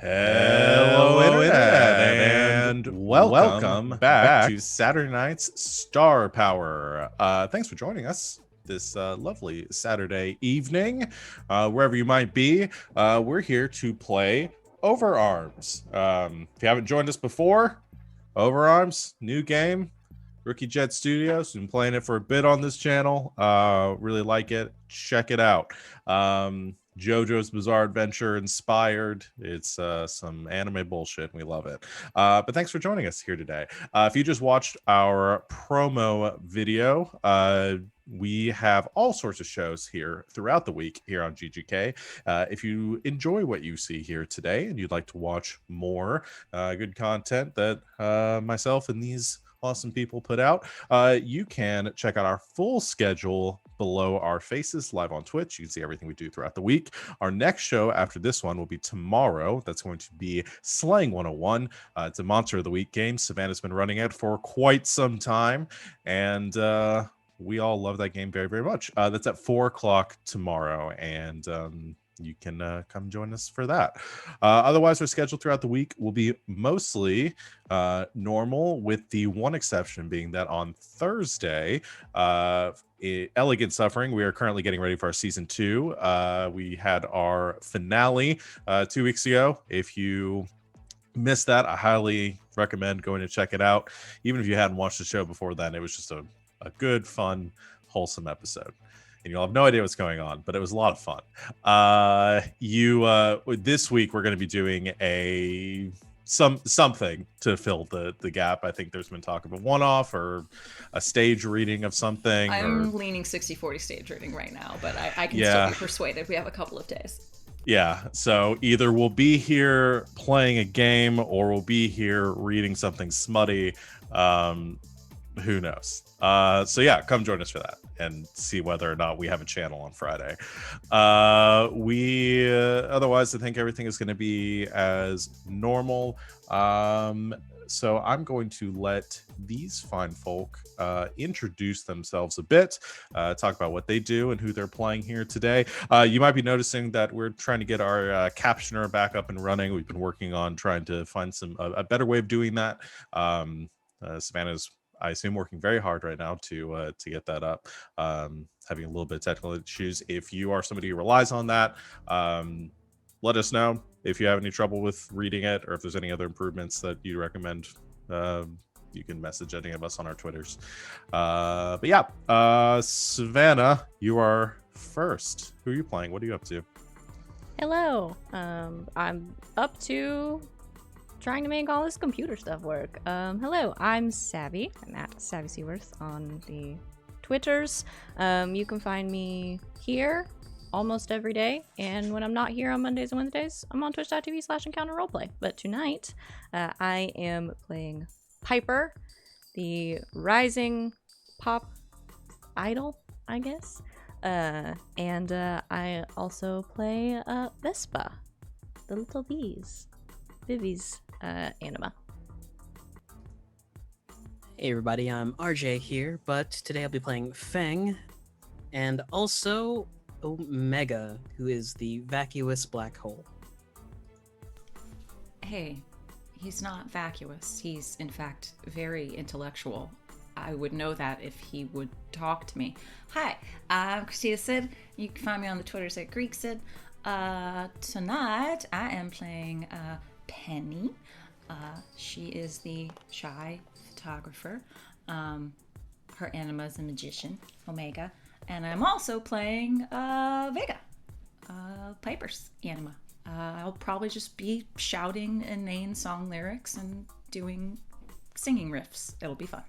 Hello, Internet, and welcome back to Saturday Night's Star Power. Thanks for joining us this lovely Saturday evening, wherever you might be. We're here to play Overarms. If you haven't joined us before, Overarms, new game, Rookie Jet Studios. Been playing it for a bit on this channel. Really like it. Check it out. JoJo's Bizarre Adventure inspired. It's some anime bullshit. We love it. But thanks for joining us here today. If you just watched our promo video, we have all sorts of shows here throughout the week here on GGK. If you enjoy what you see here today and you'd like to watch more good content that myself and these awesome people put out, you can check out our full schedule below our faces live on Twitch. You can see everything we do throughout the week. Our next show after this one will be tomorrow. That's going to be Slang 101. It's a Monster of the Week game. Savannah's been running it for quite some time, and we all love that game very, very much. That's at 4 o'clock tomorrow, and you can come join us for that. Otherwise, our schedule throughout the week will be mostly normal, with the one exception being that on Thursday, Elegant Suffering, we are currently getting ready for our season 2. We had our finale 2 weeks ago. If you missed that, I highly recommend going to check it out. Even if you hadn't watched the show before then, it was just a good, fun, wholesome episode. And you'll have no idea what's going on, but it was a lot of fun. This week we're going to be doing something to fill the gap. I think there's been talk of a one-off or a stage reading of something. I'm leaning 60-40 stage reading right now, but I can still be persuaded. We have a couple of days. Yeah, so either we'll be here playing a game or we'll be here reading something smutty. Who knows? So yeah, come join us for that and see whether or not we have a channel on Friday. Otherwise, I think everything is going to be as normal. So I'm going to let these fine folk introduce themselves a bit, talk about what they do and who they're playing here today. You might be noticing that we're trying to get our captioner back up and running. We've been working on trying to find a better way of doing that. Savannah's, I assume, working very hard right now to get that up. Having a little bit of technical issues. If you are somebody who relies on that, let us know if you have any trouble with reading it, or if there's any other improvements that you recommend. You can message any of us on our Twitters. But yeah, Savannah, you are first. Who are you playing? What are you up to? Hello. I'm up to trying to make all this computer stuff work. Hello, I'm Savvy. I'm at Savvy Seaworth on the Twitters. You can find me here almost every day, and when I'm not here on Mondays and Wednesdays, I'm on twitch.tv/encounterroleplay. But tonight, I am playing Piper, the rising pop idol, I guess. And I also play Vespa, the little bees. Vivi's anima. Hey everybody, I'm RJ here, but today I'll be playing Feng, and also Omega, who is the vacuous black hole. Hey, he's not vacuous. He's, in fact, very intellectual. I would know that if he would talk to me. Hi, I'm Christina Sid. You can find me on the Twitters at Greek Sid. Tonight, I am playing Penny. She is the shy photographer. Her anima is a magician, Omega. And I'm also playing Vega, Piper's anima. I'll probably just be shouting inane song lyrics and doing singing riffs. It'll be fun.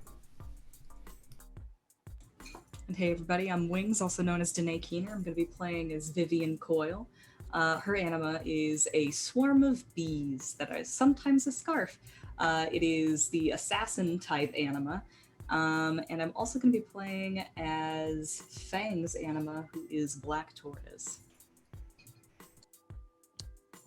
And hey everybody, I'm Wings, also known as Danae Keener. I'm going to be playing as Vivian Coyle. Her anima is a swarm of bees that is sometimes a scarf. It is the assassin type anima. And I'm also going to be playing as Feng's anima, who is Black Tortoise.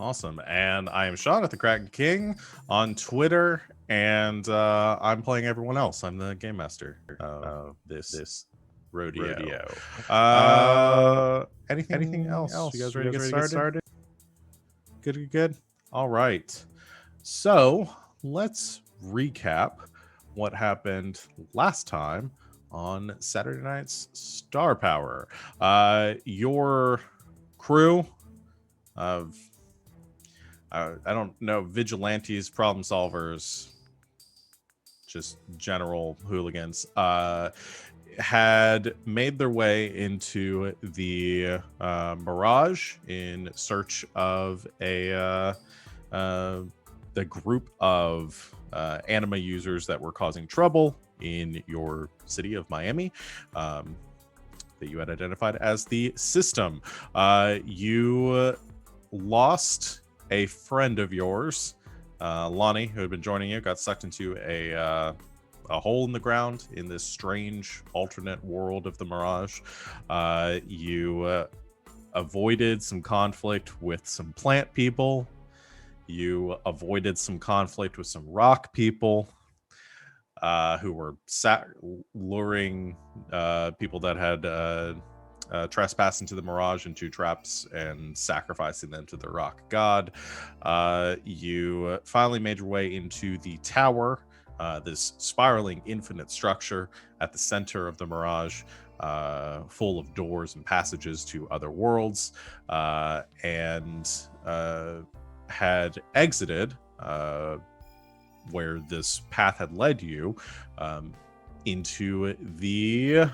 Awesome. And I am Sean at the Kraken King on Twitter, and I'm playing everyone else. I'm the game master of this rodeo. Anything else? You guys ready to get started? Good. All right. So let's recap what happened last time on Saturday night's Star Power. Your crew of, I don't know, vigilantes, problem solvers, just general hooligans, had made their way into the Mirage in search of the group of anima users that were causing trouble in your city of Miami, that you had identified as the system. You lost a friend of yours, Lonnie, who had been joining you, got sucked into a hole in the ground in this strange alternate world of the Mirage. You avoided some conflict with some plant people. You avoided some conflict with some rock people who were luring people that had trespassed into the Mirage into traps and sacrificing them to the rock god. You finally made your way into the tower, this spiraling infinite structure at the center of the Mirage, full of doors and passages to other worlds, and had exited where this path had led you into the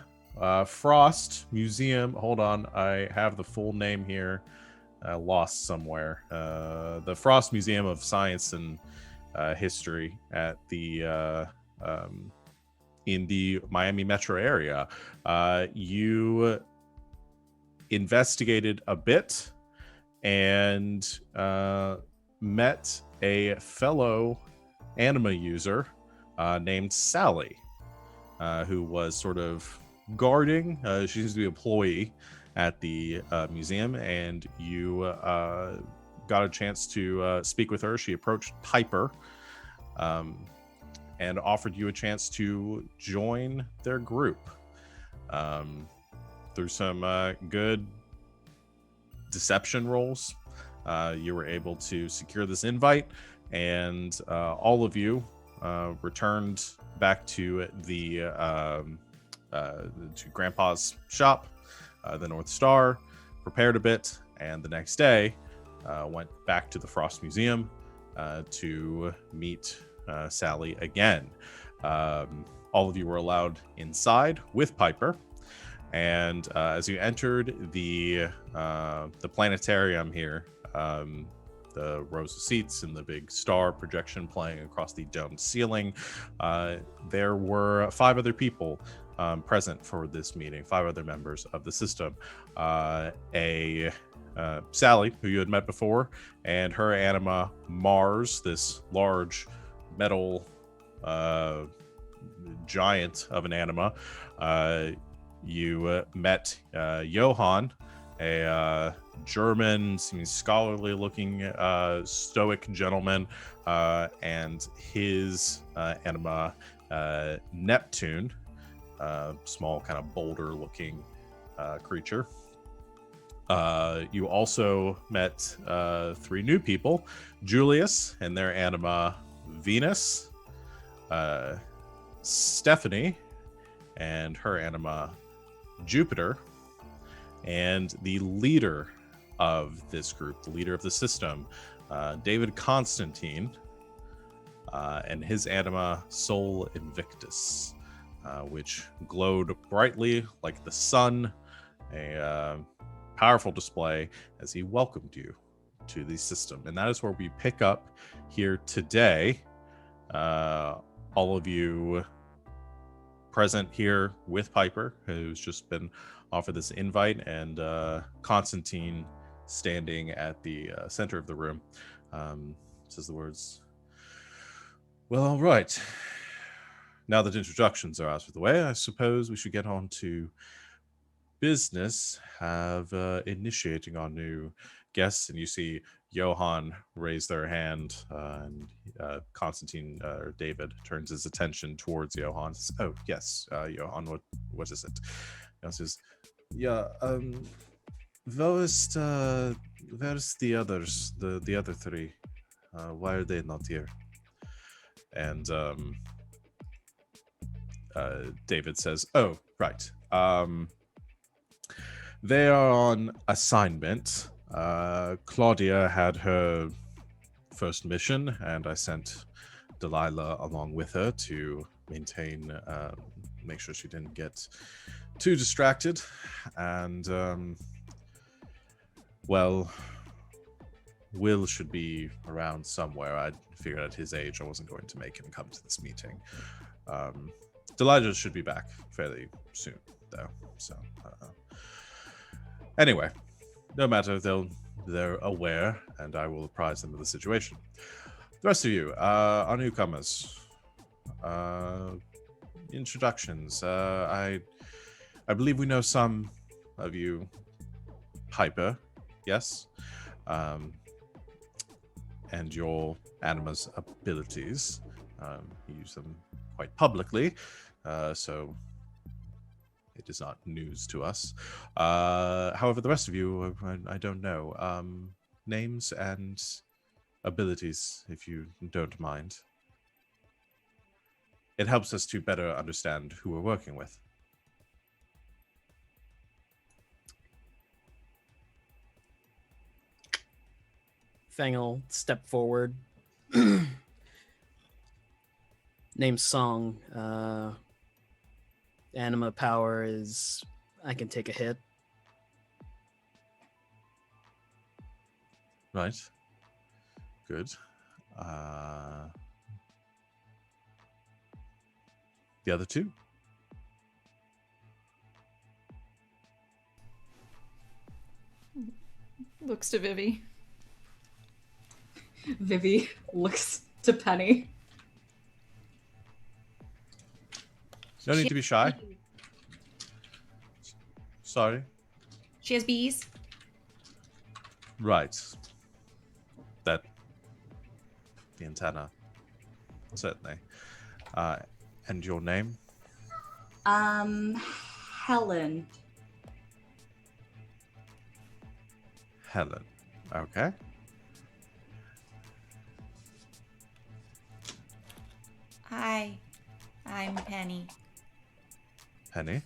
Frost Museum. Hold on, I have the full name here. Lost somewhere. The Frost Museum of Science and History at the in the Miami metro area. You investigated a bit and met a fellow anima user named Sally, who was sort of guarding. She seems to be an employee at the museum, and you got a chance to speak with her. She approached Piper and offered you a chance to join their group. Through some good deception rolls, you were able to secure this invite, and all of you returned back to the to Grandpa's shop, the North Star, prepared a bit, and the next day went back to the Frost Museum to meet Sally again. All of you were allowed inside with Piper, and as you entered the planetarium here, the rows of seats and the big star projection playing across the domed ceiling, there were 5 other people present for this meeting, 5 other members of the system. Sally, who you had met before, and her anima Mars, this large metal giant of an anima. You met Johann, a German, seeming scholarly-looking, stoic gentleman, and his anima Neptune, small, kind of boulder-looking creature. You also met 3 new people: Julius and their anima Venus, Stephanie and her anima Jupiter, and the leader of this group, the leader of the system, David Constantine, and his anima Sol Invictus, which glowed brightly like the sun, a powerful display as he welcomed you to the system. And that is where we pick up here today. All of you present here with Piper, who's just been offered this invite, and Constantine standing at the center of the room, says the words, "Well, all right. Now that introductions are out of the way, I suppose we should get on to business, initiating our new guests." And you see Johann raise their hand, and Constantine, or David, turns his attention towards Johann. Says, "Oh, yes, Johann, what is it?" Johann says, "Yeah, where's the others, the other 3? Why are they not here? And David says, oh, right. They are on assignment. Claudia had her first mission, and I sent Delilah along with her to maintain, make sure she didn't get too distracted. And, well, Will should be around somewhere. I figured at his age I wasn't going to make him come to this meeting. Delilah should be back fairly soon, though. So, anyway, no matter, they're aware, and I will apprise them of the situation. The rest of you are newcomers. Introductions. I believe we know some of you. Piper, yes. And your anima's abilities. You use them quite publicly, so it is not news to us. However, the rest of you, I don't know. Names and abilities, if you don't mind. It helps us to better understand who we're working with. Feng will step forward. Name Song. Anima power is I can take a hit. Right. Good. The other two? Looks to Vivi. Vivi looks to Penny. No need to be shy. Sorry. She has bees. Right. The antenna. Certainly. And your name? Helen. Helen. Okay. Hi, I'm Penny. Penny.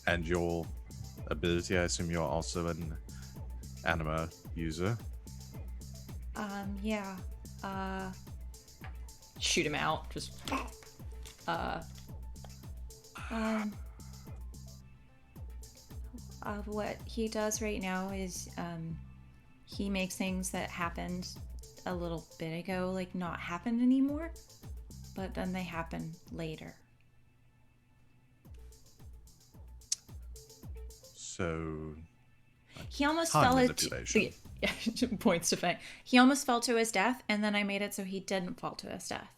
And your ability, I assume you're also an anima user? Yeah. Shoot him out. Just. What he does right now is, he makes things that happened a little bit ago, like, not happen anymore, but then they happen later. So... He almost time fell manipulation. Points to Feng. He almost fell to his death, and then I made it so he didn't fall to his death.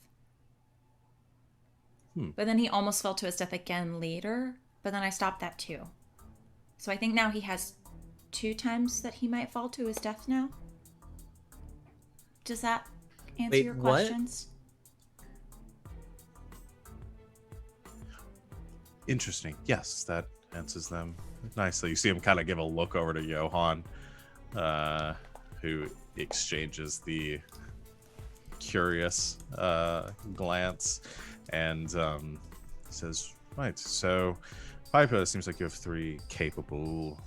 But then he almost fell to his death again later, but then I stopped that too. So I think now he has 2 times that he might fall to his death now. Does that answer Wait, your what? questions? Interesting. Yes, that answers them nicely. You see him kind of give a look over to Johan, who exchanges the curious glance and says, right, so Piper, seems like you have 3 capable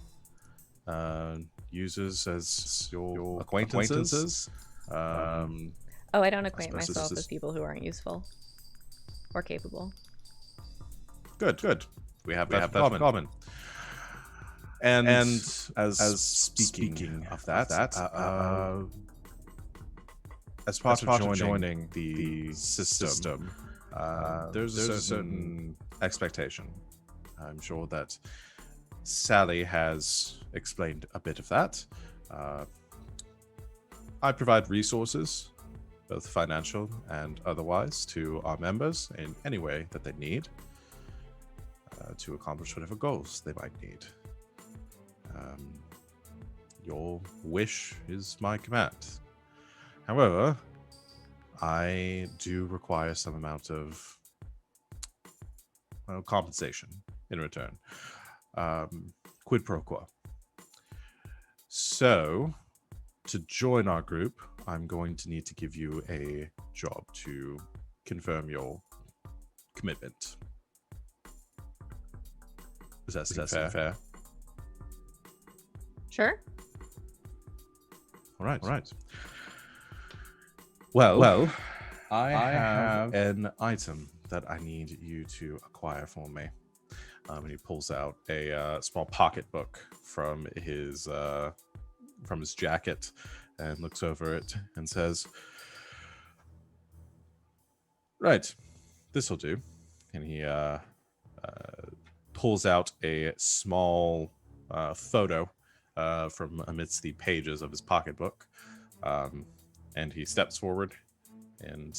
users as your acquaintances. Oh, I don't acquaint suppose this myself is- with people who aren't useful or capable. Good. We have that in common. And as speaking of that, as part of joining the system, there's a certain expectation. I'm sure that Sally has explained a bit of that. I provide resources, both financial and otherwise, to our members in any way that they need to accomplish whatever goals they might need. Your wish is my command. However, I do require some amount of compensation in return. Quid pro quo. So, to join our group, I'm going to need to give you a job to confirm your commitment. Does that seem fair? Sure. All right. Well, I have an item that I need you to acquire for me. And he pulls out a small pocketbook from his jacket and looks over it and says, "Right, this will do." And he pulls out a small photo from amidst the pages of his pocketbook, and he steps forward, and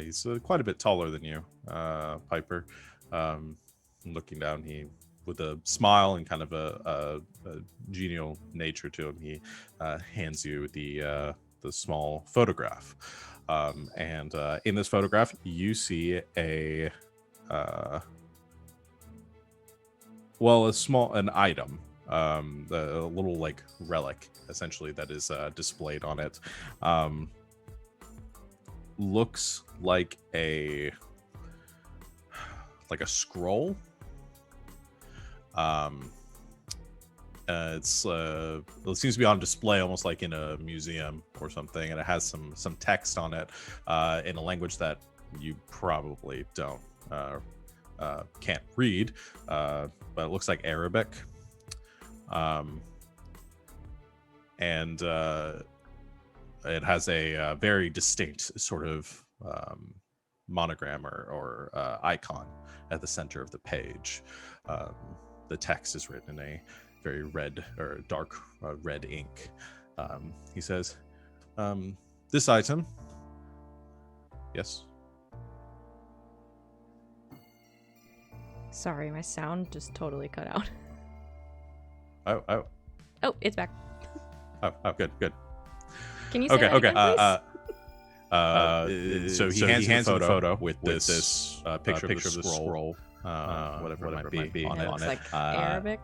he's quite a bit taller than you, Piper. Looking down, he, with a smile and kind of a genial nature to him, he hands you the small photograph. And in this photograph, you see an item, a little like relic, essentially, that is displayed on it. Looks like a scroll. It seems to be on display almost like in a museum or something, and it has some text on it in a language that you probably can't read, but it looks like Arabic. And it has a very distinct sort of monogram or icon at the center of the page. The text is written in a very red or dark red ink. He says, "This item." Yes. Sorry, my sound just totally cut out. Oh, Oh, it's back. good. Can you say that again, please? So he hands you the photo with this picture of the scroll, whatever it might be on it it. looks like Arabic.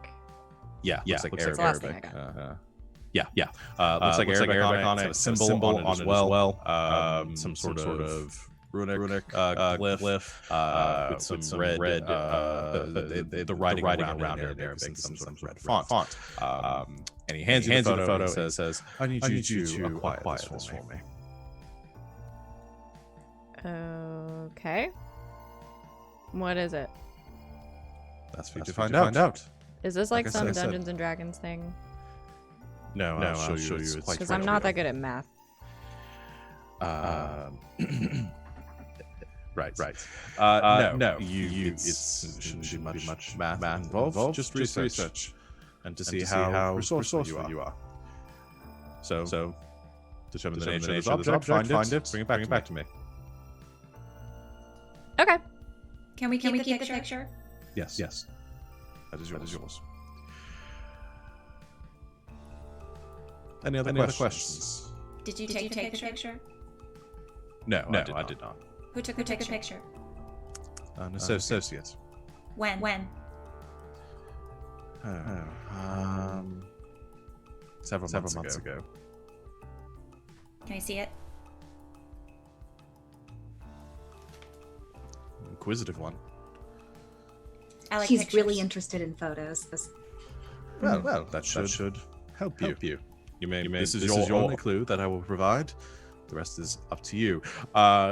Yeah, looks like Arabic. Arabic. Looks like Arabic. Looks like Arabic on it. It's a symbol on it as well. Some sort of runic glyph with some red, the writing around it in Arabic in some sort of red font. And he hands you the photo and says, "I need you to acquire this for me." Okay. What is it? That's for you to find out. Is this like Like I some said. Dungeons and Dragons thing? No, I'll show you. It's quite Because I'm not that good at math. Right. No. It shouldn't be much math involved. Just research, and to see how resourceful you are. So, determine the nature of this object, find it, bring it back to me. Okay. Can we keep the picture? Yes. That is yours. Any other questions? Did you take the picture? No, I did not. Who took the picture? An associate. When? Several months ago. Can I see it? Inquisitive one. I like He's pictures. really interested in photos. Well, that should help you. This is your only clue that I will provide. The rest is up to you.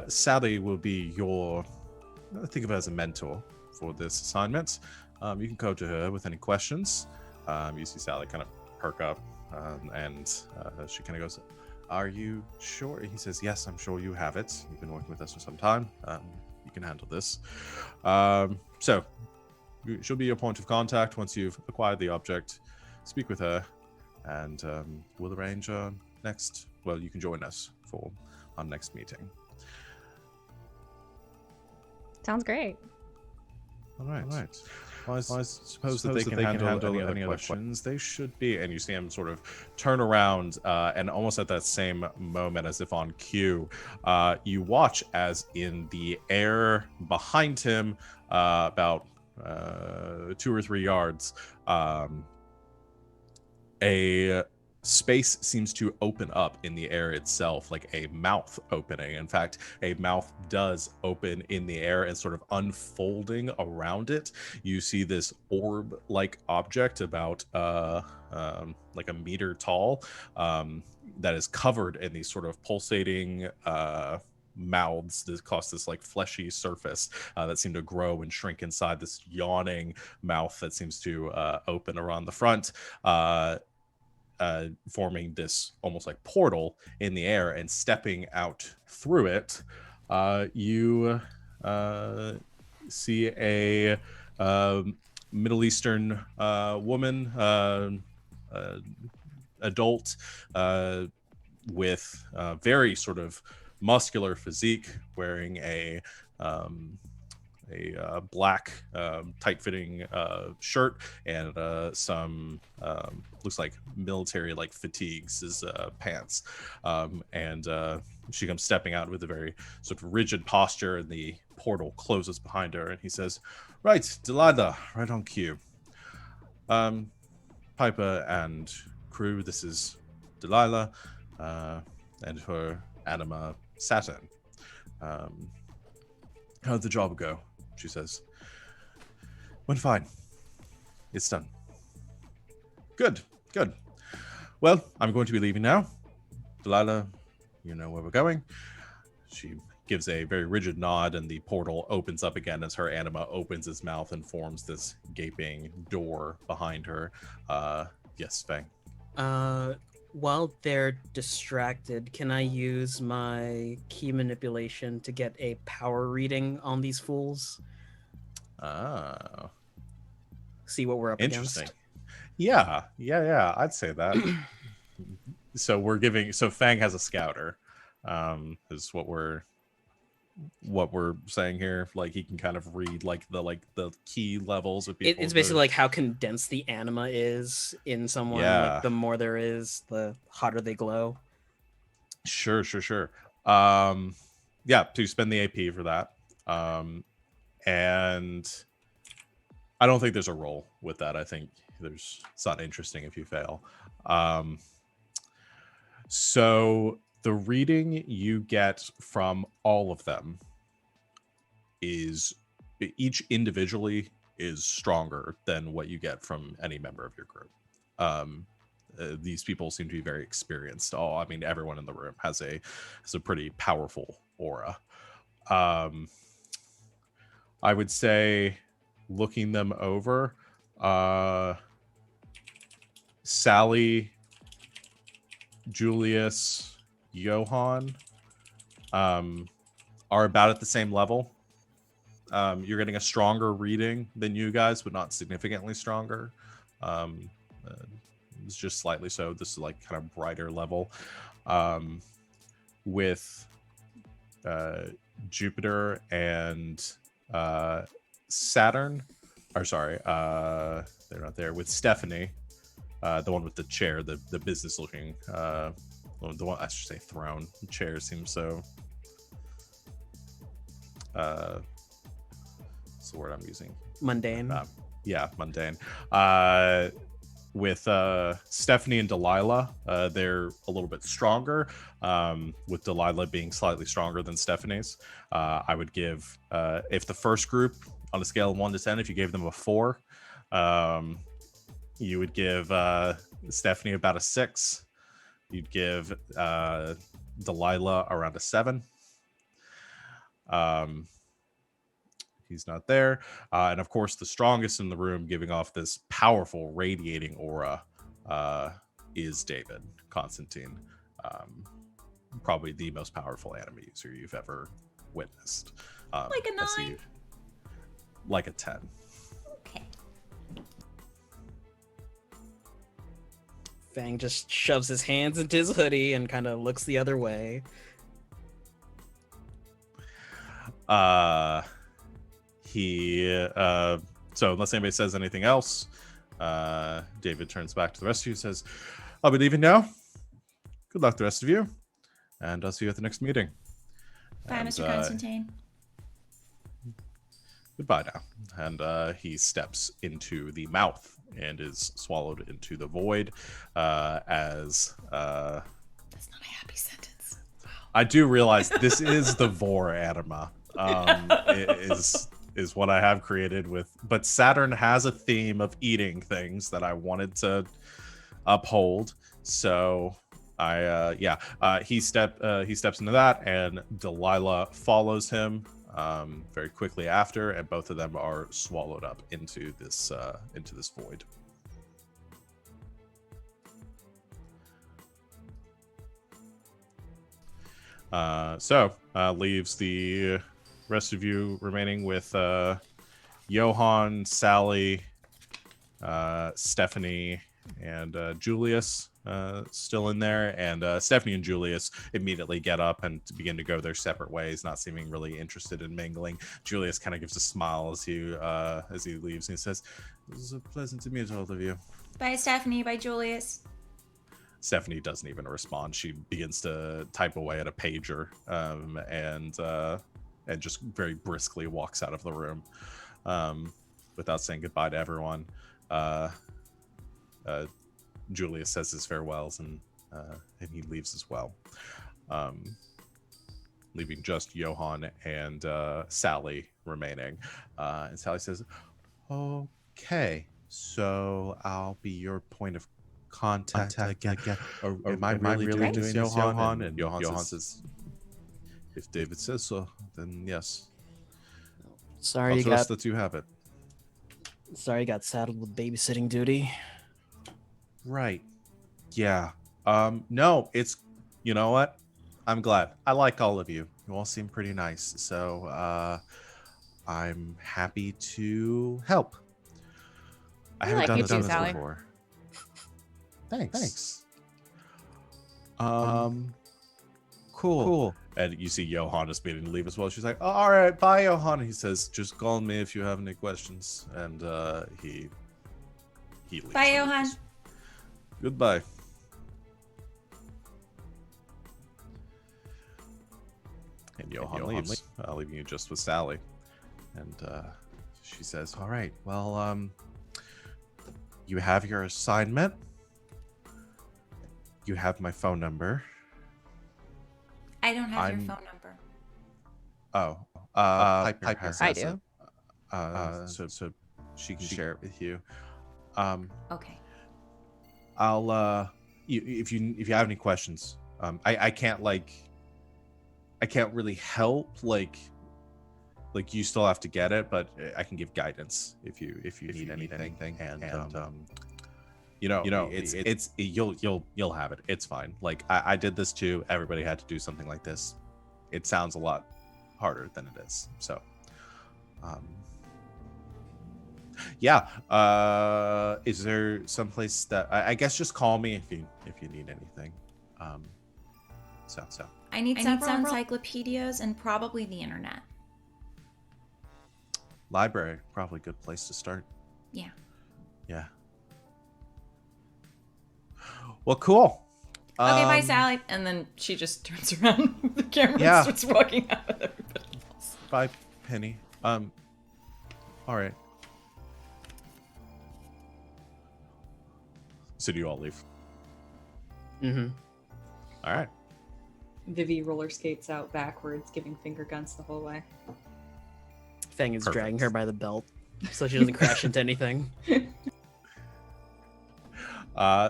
Sally will be think of her as a mentor for this assignment. You can go to her with any questions. You see Sally kind of perk up, and she kind of goes, "Are you sure?" He says, "Yes, I'm sure you have it. You've been working with us for some time. You can handle this." So she'll be your point of contact once you've acquired the object. Speak with her, and we'll arrange next. Well, you can join us for our next meeting. Sounds great. All right. Well, I suppose that they can handle any other questions. They should be. And you see him sort of turn around, and almost at that same moment, as if on cue, you watch as in the air behind him, about 2 or 3 yards, a space seems to open up in the air itself, like a mouth opening. In fact, a mouth does open in the air, and sort of unfolding around it, you see this orb-like object about like a meter tall, that is covered in these sort of pulsating mouths that cause this like fleshy surface that seem to grow and shrink inside this yawning mouth that seems to open around the front, forming this almost like portal in the air. And stepping out through it, you see a Middle Eastern woman, adult, with very sort of muscular physique, wearing a black tight-fitting shirt and some looks like military like fatigues as pants, and she comes stepping out with a very sort of rigid posture, and the portal closes behind her, and he says, "Right, Delilah, right on cue. Piper and crew, this is Delilah and her anima Saturn. How'd the job go?" She says. "Went fine. It's done." Good, good. Well, I'm going to be leaving now. Delilah, you know where we're going. She gives a very rigid nod, and the portal opens up again as her anima opens its mouth and forms this gaping door behind her. Yes, Feng. While they're distracted, can I use my key manipulation to get a power reading on these fools? See what we're up Interesting. against. Yeah, I'd say that. So Fang has a scouter, is what we're saying here. Like, he can kind of read like the key levels of people. It's basically like how condensed the anima is in someone. Yeah. Like, the more there is, the hotter they glow. Sure. Yeah, to spend the AP for that. And I don't think there's a roll with that. I think it's not interesting if you fail. So the reading you get from all of them is, each individually is stronger than what you get from any member of your group. These people seem to be very experienced. Everyone in the room has a pretty powerful aura. I would say, looking them over, Sally, Julius, Johan are about at the same level. You're getting a stronger reading than you guys, but not significantly stronger. It's just slightly so. This is like kind of brighter level. With Jupiter and Saturn, or sorry, they're not there. With Stephanie, the one with the chair, the business looking, the one, I should say throne. The chair seems so, what's the word I'm using? Mundane. Yeah, mundane. With Stephanie and Delilah, they're a little bit stronger, with Delilah being slightly stronger than Stephanie's. I would give, if the first group, on a scale of 1 to 10, if you gave them a 4, you would give Stephanie about a 6. You'd give Delilah around a 7. He's not there. And of course, the strongest in the room, giving off this powerful radiating aura, is David Constantine. Probably the most powerful anime user you've ever witnessed. Like a 9? Like a 10. Okay. Fang just shoves his hands into his hoodie and kind of looks the other way. So unless anybody says anything else, David turns back to the rest of you and says, "I'll be leaving now. Good luck, the rest of you, and I'll see you at the next meeting." Bye, And, Mr. Constantine. Goodbye now. And he steps into the mouth and is swallowed into the void. As That's not a happy sentence. I do realize this is the vor anima. Is what I have created with, but Saturn has a theme of eating things that I wanted to uphold. So he steps into that, and Delilah follows him very quickly after, and both of them are swallowed up into this void. So leaves the rest of you remaining with Johann, Sally, Stephanie, and Julius still in there. And Stephanie and Julius immediately get up and begin to go their separate ways, not seeming really interested in mingling. Julius kind of gives a smile as he leaves, and he says, "It was pleasant to meet all of you." Bye, Stephanie. Bye, Julius. Stephanie doesn't even respond. She begins to type away at a pager, and just very briskly walks out of the room without saying goodbye to everyone. Julius says his farewells, and he leaves as well, leaving just Johann and Sally remaining. And Sally says, "Okay, so I'll be your point of contact again. Am I really doing this, Johann?" And Johann says, "If David says so, then yes. Sorry I'll you trust got that you have it." sorry you got saddled with babysitting duty. Right. Yeah. No, it's, you know what? I'm glad. I like all of you. You all seem pretty nice. So, I'm happy to help. I haven't like done you this too, Sally. before. Thanks. Cool. And you see Johann is beginning to leave as well. She's like, "Oh, all right, bye, Johann." He says, "Just call me if you have any questions." And he leaves. Bye, Johann. Goodbye. And Johann leaves, leaving you just with Sally. And she says, "All right, well, you have your assignment. You have my phone number." I don't have your phone number. Oh, Piper has I it. do. So she can share it with you. Okay. I'll if you have any questions, I can't really help, like you still have to get it, but I can give guidance if you need anything. And it's you'll have it. It's fine. Like I did this too. Everybody had to do something like this. It sounds a lot harder than it is. So, is there someplace that I guess just call me if you need anything. So I need some encyclopedias and probably the internet. Library, probably a good place to start. Yeah. Well, cool. Okay, bye, Sally. And then she just turns around with the camera Yeah. and starts walking out with everybody else. Bye, Penny. All right. So do you all leave? Mm-hmm. All right. Vivi roller skates out backwards, giving finger guns the whole way. Feng is Perfect. dragging her by the belt so she doesn't crash into anything.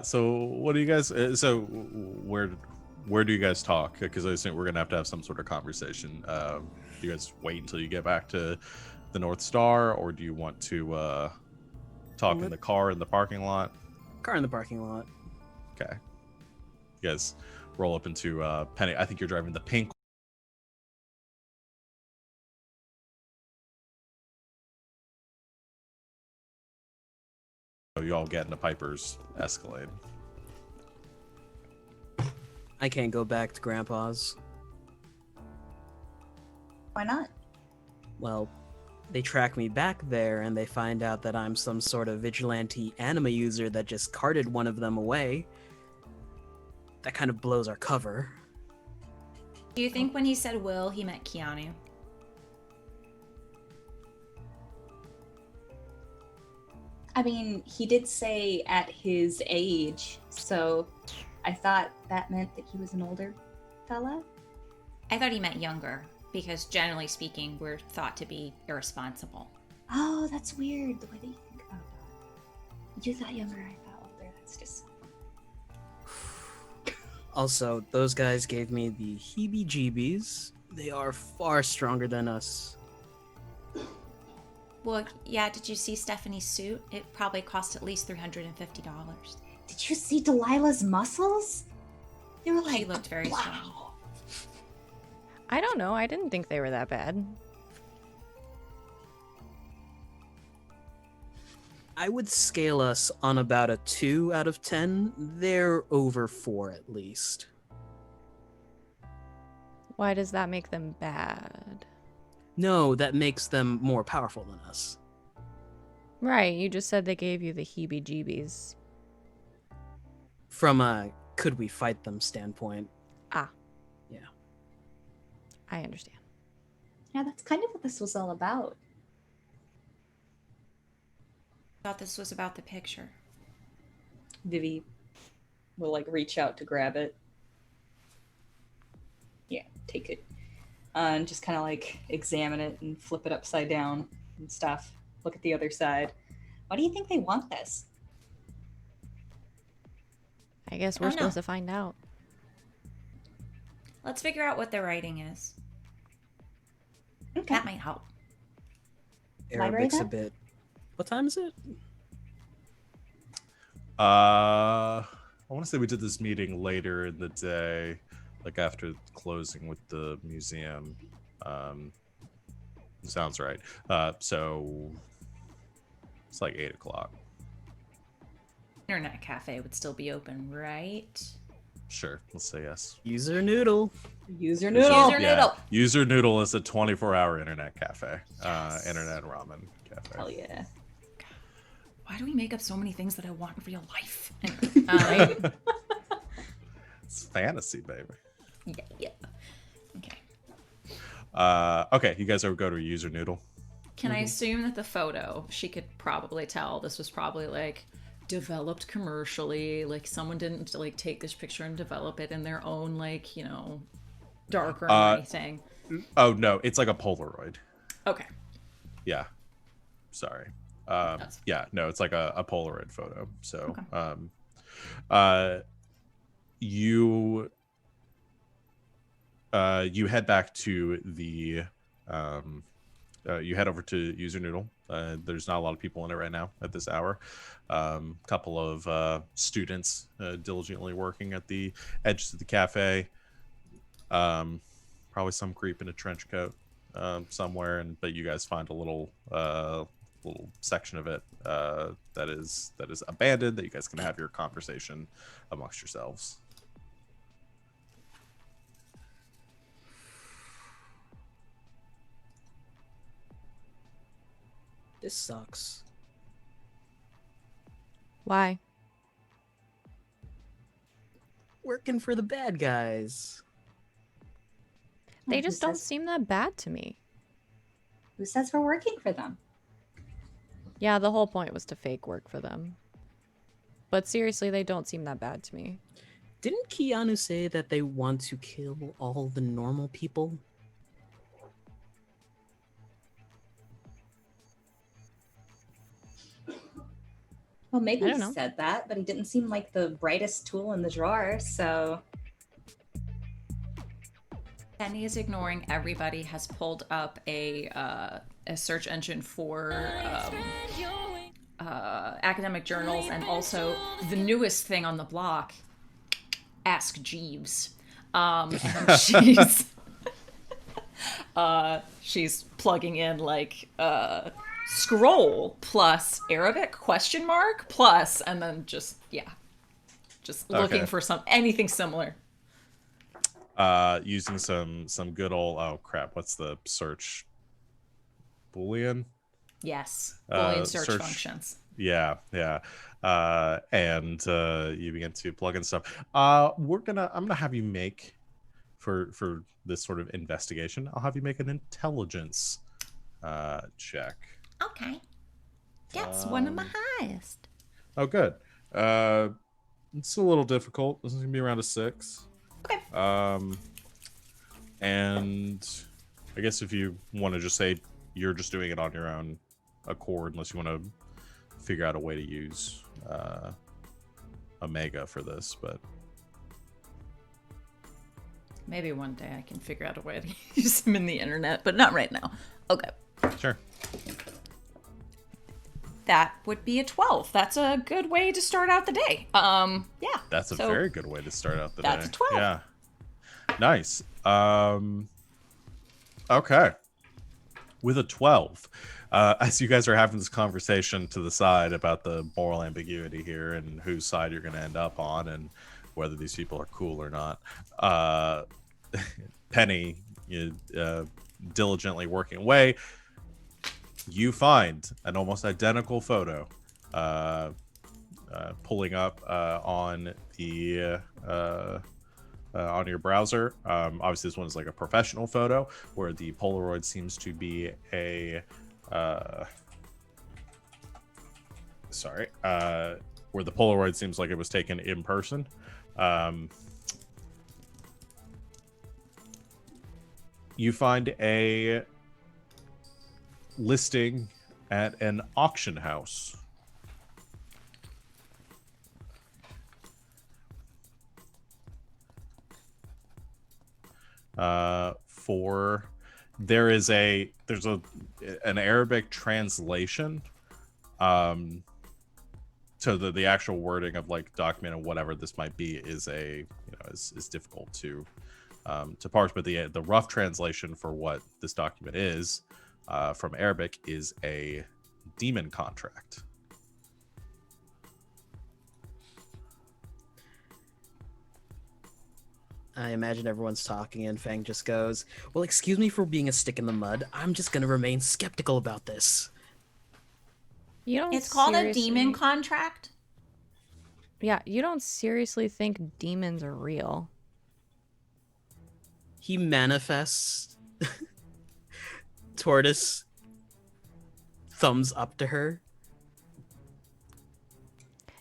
So what do you guys? So where do you guys talk? Because I assume we're gonna have to have some sort of conversation. Do you guys wait until you get back to the North Star, or do you want to talk in the car in the parking lot? Car in the parking lot. Okay. You guys roll up into Penny. I think you're driving the pink. You all get into Piper's Escalade. I can't go back to Grandpa's. Why not? Well, they track me back there and they find out that I'm some sort of vigilante anima user that just carted one of them away. That kind of blows our cover. Do you think when he said Will, he meant Keanu? I mean, he did say at his age, so I thought that meant that he was an older fella. I thought he meant younger, because generally speaking, we're thought to be irresponsible. Oh, that's weird, the way that you think about that. You thought younger, I thought older. That's just... Also, those guys gave me the heebie-jeebies. They are far stronger than us. Well, yeah, did you see Stephanie's suit? It probably cost at least $350. Did you see Delilah's muscles? They were like, She looked very strong. wow. I don't know. I didn't think they were that bad. I would scale us on about a 2 out of 10. They're over 4 at least. Why does that make them bad? No, that makes them more powerful than us. Right, you just said they gave you the heebie-jeebies. From a could we fight them standpoint. Ah. Yeah. I understand. Yeah, that's kind of what this was all about. Thought this was about the picture. Vivi will like reach out to grab it. Yeah, take it. And just kind of like examine it and flip it upside down and stuff. Look at the other side. Why do you think they want this? I guess I we're don't know. supposed to find out. Let's figure out what the writing is. Okay. That might help. Library Arabic's a then? bit. What time is it? I want to say we did this meeting later in the day, like after closing with the museum. Sounds right. So it's like 8 o'clock. Internet cafe would still be open, right? Sure, let's say yes. User Noodle. User User noodle. Noodle. User Noodle is a 24-hour internet cafe. Yes. Internet ramen cafe. Hell yeah. Why do we make up so many things that I want in real life? Right? It's fantasy, baby. Yeah. Okay. Okay, you guys ever go to a User Noodle? Can I assume that the photo, she could probably tell this was probably like developed commercially, like someone didn't like take this picture and develop it in their own like, you know, darkroom or anything. Oh no, it's like a Polaroid. Okay. Yeah. Sorry. That's- Yeah, no, it's like a Polaroid photo. So, Okay. you head back to the you head over to User Noodle. There's not a lot of people in it right now at this hour. Couple of students diligently working at the edges of the cafe. Probably some creep in a trench coat somewhere, but you guys find a little section of it that is abandoned, that you guys can have your conversation amongst yourselves. This sucks. Why? Working for the bad guys. They Who just don't says- seem that bad to me. Who says we're working for them? Yeah, the whole point was to fake work for them. But seriously, they don't seem that bad to me. Didn't Keanu say that they want to kill all the normal people? Well, maybe I he don't know. said that, but he didn't seem like the brightest tool in the drawer, so... Penny is ignoring everybody, has pulled up a search engine for academic journals, and also the newest thing on the block, Ask Jeeves. And she's plugging in like scroll plus Arabic question mark plus, and then just looking Okay. for anything similar. Using some good old, oh crap, what's the search? Boolean? Yes, Boolean search search- functions. Yeah. And you begin to plug in stuff. I'm gonna have you make for this sort of investigation, I'll have you make an intelligence check. Okay. That's one of my highest. Oh, good. It's a little difficult. This is gonna be around a 6. Okay. And I guess if you want to just say you're just doing it on your own accord, unless you want to figure out a way to use Omega for this, but Maybe one day I can figure out a way to use them in the internet, but not right now. Okay. sure. That would be a 12. That's a good way to start out the day. Yeah. That's a So, very good way to start out the that's day. a 12. Yeah. Nice. Okay. With a 12, as you guys are having this conversation to the side about the moral ambiguity here and whose side you're going to end up on and whether these people are cool or not, Penny, diligently working away, you find an almost identical photo pulling up on the on your browser. Obviously, this one is like a professional photo where the Polaroid seems to be a where the Polaroid seems like it was taken in person. You find a listing at an auction house. There's an Arabic translation so the actual wording of like document and whatever this might be is is difficult to parse, but the rough translation for what this document is from Arabic is a demon contract. I imagine everyone's talking and Feng just goes, well, excuse me for being a stick in the mud. I'm just going to remain skeptical about this. You don't It's called a seriously- demon contract. Yeah, you don't seriously think demons are real. He manifests Tortoise, thumbs up to her.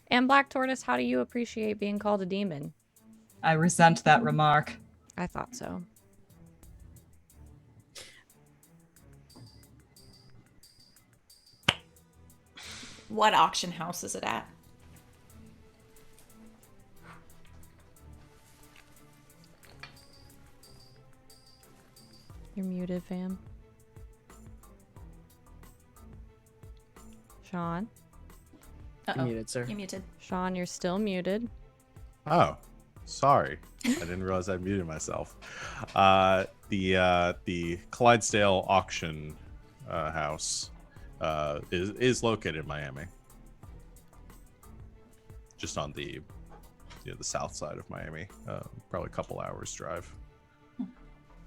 And Black Tortoise, how do you appreciate being called a demon? I resent that remark. I thought so. What auction house is it at? You're muted, fam. Sean? You're Uh-oh. muted, sir. You're muted. Sean, you're still muted. Oh, sorry. I didn't realize I muted myself. The Clydesdale auction house is located in Miami, just on the the south side of Miami, probably a couple hours drive.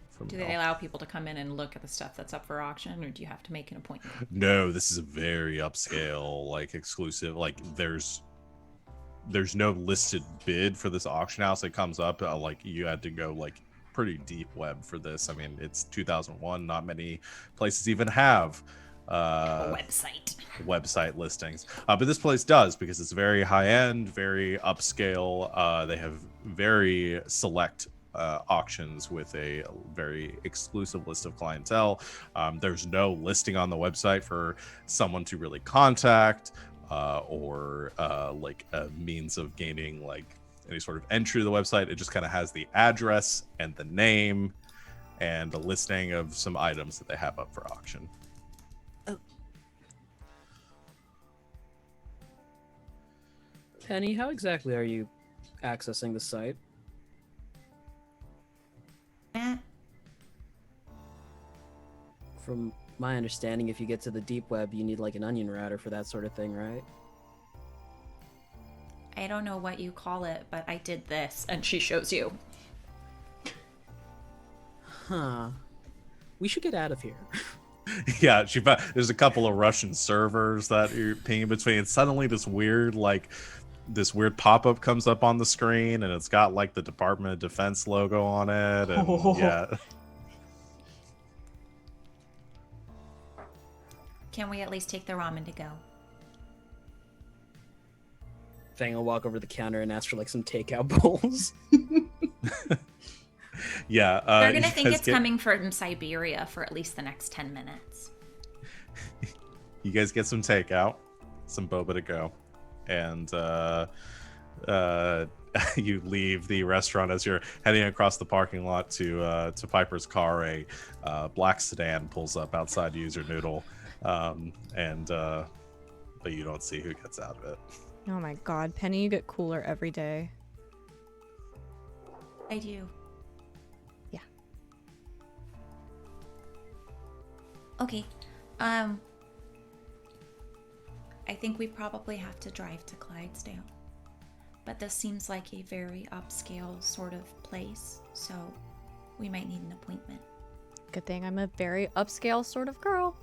From Do they allow people to come in and look at the stuff that's up for auction, or do you have to make an appointment? No, this is a very upscale, like exclusive. Like there's no listed bid for this auction house. It comes up like you had to go like pretty deep web for this. I mean, it's 2001. Not many places even have A website listings, but this place does because it's very high end, very upscale. They have very select auctions with a very exclusive list of clientele. There's no listing on the website for someone to really contact or like a means of gaining like any sort of entry to the website. It just kind of has the address and the name and a listing of some items that they have up for auction. Penny, how exactly are you accessing the site? From my understanding, if you get to the deep web, you need like an onion router for that sort of thing, right? I don't know what you call it, but I did this, and she shows you. Huh. We should get out of here. Yeah, there's a couple of Russian servers that you're pinging between. Suddenly this weird pop-up comes up on the screen, and it's got like the Department of Defense logo on it, and yeah. Can we at least take the ramen to go? Feng will walk over to the counter and ask for like some takeout bowls. Yeah. They're going to you think guys it's get- coming from Siberia for at least the next 10 minutes. You guys get some takeout, some boba to go, and you leave the restaurant. As you're heading across the parking lot to Piper's car, a black sedan pulls up outside User Noodle, but you don't see who gets out of it. Oh my god, Penny, you get cooler every day. I do. Yeah. Okay. I think we probably have to drive to Clydesdale. But this seems like a very upscale sort of place, so we might need an appointment. Good thing I'm a very upscale sort of girl.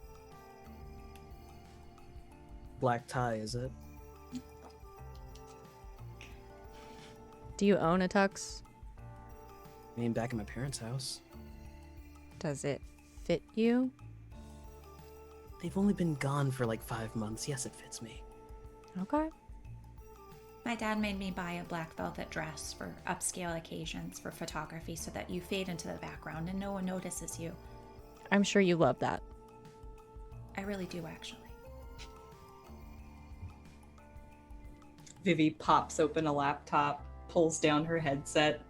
Black tie, is it? Do you own a tux? I mean, back at my parents' house. Does it fit you? They've only been gone for like 5 months. Yes, it fits me. Okay. My dad made me buy a black velvet dress for upscale occasions for photography so that you fade into the background and no one notices you. I'm sure you love that. I really do, actually. Vivi pops open a laptop, pulls down her headset.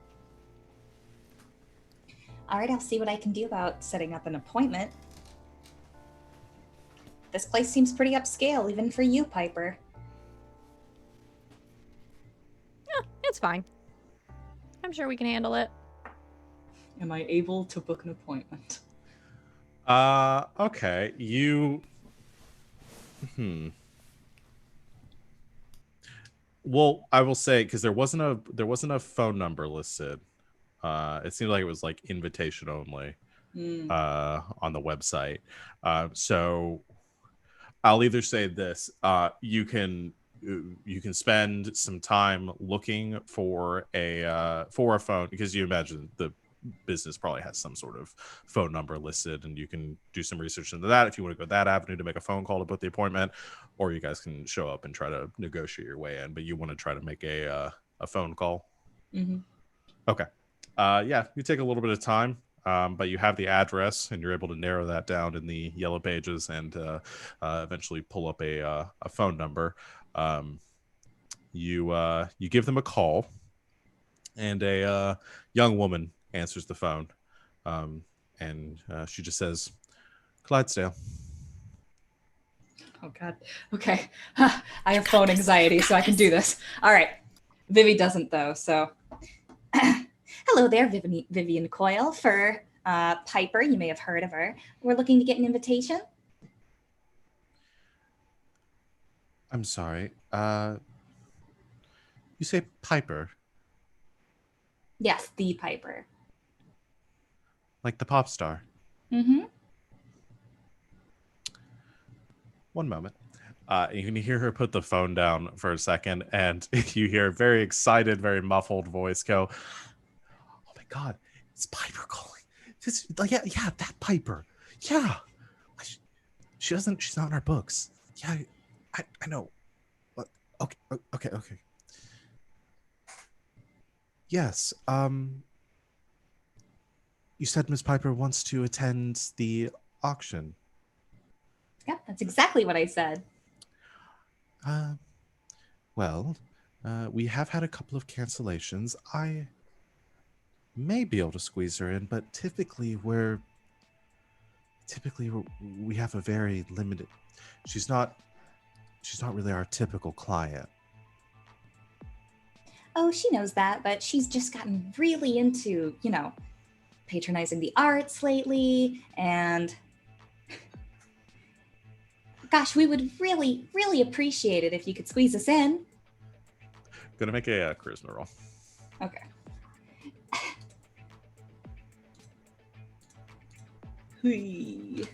All right, I'll see what I can do about setting up an appointment. This place seems pretty upscale, even for you, Piper. Yeah, it's fine. I'm sure we can handle it. Am I able to book an appointment? Okay. Well, I will say, because there wasn't a phone number listed. It seemed like it was like invitation only on the website. So I'll either say this: you can spend some time looking for a phone, because you imagine the business probably has some sort of phone number listed, and you can do some research into that if you want to go that avenue to make a phone call to book the appointment, or you guys can show up and try to negotiate your way in. But you want to try to make a phone call. Mm-hmm. Okay. Yeah, you take a little bit of time, but you have the address, and you're able to narrow that down in the yellow pages, and eventually pull up a phone number. You give them a call, and a young woman answers the phone, and she just says, "Clydesdale." Oh, God. Okay. I have phone anxiety, so I can do this. All right. Vivi doesn't, though, so... Hello there, Vivian Coyle for Piper. You may have heard of her. We're looking to get an invitation. I'm sorry. You say Piper, Yes, the Piper. like the pop star? Mm-hmm. One moment. You can hear her put the phone down for a second, and you hear a very excited, very muffled voice go, "Oh my God, it's Piper calling! Yeah, that Piper. Yeah, she's not in our books. Yeah, I know. Okay. Yes. You said Miss Piper wants to attend the auction. Yeah, that's exactly what I said. Well, we have had a couple of cancellations. I may be able to squeeze her in, but typically we have a very limited. She's not really our typical client. Oh, she knows that, but she's just gotten really into, patronizing the arts lately, and gosh, we would really, really appreciate it if you could squeeze us in. Gonna make a charisma roll. Okay. Hui.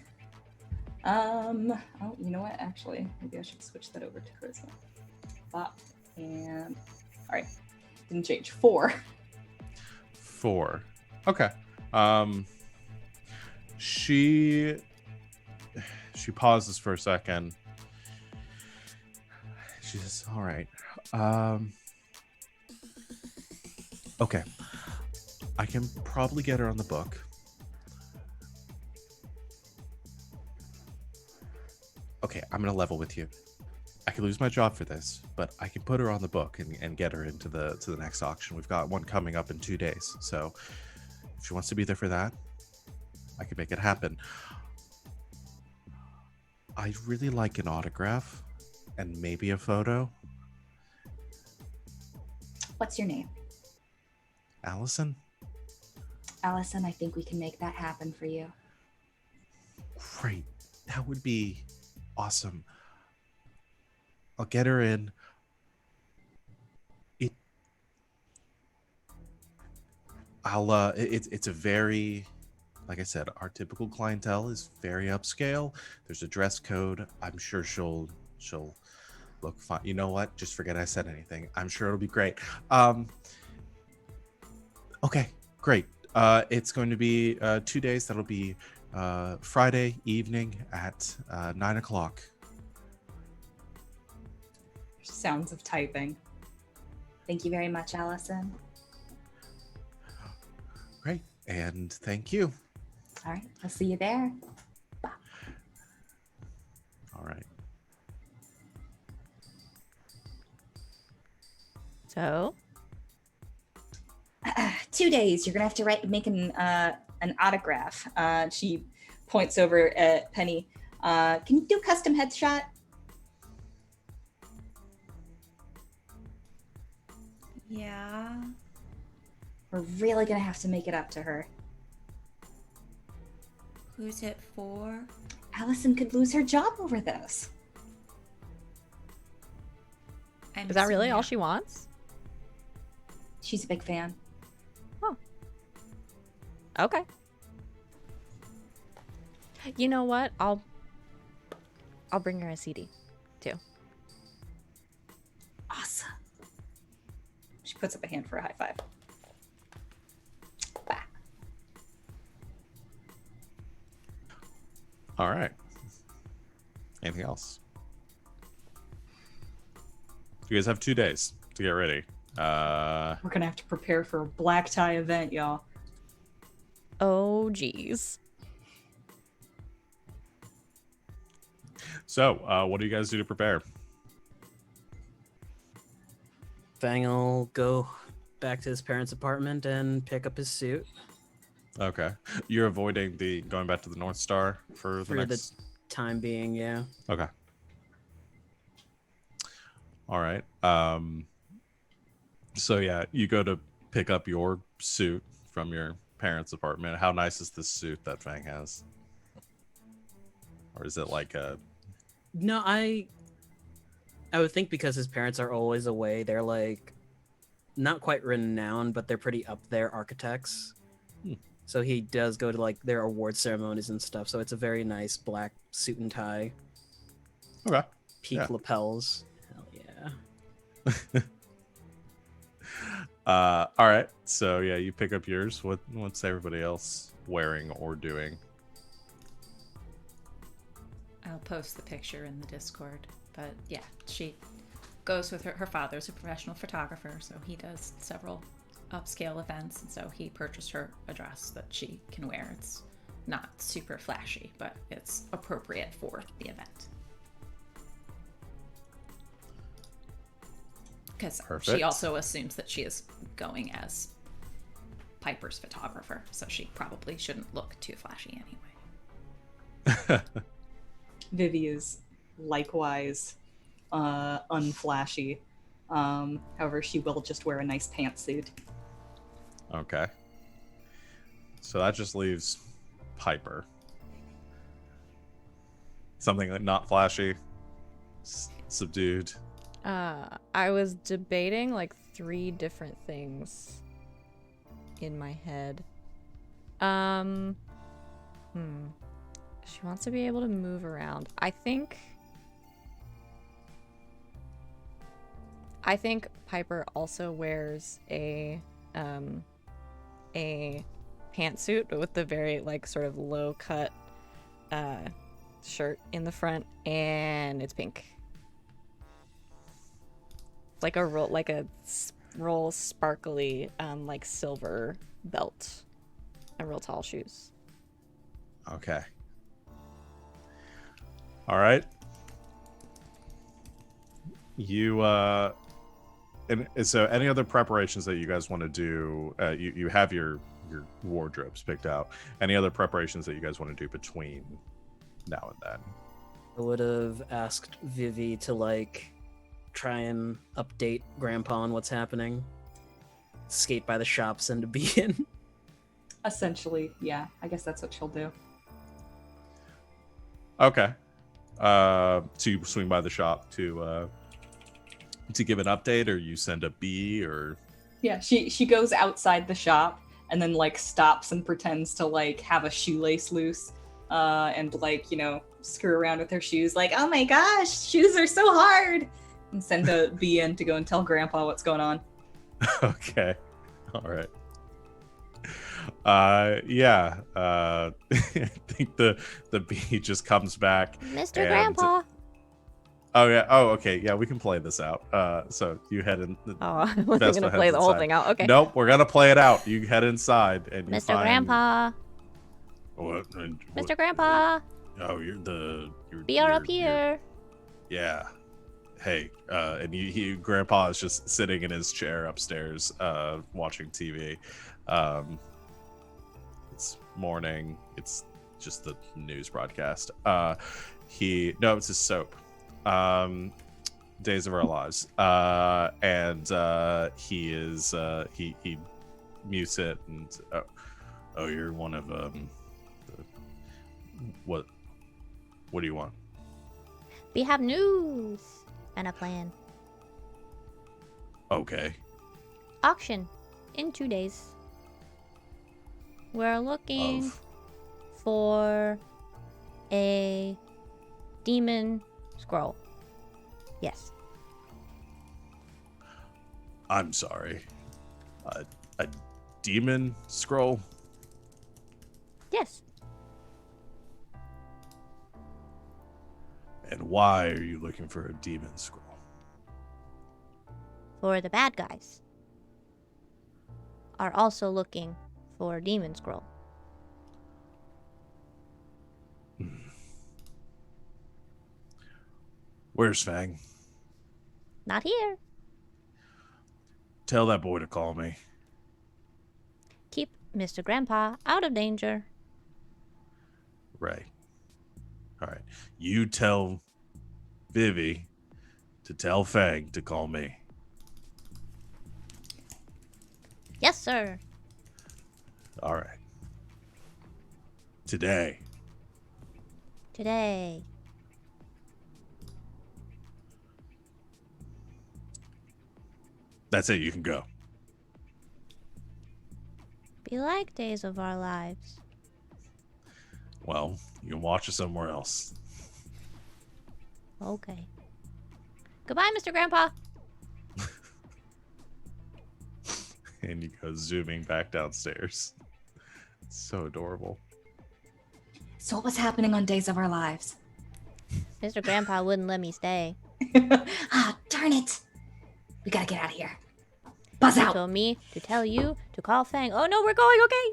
Oh, you know what? Actually, maybe I should switch that over to charisma. Bop. And all right. Didn't change. 4. 4. Okay. She pauses for a second. She says, "All right. Okay. I can probably get her on the book. Okay, I'm gonna level with you. I could lose my job for this, but I can put her on the book and get her into the next auction. We've got one coming up in 2 days, so if she wants to be there for that, I can make it happen. I'd really like an autograph and maybe a photo. What's your name? Allison? Allison, I think we can make that happen for you. Great. That would be awesome. I'll get her in. It's a very, like I said, our typical clientele is very upscale. There's a dress code. I'm sure she'll look fine. You know what? Just forget I said anything. I'm sure it'll be great. Okay, great. It's going to be 2 days. That'll be Friday evening at 9 o'clock. Sounds of typing. Thank you very much, Allison. Great, and thank you. All right, I'll see you there. All right. So 2 days. You're gonna have to make an autograph. She points over at Penny. Can you do custom headshot? Yeah. We're really gonna have to make it up to her. Who's it for? Allison could lose her job over this. is that really all she wants? She's a big fan. Okay. You know what? I'll bring her a CD too. Awesome. She puts up a hand for a high five. Bah. All right. Anything else? You guys have 2 days to get ready. We're gonna have to prepare for a black tie event, y'all. Oh, geez. So, what do you guys do to prepare? Feng will go back to his parents' apartment and pick up his suit. Okay. You're avoiding going back to the North Star for the next... the time being, yeah. Okay. All right. So yeah, you go to pick up your suit from your parents' apartment. How nice is this suit that Feng has? Or is it like a... No, I would think because his parents are always away, they're like not quite renowned, but they're pretty up there architects. So he does go to like their award ceremonies and stuff. So it's a very nice black suit and tie. Okay. Peak lapels. Hell yeah. All right. So yeah, you pick up yours. What's everybody else wearing or doing? I'll post the picture in the Discord. But yeah, she goes with her father's a professional photographer, so he does several upscale events, and so he purchased her a dress that she can wear. It's not super flashy, but it's appropriate for the event. Because she also assumes that she is going as Piper's photographer, so she probably shouldn't look too flashy anyway. Vivi is likewise unflashy. However, she will just wear a nice pantsuit. Okay. So that just leaves Piper. Something like not flashy, subdued. I was debating like 3 different things in my head. She wants to be able to move around. I think Piper also wears a pantsuit with the very like sort of low cut shirt in the front, and it's pink. like a roll sparkly like silver belt and real tall shoes. Okay. All right. You and so any other preparations that you guys want to do? You have your wardrobes picked out. Any other preparations that you guys want to do between now and then? I would have asked Vivi to like try and update Grandpa on what's happening. Skate by the shops and to be in. Essentially, yeah. I guess that's what she'll do. Okay. So you swing by the shop to give an update, or you send a bee, or Yeah, she goes outside the shop and then like stops and pretends to like have a shoelace loose, and like, you know, screw around with her shoes, like, oh my gosh, shoes are so hard, and send a bee in to go and tell Grandpa what's going on. Okay. All right. Yeah. I think the bee just comes back. Mr. Grandpa. Oh yeah. Oh, okay. Yeah, we can play this out. So you head in. Oh, we're Vespa gonna play heads the whole inside. thing out. Okay. Nope, we're gonna play it out. You head inside and you Mr. find... Grandpa. What? Mr. Grandpa. Oh, you're We are up here. Yeah. Hey, and Grandpa is just sitting in his chair upstairs, watching TV. It's morning. It's just the news broadcast. It's his soap. Days of Our Lives. And he mutes it, and oh, you're one of what do you want? We have news and a plan. Okay. Auction in 2 days. We're looking for a demon scroll. Yes. I'm sorry. A demon scroll? Yes. And why are you looking for a demon scroll? For the bad guys are also looking for a demon scroll. Where's Feng? Not here. Tell that boy to call me. Keep Mr. Grandpa out of danger. Right. All right. You tell Vivi to tell Feng to call me. Yes, sir. All right. Today. That's it. You can go. Be like Days of Our Lives. Well, you can watch it somewhere else. Okay. Goodbye, Mr. Grandpa. And you go zooming back downstairs. It's so adorable. So what was happening on Days of Our Lives? Mr. Grandpa wouldn't let me stay. Ah, darn it. We gotta get out of here. Buzz He out. told me to tell you to call Feng. Oh no, we're going, okay?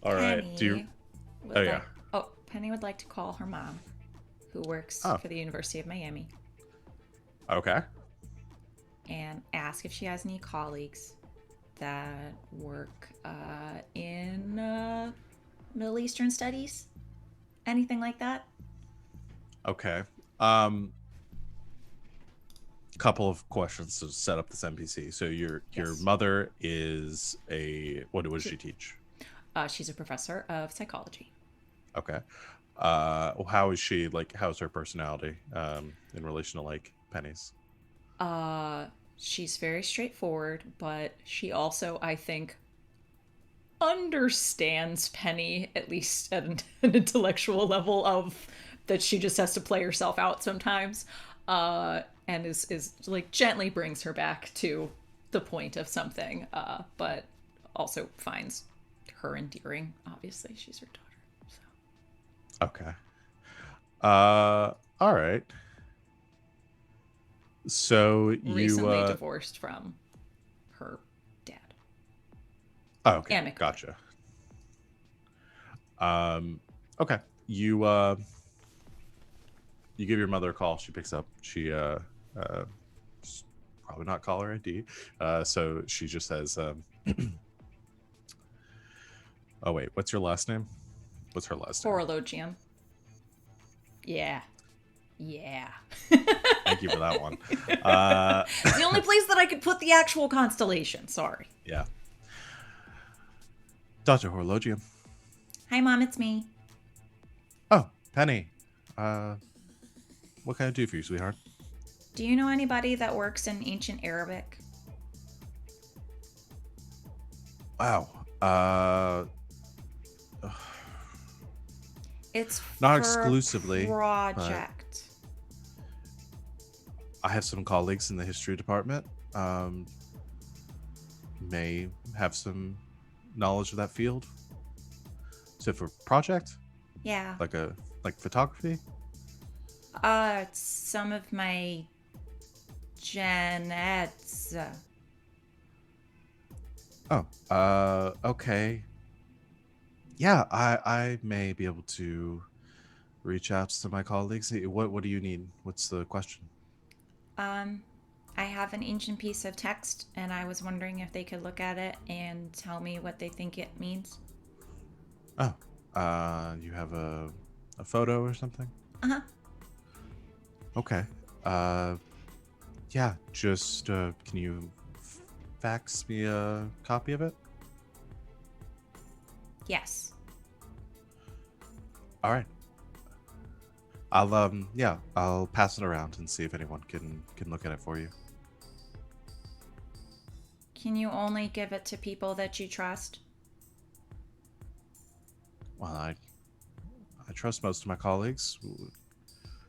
All right. Do you... Oh, yeah. Penny would like to call her mom, who works for the University of Miami, Okay. and ask if she has any colleagues that work in Middle Eastern studies, anything like that. Okay. Couple of questions to set up this NPC. So your mother is what does she teach? She's a professor of psychology. Okay. How is she, how's her personality in relation to Penny's? She's very straightforward, but she also, I think, understands Penny, at least at an intellectual level, of that she just has to play herself out sometimes, and is gently brings her back to the point of something, but also finds her endearing. Obviously, she's her daughter. So. Okay. All right. So Recently you divorced from her dad. oh, okay, Amicably. gotcha. Okay. You give your mother a call. She picks up. She probably not caller ID. So she just says, "Oh wait, what's your last name? What's her last name?" Horologium. Yeah. Thank you for that one. It's the only place that I could put the actual constellation. Sorry. Yeah. Dr. Horologium. Hi, Mom. It's me. Oh, Penny. What can I do for you, sweetheart? Do you know anybody that works in ancient Arabic? Wow. It's Not for exclusively, a project. I have some colleagues in the history department. May have some knowledge of that field. So for project, Yeah. like photography. It's some of my genets. Oh, okay. Yeah, I may be able to reach out to my colleagues. What do you need? What's the question? I have an ancient piece of text, and I was wondering if they could look at it and tell me what they think it means. Oh, you have a photo or something? Uh-huh. Okay. Yeah, just can you fax me a copy of it? Yes. All right. I'll pass it around and see if anyone can look at it for you. Can you only give it to people that you trust? Well, I trust most of my colleagues.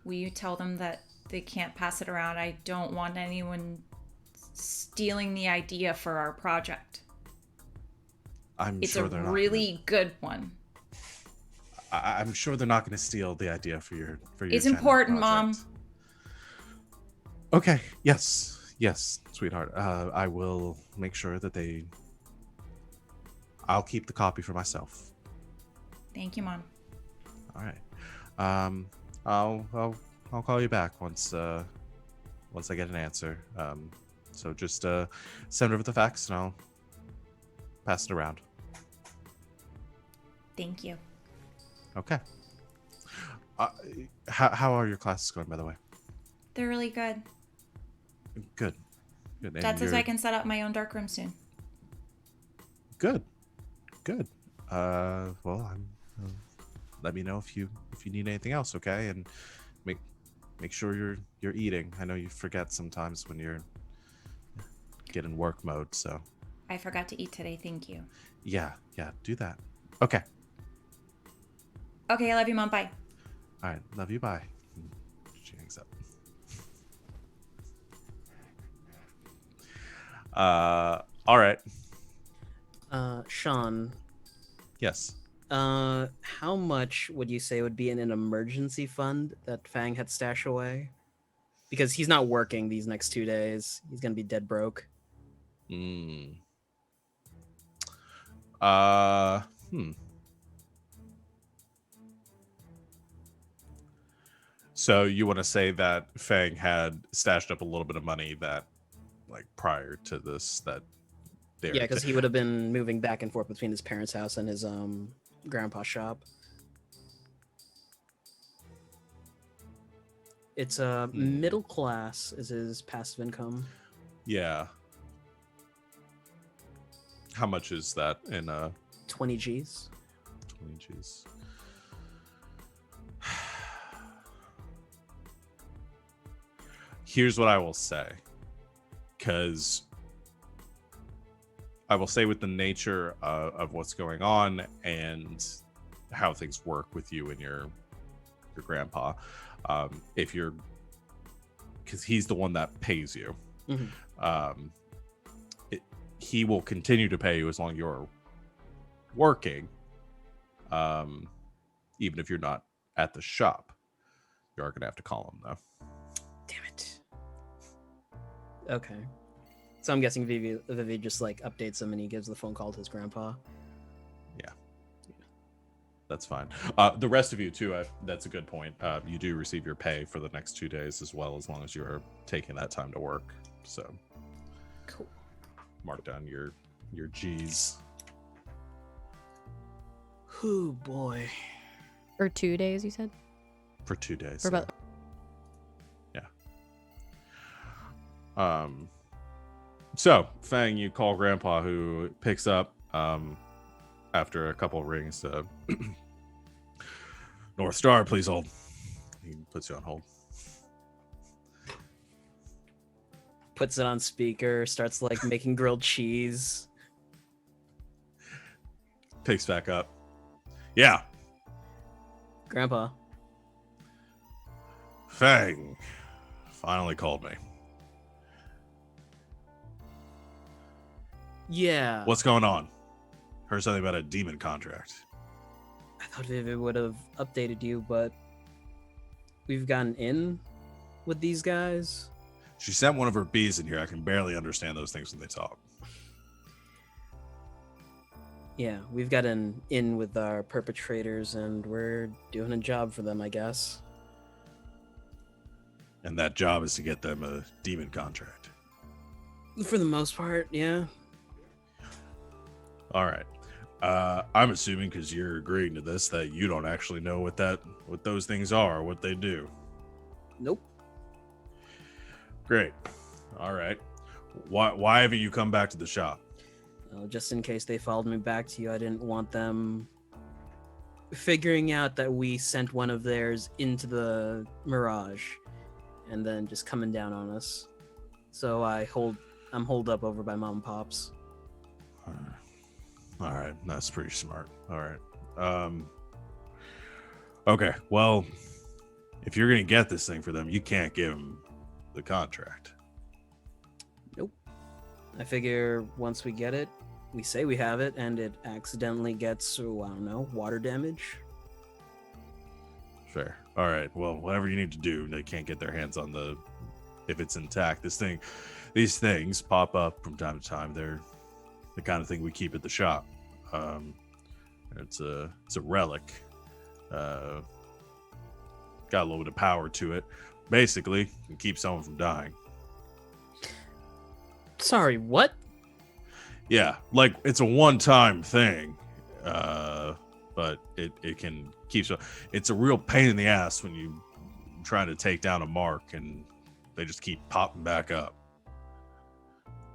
Will you tell them that they can't pass it around? I don't want anyone stealing the idea for our project. I'm It's sure a they're not. really good one. I'm sure they're not going to steal the idea for your. It's China important, project. Mom. Okay. Yes, sweetheart. I will make sure that they. I'll keep the copy for myself. Thank you, Mom. All right. I'll call you back once I get an answer. So just send over the fax and I'll pass it around. Thank you. Okay. How are your classes going, by the way? They're really good. Good. And Dad says I can set up my own dark room soon. Good. Well, let me know if you need anything else, okay? And make sure you're eating. I know you forget sometimes when you're getting work mode, so. I forgot to eat today, thank you. Yeah, do that. Okay. Okay, I love you, Mom. Bye. All right, love you. Bye. She hangs up. All right. Sean, Yes. how much would you say would be in an emergency fund that Feng had stashed away? Because he's not working these next 2 days. He's gonna be dead broke. So you want to say that Feng had stashed up a little bit of money that, like, prior to this, that they Yeah, because he would have been moving back and forth between his parents' house and his grandpa's shop. It's middle class is his passive income. Yeah. How much is that in 20 G's. 20 G's? Here's what I will say, because I will say with the nature of what's going on and how things work with you and your grandpa, if you're, because he's the one that pays you, he will continue to pay you as long as you're working, even if you're not at the shop. You are gonna have to call him though. Damn it. Okay. So I'm guessing Vivi just like updates him and he gives the phone call to his grandpa. Yeah. That's fine. The rest of you too, that's a good point. You do receive your pay for the next 2 days as well, as long as you're taking that time to work. So Cool. mark down your G's. Oh boy. For 2 days, you said? For 2 days. For about... Yeah. So Feng, you call Grandpa, who picks up after a couple of rings. North Star, please hold. He puts you on hold. Puts it on speaker, starts like making grilled cheese. Picks back up. Yeah. Grandpa. Feng finally called me. Yeah. What's going on? Heard something about a demon contract. I thought Vivi would have updated you, but we've gotten in with these guys. She sent one of her bees in here. I can barely understand those things when they talk. Yeah, we've gotten in with our perpetrators and we're doing a job for them, I guess. And that job is to get them a demon contract. For the most part, yeah. All right. I'm assuming, because you're agreeing to this, that you don't actually know what those things are, what they do. Nope. Great. All right. Why haven't you come back to the shop? Just in case they followed me back to you, I didn't want them figuring out that we sent one of theirs into the Mirage and then just coming down on us. So I'm holed up over by Mom and Pop's. All right, that's pretty smart. All right. Okay, well, if you're gonna get this thing for them, you can't give them the contract. Nope. I figure once we get it, we say we have it, and it accidentally gets, I don't know, water damage. Fair. All right. Well, whatever you need to do, they can't get their hands on if it's intact. These things pop up from time to time. They're the kind of thing we keep at the shop. It's a relic. Got a little bit of power to it. Basically, can keep someone from dying. Sorry, what? Yeah, like it's a one-time thing, but it can keep. It's a real pain in the ass when you trying to take down a mark and they just keep popping back up.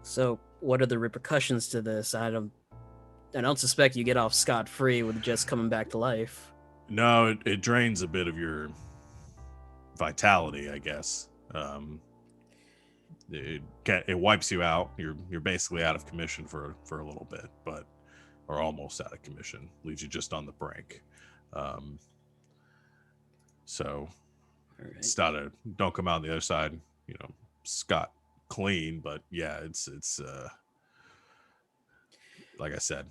So, what are the repercussions to this? I don't suspect you get off scot-free with just coming back to life. No, it drains a bit of your vitality, I guess. It wipes you out. You're basically out of commission for a little bit, or almost out of commission. Leaves you just on the brink. So All right. don't come out on the other side, scot clean. But yeah, it's like I said,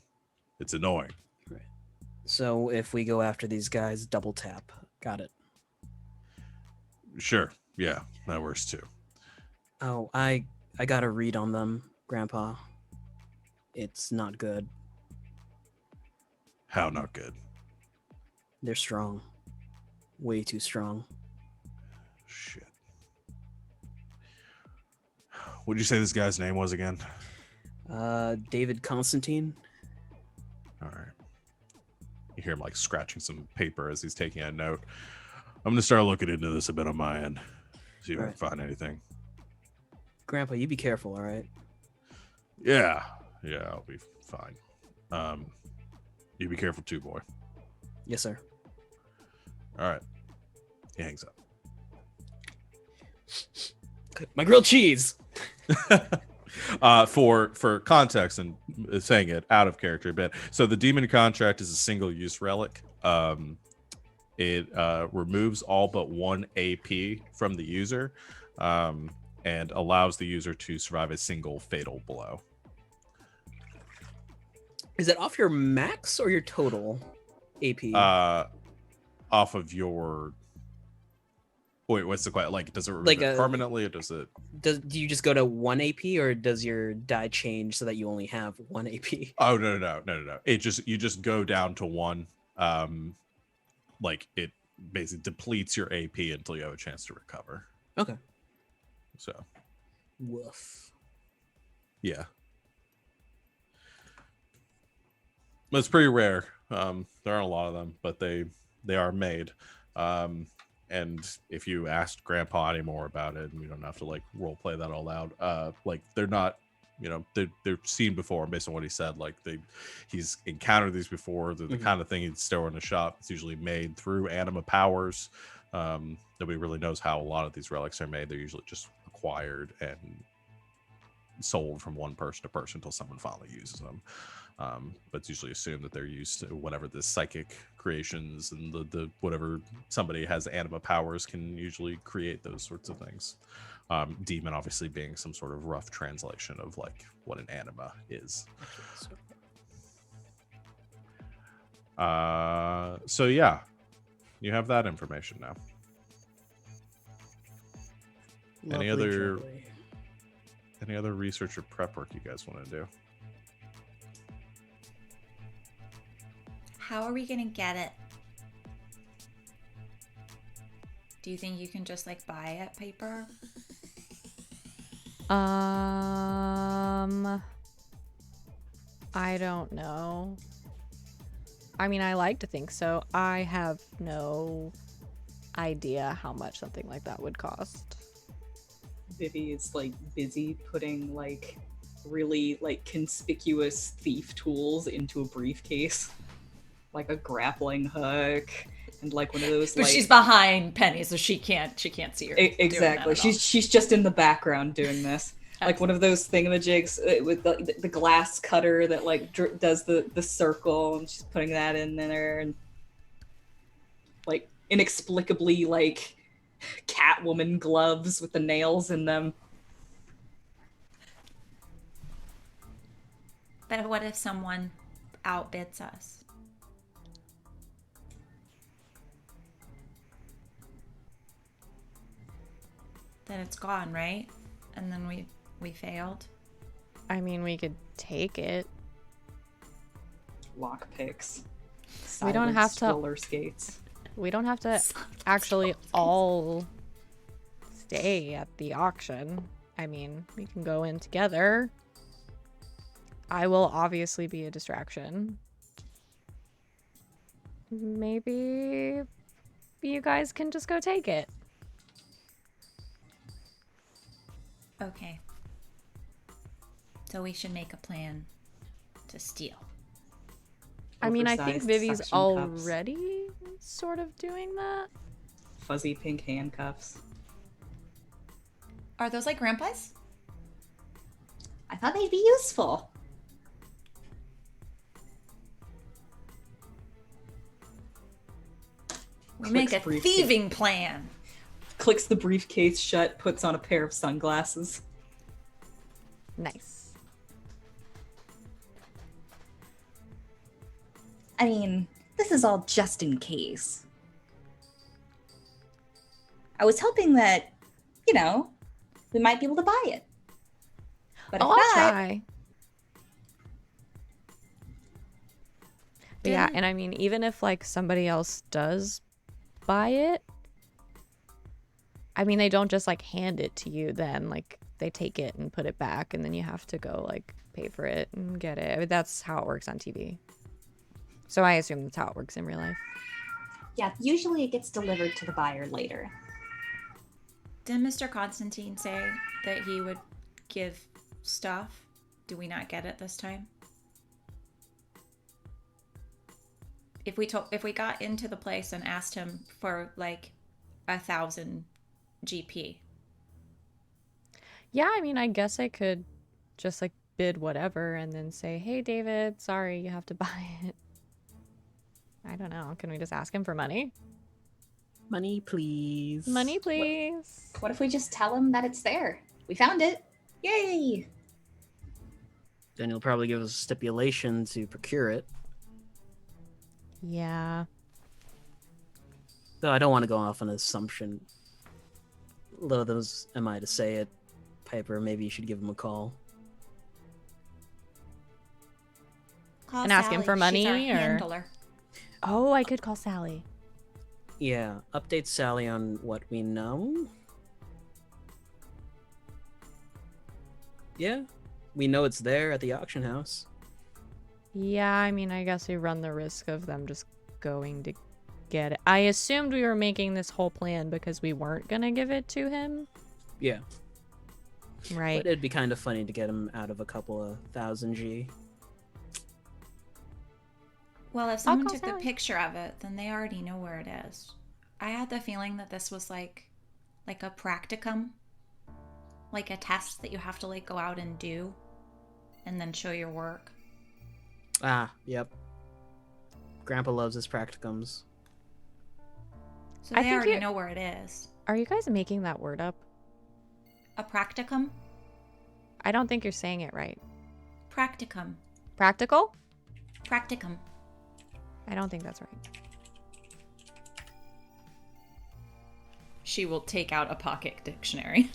it's annoying. Right. So if we go after these guys, double tap. Got it. Sure. Yeah, that works too. Oh, I got a read on them, Grandpa. It's not good. How not good? They're strong. Way too strong. Shit. What did you say this guy's name was again? David Constantine. All right. You hear him like scratching some paper as he's taking a note. I'm gonna start looking into this a bit on my end. See if I can find anything. Grandpa, you be careful, all right? Yeah, I'll be fine. You be careful too, boy. Yes, sir. All right. He hangs up. My grilled cheese. For context and saying it out of character a bit. So the demon contract is a single-use relic. It removes all but 1 AP from the user, and allows the user to survive a single fatal blow. Is that off your max or your total AP? Off of your Wait, what's the question? Like, does it remove Like it permanently, or does it? Do you just go to 1 AP, or does your die change so that you only have 1 AP? Oh no. You just go down to 1. Like it basically depletes your AP until you have a chance to recover. Okay. So. Woof. Yeah. But it's pretty rare. There aren't a lot of them, but they are made. And if you asked Grandpa anymore about it, and we don't have to like role play that all out, like they're not, they're seen before. Based on what he said, like he's encountered these before. They're the kind of thing he'd store in a shop. It's usually made through anima powers. Nobody really knows how a lot of these relics are made. They're usually just acquired and sold from one person to person until someone finally uses them. But it's usually assumed that they're used to whatever the psychic creations and the whatever somebody has anima powers can usually create those sorts of things. Demon obviously being some sort of rough translation of like what an anima is. So yeah, you have that information now. Any other research or prep work you guys want to do? How are we gonna get it? Do you think you can just like buy it paper? I don't know. I mean, I like to think so. I have no idea how much something like that would cost. Vivi is like busy putting like really like conspicuous thief tools into a briefcase, like a grappling hook and like one of those. But like, she's behind Penny, so she can't see her. Exactly. She's just in the background doing this. Like one of those thingamajigs with the glass cutter that like does the circle, and she's putting that in there, and like inexplicably like Catwoman gloves with the nails in them. But what if someone outbids us? Then it's gone, right? And then we failed. I mean, we could take it. Lockpicks. We don't have to roller skates. We don't have to actually all stay at the auction. I mean, we can go in together. I will obviously be a distraction. Maybe you guys can just go take it. Okay. So we should make a plan to steal. I mean, I think Oversized Vivi's suction cups. already sort of doing that. Fuzzy pink handcuffs. Are those like grandpa's? I thought they'd be useful. We make a briefcase. thieving plan. Clicks the briefcase shut, puts on a pair of sunglasses. Nice. I mean, this is all just in case. I was hoping that, we might be able to buy it. But if I'll not, try. But yeah, and I mean, even if like somebody else does buy it, I mean, they don't just like hand it to you then. Like they take it and put it back, and then you have to go like pay for it and get it. I mean, that's how it works on TV. So I assume that's how it works in real life. yeah, usually it gets delivered to the buyer later. Didn't Mr. Constantine say that he would give stuff? Do we not get it this time? If we got into the place and asked him for like 1,000 GP. Yeah, I mean, I guess I could just like bid whatever and then say, "Hey, David, sorry, you have to buy it." I don't know. Can we just ask him for money? Money, please. Money, please. What if we just tell him that it's there? We found it. Yay! Then he'll probably give us a stipulation to procure it. Yeah. Though I don't want to go off on an assumption. loath as am I to say it, Piper, maybe you should give him a call. Call And ask him Sally. for money, She's our or- handler. Oh, I could call Sally. Yeah, update Sally on what we know. Yeah, we know it's there at the auction house. Yeah, I mean, I guess we run the risk of them just going to get it. I assumed we were making this whole plan because we weren't gonna give it to him. Yeah, Right. but it'd be kind of funny to get him out of a couple of 1,000 G. Well, if someone call took the Sally. picture of it, then they already know where it is. I had the feeling that this was like a practicum, like a test that you have to like go out and do, and then show your work. Ah, yep. Grandpa loves his practicums. So I they think already you- know where it is. Are you guys making that word up? A practicum? I don't think you're saying it right. Practicum. Practical? Practicum. I don't think that's right. She will take out a pocket dictionary.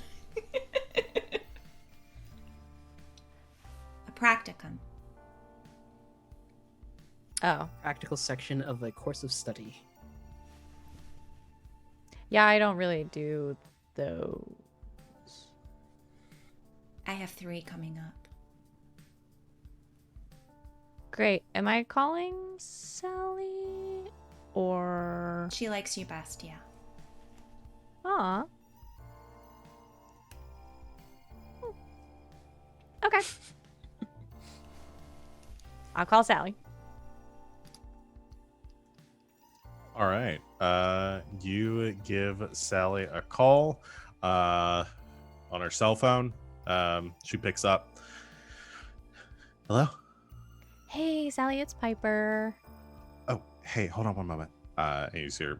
A practicum. Oh. Practical section of a course of study. Yeah, I don't really do those. I have 3 coming up. Great. Am I calling Sally? Or... She likes you best, yeah. Aw. Okay. I'll call Sally. All right. You give Sally a call on her cell phone. She picks up. Hello? Hey, Sally, it's Piper. Oh, hey, hold on one moment. And you see her,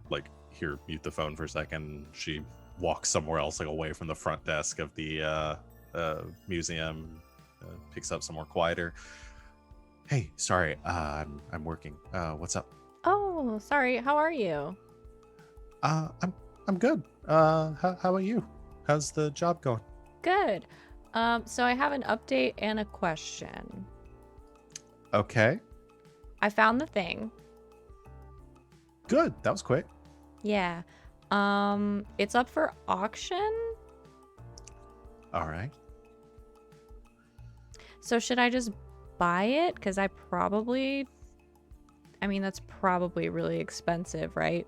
mute the phone for a second. She walks somewhere else, away from the front desk of the museum, picks up somewhere quieter. Hey, sorry, I'm working. What's up? Oh, sorry. How are you? I'm good. How about you? How's the job going? Good. So I have an update and a question. Okay, I found the thing. good. That was quick. Yeah. It's up for auction. All right. So should I just buy it? Because that's probably really expensive, right?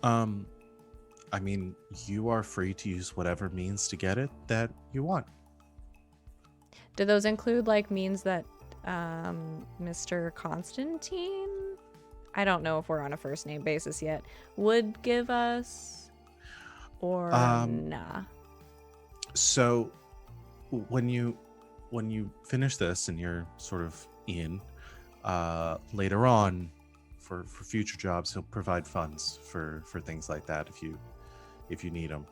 I mean, you are free to use whatever means to get it that you want. Do those include means that Mr. Constantine, I don't know if we're on a first name basis yet, would give us, or nah? So when you finish this and you're sort of in, later on for future jobs, he'll provide funds for things like that if you need them.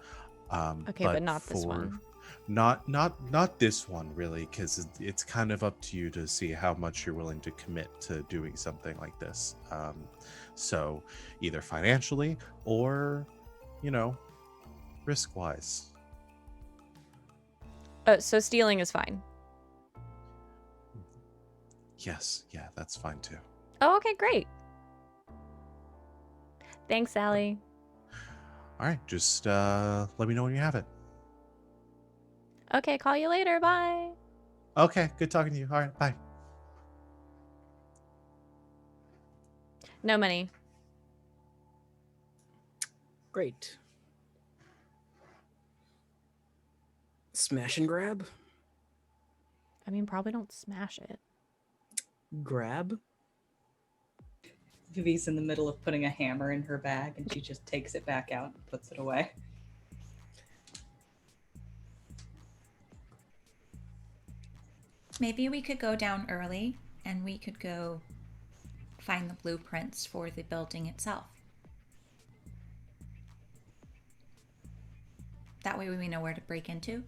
Okay, but not this one. Not this one, really, because it's kind of up to you to see how much you're willing to commit to doing something like this. So either financially or, risk-wise. So stealing is fine. Yes, yeah, that's fine too. Oh, okay, great. Thanks, Sally. All right, just let me know when you have it. Okay, call you later. Bye. Okay, good talking to you. All right, bye. No money. Great. Smash and grab? I mean, probably don't smash it. Grab? Vivi's in the middle of putting a hammer in her bag and she just takes it back out and puts it away. Maybe we could go down early and we could go find the blueprints for the building itself. That way we know where to break into.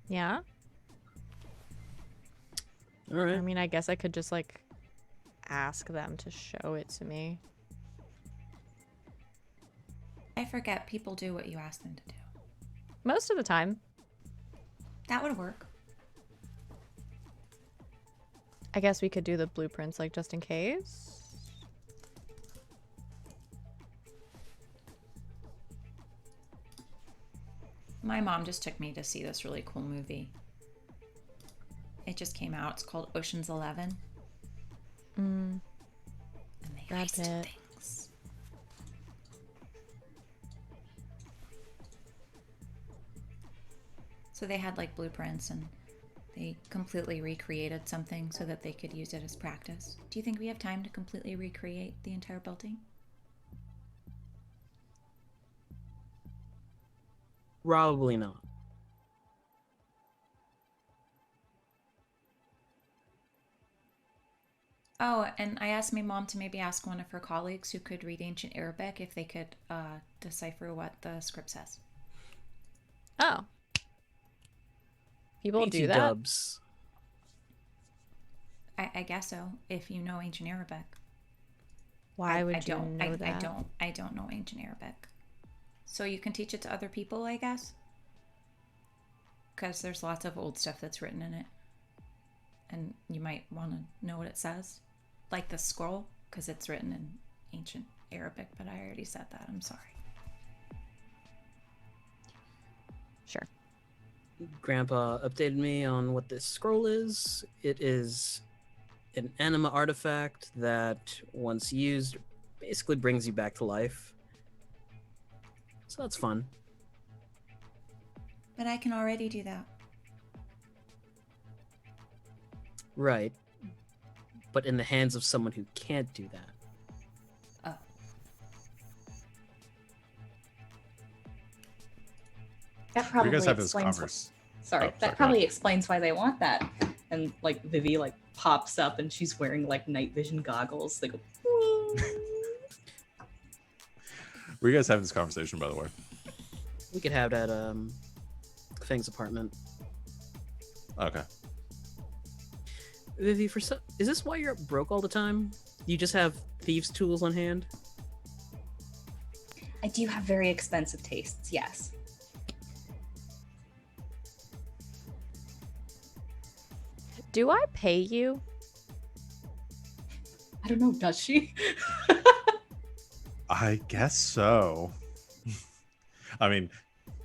Yeah? All right. I mean, I guess I could just ask them to show it to me. forget people do what you ask them to do. Most of the time. That would work. I guess we could do the blueprints, like, just in case. My mom just took me to see this really cool movie. It just came out. It's called Ocean's 11. And they Brad raced Pitt. things. So they had like blueprints and they completely recreated something so that they could use it as practice. Do you think we have time to completely recreate the entire building? Probably not. Oh, and I asked my mom to maybe ask one of her colleagues who could read ancient Arabic if they could decipher what the script says. Oh. People BT do that? dubs. I guess so, if you know ancient Arabic. Why would I you don't, know that? I don't know ancient Arabic. So you can teach it to other people, I guess? Because there's lots of old stuff that's written in it. And you might want to know what it says. Like the scroll, because it's written in ancient Arabic, but I already said that. I'm sorry. Sure. Grandpa updated me on what this scroll is. It is an anima artifact that, once used, basically brings you back to life. So that's fun. But I can already do that. Right. But in the hands of someone who can't do that. Oh. That You probably guys have this explains. converse. Sorry, Oh, that sorry, go probably ahead. explains why they want that. And like Vivi like pops up and she's wearing like night vision goggles. They go. Were you guys having this conversation, by the way? We could have that Feng's apartment. Okay. Vivi, is this why you're broke all the time? You just have thieves' tools on hand? I do have very expensive tastes. Yes. Do I pay you? I don't know. Does she? I guess so. I mean,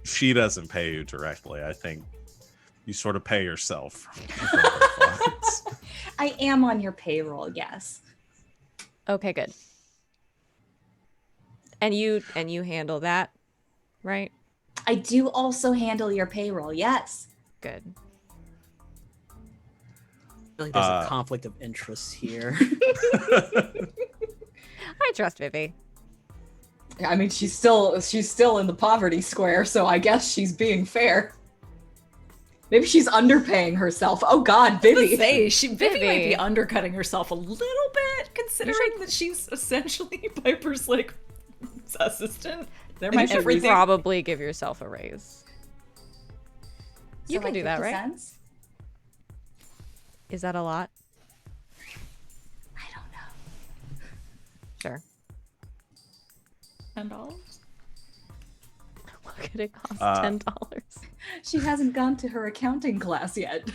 she doesn't pay you directly. I think you sort of pay yourself from her funds. I am on your payroll. Yes. Okay, good. And you handle that, right? I do also handle your payroll. Yes. Good. I feel like there's a conflict of interest here. I trust Vivi. I mean, she's still in the poverty square, so I guess she's being fair. Maybe she's underpaying herself. Oh God, Vivi. Vivi might Vivi. be undercutting herself a little bit, considering that she's essentially Piper's like assistant. There You might be should everything. probably give yourself a raise. You So, can like, do that, 50 right? cents? Is that a lot? I don't know. Sure. $10. What could it cost? $10. She hasn't gone to her accounting class yet.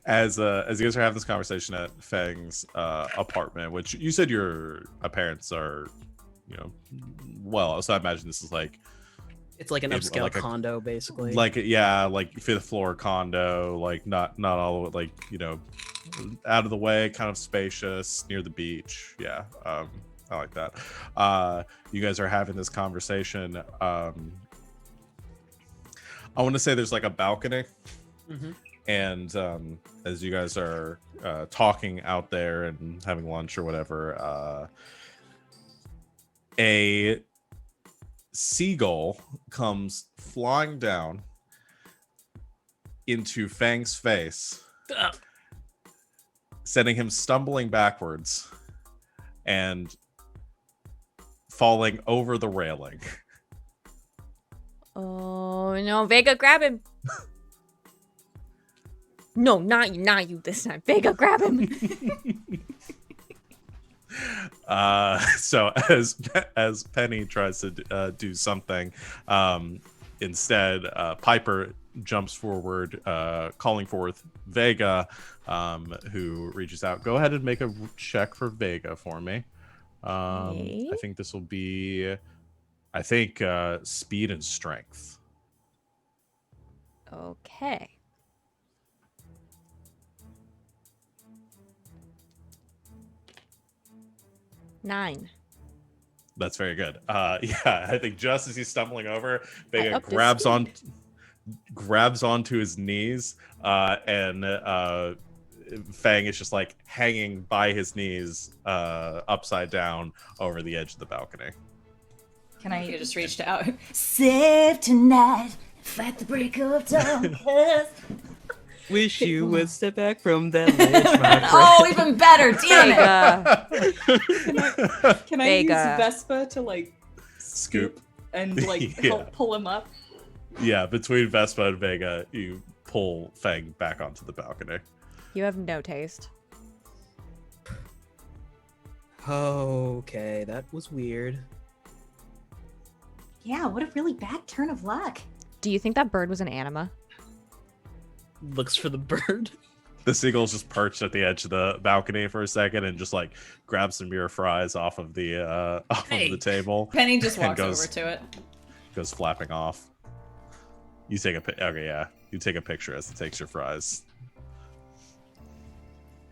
As you guys are having this conversation at Feng's apartment, which you said your parents are, well, so I imagine this is like It's like an upscale like a- condo, basically. like fifth floor condo, like not all the way, like out of the way, kind of spacious, near the beach. Yeah, I like that. You guys are having this conversation. I want to say there's like a balcony. Mm-hmm. And as you guys are talking out there and having lunch or whatever, a seagull comes flying down into Fang's face, sending him stumbling backwards and falling over the railing. Oh no, Vega, grab him! No, not you this time. Vega, grab him! So as Penny tries to do something, instead Piper jumps forward, calling forth Vega, who reaches out. Go ahead and make a check for Vega for me. Okay. I think this will be, speed and strength. Okay. Nine. That's very good. Yeah, I think just as he's stumbling over, Vega upped his speed. grabs onto his knees, and Feng is just like hanging by his knees, upside down over the edge of the balcony. Can I just reached out? Save tonight, fight the break of dawn. Wish you would step back from that ledge, my friend. Oh, even better! Damn it! Vega. Can I use Vega. Vespa to like Scoop. and like Yeah. help pull him up? Yeah, between Vespa and Vega, you pull Feng back onto the balcony. You have no taste. Okay, that was weird. Yeah, what a really bad turn of luck. Do you think that bird was an anima? Looks for the bird. The seagull's just perched at the edge of the balcony for a second and just like grabs some mere fries off of the of the table. Penny just And walks goes- over to it. Goes flapping off. You take you take a picture as it takes your fries.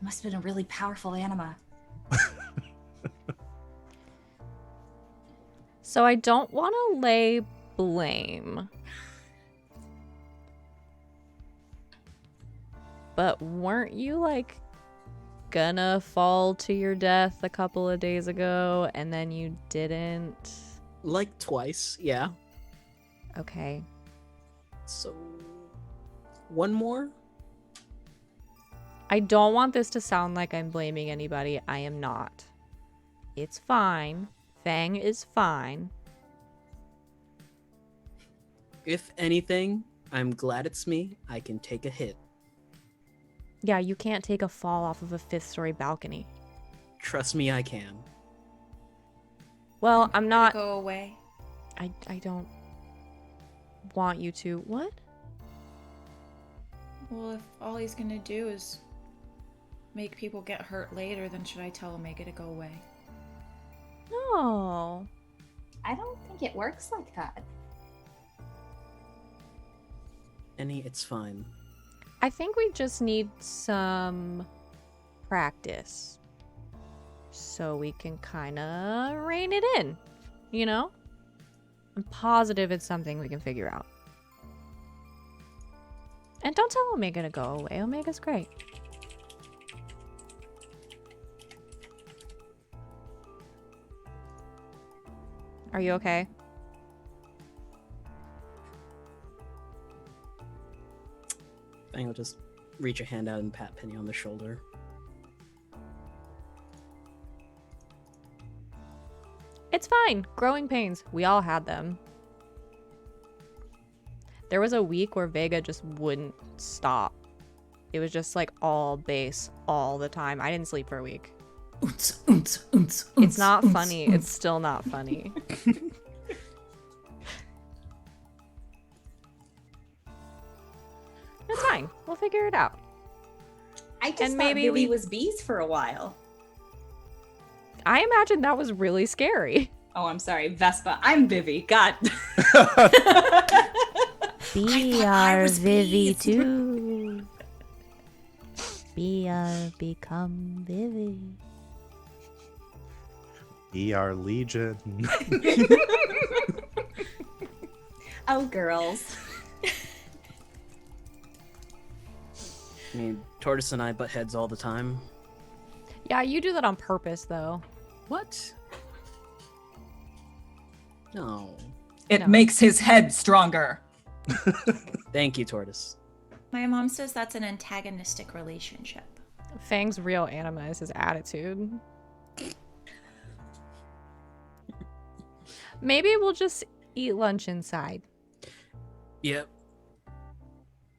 Must have been a really powerful anima. So I don't want to lay blame. But weren't you like gonna fall to your death a couple of days ago and then you didn't? Like twice, yeah. Okay. So, one more? I don't want this to sound like I'm blaming anybody. I am not. It's fine. Feng is fine. If anything, I'm glad it's me. I can take a hit. Yeah, you can't take a fall off of a 5th-story balcony. Trust me, I can. Well, I'm not. Go away. I don't want you to. What? Well, if all he's gonna do is make people get hurt later, then should I tell him make it to go away? No. I don't think it works like that. Annie, it's fine. I think we just need some practice. So we can kind of rein it in, you know? I'm positive it's something we can figure out. And don't tell Omega to go away. Omega's great. Are you okay? Fang will just reach a hand out and pat Penny on the shoulder. It's fine. Growing pains. We all had them. There was a week where Vega just wouldn't stop. It was just like all bass all the time. I didn't sleep for a week. It's not funny. It's still not funny. It's fine. We'll figure it out. I just And thought maybe Vivi we- was bees for a while. I imagine that was really scary. Oh, I'm sorry, Vespa. I'm Vivi. God. Be our Vivi too. Be our become Vivi. Be our legion. Oh, girls. I mean, Tortoise and I butt heads all the time. Yeah, you do that on purpose though. What? No. It No. makes his head stronger. Thank you, Tortoise. My mom says that's an antagonistic relationship. Fang's real anima is his attitude. Maybe we'll just eat lunch inside. Yep.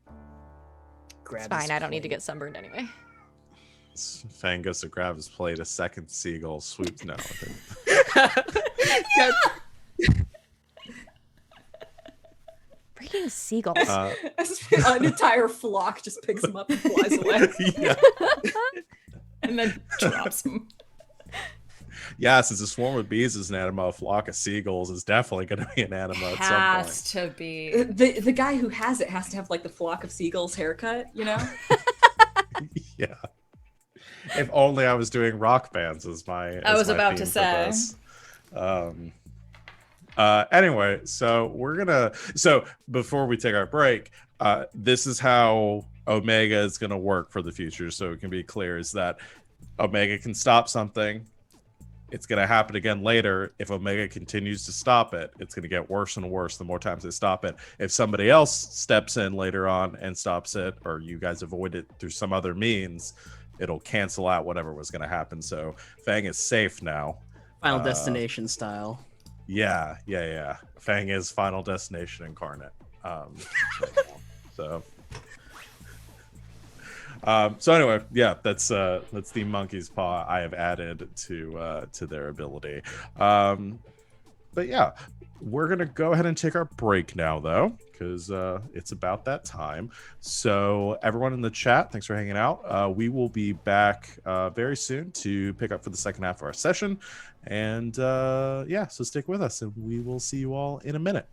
It's Grab fine. his I don't need to plate. get sunburned anyway. Feng goes to grab his plate. A second seagull swoops. No. Freaking seagulls. An entire flock just picks him up and flies away. Yeah. And then drops him. Yeah, since a swarm of bees is an anima, a flock of seagulls is definitely going to be an anima at some point. Has to be. The guy who has it has to have like the flock of seagulls haircut, you know? Yeah. If only I was doing rock bands as my. I was about to say. Anyway, so before we take our break, this is how Omega is gonna work for the future. So it can be clear is that Omega can stop something. It's gonna happen again later. If Omega continues to stop it, it's gonna get worse and worse the more times they stop it. If somebody else steps in later on and stops it, or you guys avoid it through some other means, it'll cancel out whatever was gonna happen. So Feng is safe now. Final Destination style. Yeah. Feng is Final Destination incarnate. So anyway, yeah, that's the monkey's paw I have added to their ability. But yeah, we're gonna go ahead and take our break now, though, because it's about that time. So everyone in the chat, thanks for hanging out. We will be back very soon to pick up for the second half of our session. And yeah, so stick with us, and we will see you all in a minute.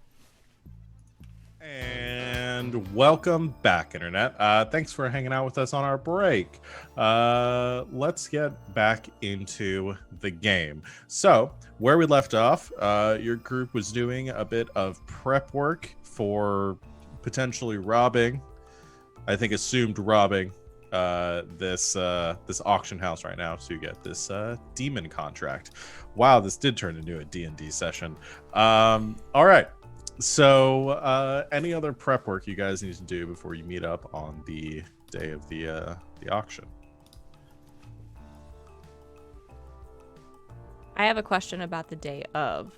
And welcome back, Internet. Thanks for hanging out with us on our break. Let's get back into the game. So, where we left off, your group was doing a bit of prep work for potentially robbing, I think assumed robbing, this auction house right now to get this demon contract. Wow, this did turn into a D&D session. All right. So, any other prep work you guys need to do before you meet up on the day of the auction? I have a question about the day of.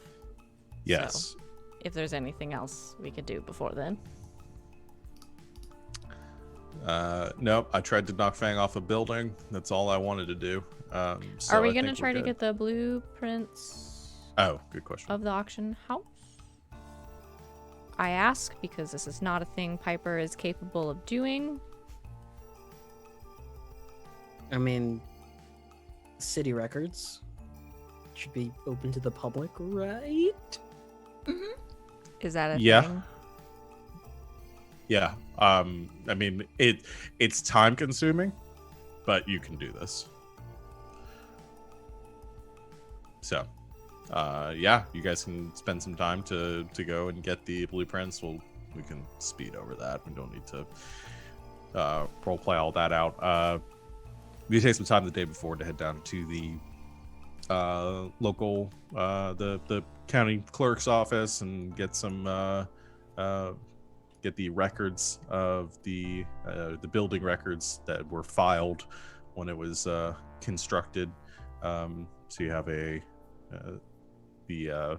Yes. So, if there's anything else we could do before then. Nope. I tried to knock Feng off a building. That's all I wanted to do. So Are we going to try to get the blueprints? Oh, good question. Of the auction house? I ask because this is not a thing Piper is capable of doing. I mean, city records should be open to the public, right? Mm-hmm. Is that a Yeah. thing? Yeah. I mean, it's time consuming, but you can do this. So, yeah, you guys can spend some time to go and get the blueprints. We can speed over that. We don't need to role play all that out. We take some time the day before to head down to the local the county clerk's office and get some get the records of the building records that were filed when it was constructed. So you have the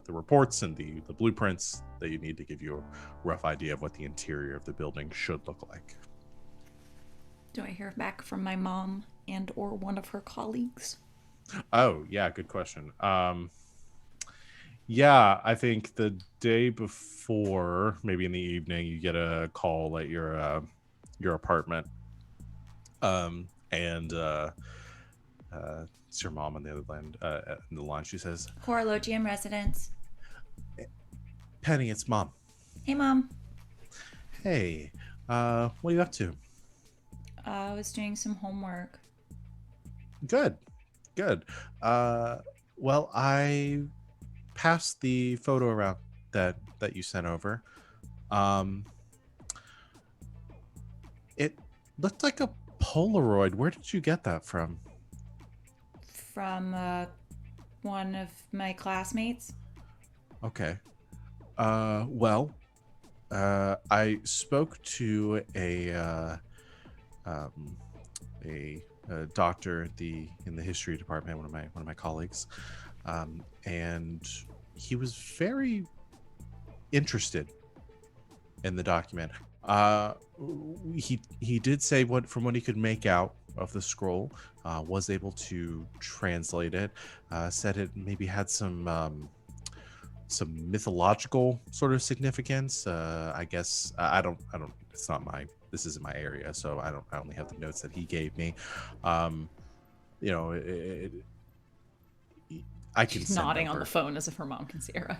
reports and the blueprints that you need to give you a rough idea of what the interior of the building should look like. Do I hear back from my mom and or one of her colleagues? Oh, yeah, good question. Yeah, I think the day before, maybe in the evening, you get a call at your apartment. And it's your mom on the other end, in the line. She says, Horologium residence. Penny, it's Mom. Hey, Mom. Hey, what are you up to? I was doing some homework. Good. Well, I passed the photo around that you sent over. It looked like a Polaroid. Where did you get that from? From one of my classmates. Okay. Well, I spoke to a doctor in the history department, one of my colleagues, and he was very interested in the document. He did say from what he could make out, the scroll, was able to translate it. Said it maybe had some mythological sort of significance. I guess I don't. It's not my. This isn't my area, so I only have the notes that he gave me. You know, I can She's send nodding on over. the phone as if her mom can see her.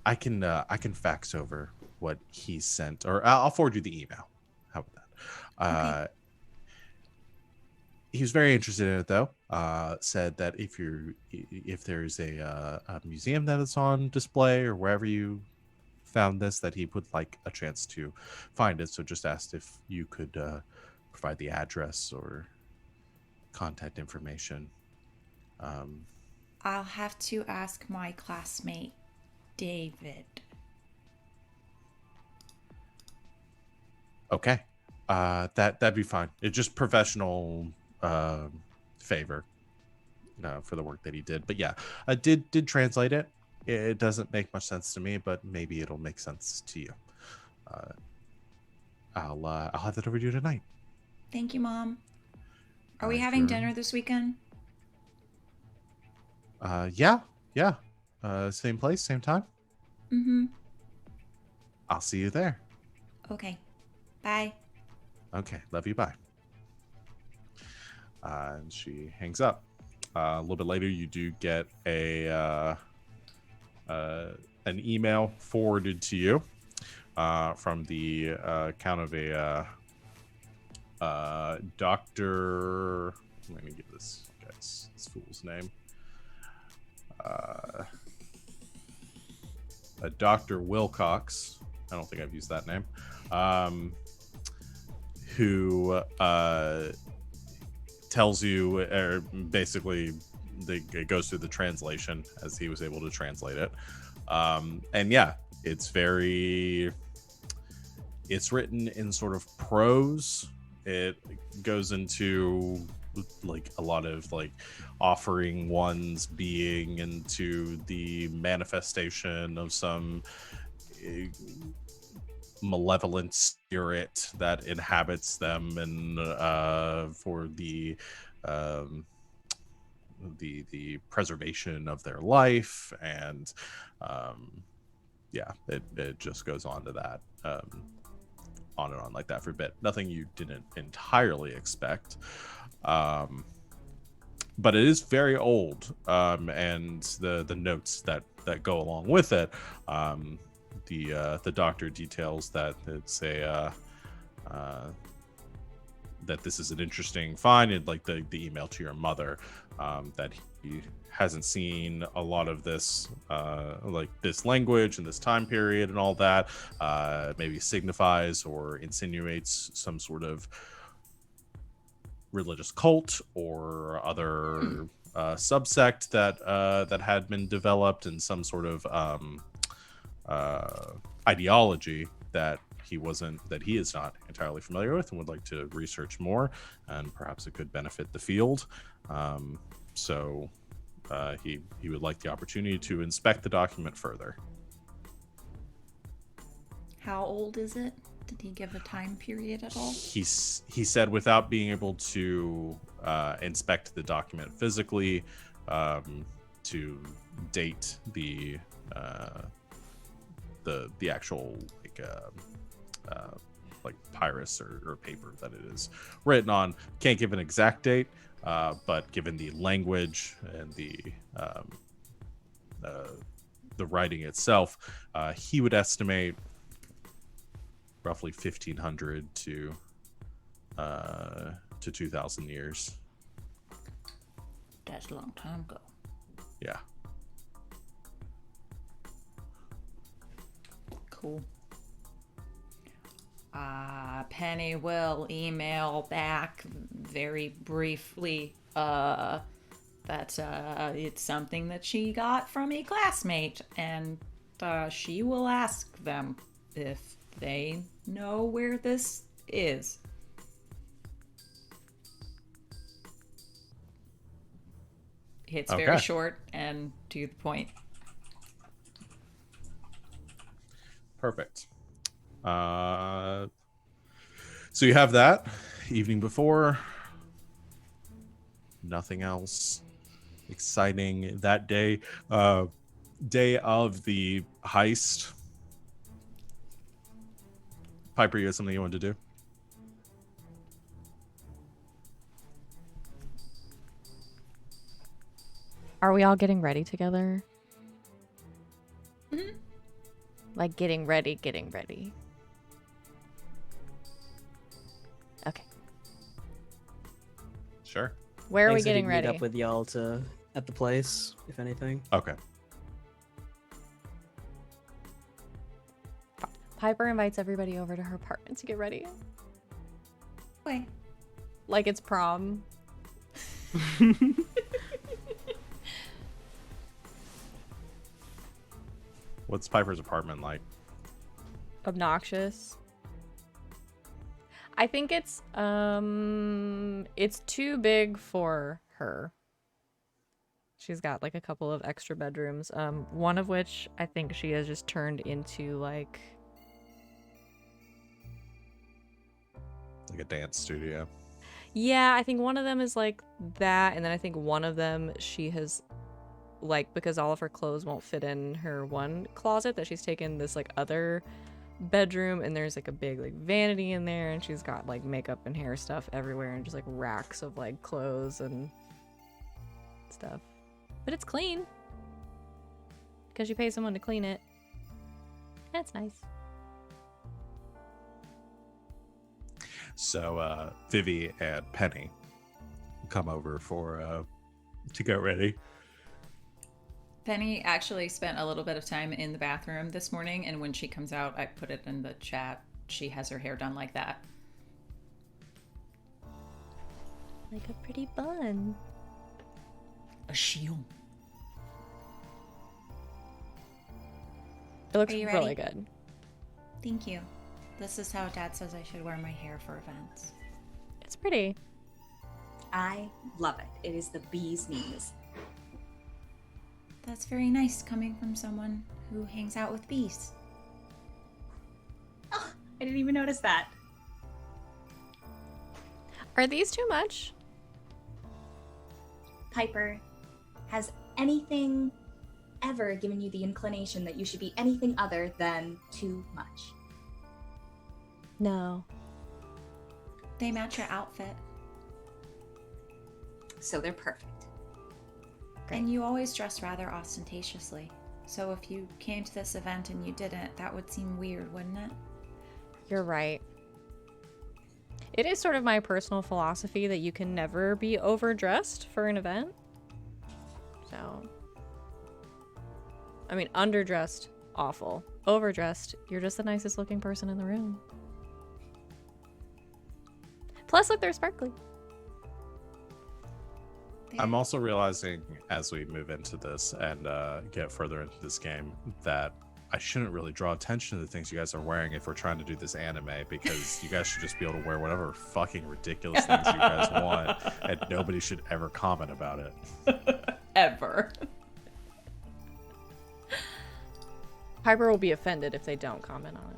I can fax over what he sent, or I'll forward you the email. How about that? Okay. He was very interested in it, though. Said that if there's a museum that is on display or wherever you found this, that he would like a chance to find it. So just asked if you could provide the address or contact information. I'll have to ask my classmate, David. Okay. That'd be fine. It's just professional favor for the work that he did. But yeah, I did translate it. It doesn't make much sense to me, but maybe it'll make sense to you. I'll have that over to you tonight. Thank you, Mom. Are we If having you're- dinner this weekend? Yeah. Same place, same time. Mm-hmm. I'll see you there. Okay. Bye. Okay, love you. Bye. And she hangs up. A little bit later, you do get an email forwarded to you from the account of a Doctor. Let me get this fool's name. A Dr. Wilcox. I don't think I've used that name. Who tells you, or basically, it goes through the translation as he was able to translate it. And yeah, it's written in sort of prose. It goes into like a lot of like offering one's being into the manifestation of some malevolent spirit that inhabits them, and for the preservation of their life, and yeah, it just goes on to that, on and on like that for a bit. Nothing you didn't entirely expect, but it is very old, and the notes that go along with it. The doctor details that it's that this is an interesting find, and like the email to your mother, that he hasn't seen a lot of this like this language and this time period and all that, maybe signifies or insinuates some sort of religious cult or other subsect that had been developed, in some sort of ideology that he is not entirely familiar with and would like to research more, and perhaps it could benefit the field. So he would like the opportunity to inspect the document further. How old is it? Did he give a time period at all? He said, without being able to inspect the document physically, to date the actual like papyrus or paper that it is written on. Can't give an exact date, but given the language and the writing itself, he would estimate roughly 1500 to 2000 years. That's a long time ago. Yeah. Cool. Penny will email back very briefly that it's something that she got from a classmate, and she will ask them if they know where this is. It's very Okay. short and to the point. Perfect. So you have that evening before, nothing else exciting that day. Day of the heist. Piper, you have something you want to do? Are we all getting ready together? Mhm. Like getting ready. Okay. Sure. Where are we Thanks, I getting could ready? Meet up with y'all at the place, if anything. Okay. Piper invites everybody over to her apartment to get ready. Wait. Like it's prom. What's Piper's apartment like? Obnoxious. I think it's too big for her. She's got like a couple of extra bedrooms. One of which I think she has just turned into like A dance studio. yeah, I think one of them is like that, and then I think one of them she has like because all of her clothes won't fit in her one closet that she's taken this like other bedroom, and there's like a big like vanity in there, and she's got like makeup and hair stuff everywhere and just like racks of like clothes and stuff. But it's clean because you pay someone to clean it. That's nice. So Vivi and Penny come over for to get ready. Penny actually spent a little bit of time in the bathroom this morning, and when she comes out, I put it in the chat. She has her hair done like that. Like a pretty bun. A shield. It looks Are you really ready? good. Thank you. This is how Dad says I should wear my hair for events. It's pretty. I love it. It is the bee's knees. That's very nice coming from someone who hangs out with bees. Oh, I didn't even notice that. Are these too much? Piper, has anything ever given you the inclination that you should be anything other than too much? No. They match your outfit. So they're perfect. Great. And you always dress rather ostentatiously. So if you came to this event and you didn't, that would seem weird, wouldn't it? You're right. It is sort of my personal philosophy that you can never be overdressed for an event. So, I mean, underdressed, awful. Overdressed, you're just the nicest looking person in the room. Plus, look, they're sparkly. I'm also realizing as we move into this and get further into this game that I shouldn't really draw attention to the things you guys are wearing if we're trying to do this anime, because you guys should just be able to wear whatever fucking ridiculous things you guys want, and nobody should ever comment about it. Ever. Piper will be offended if they don't comment on it.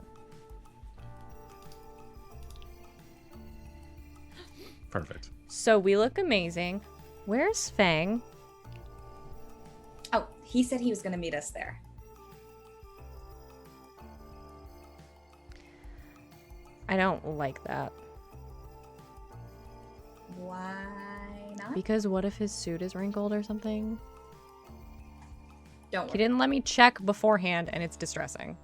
Perfect. So we look amazing. Where's Feng? Oh, he said he was going to meet us there. I don't like that. Why not? Because what if his suit is wrinkled or something? Don't He worry. didn't let me check beforehand, and it's distressing.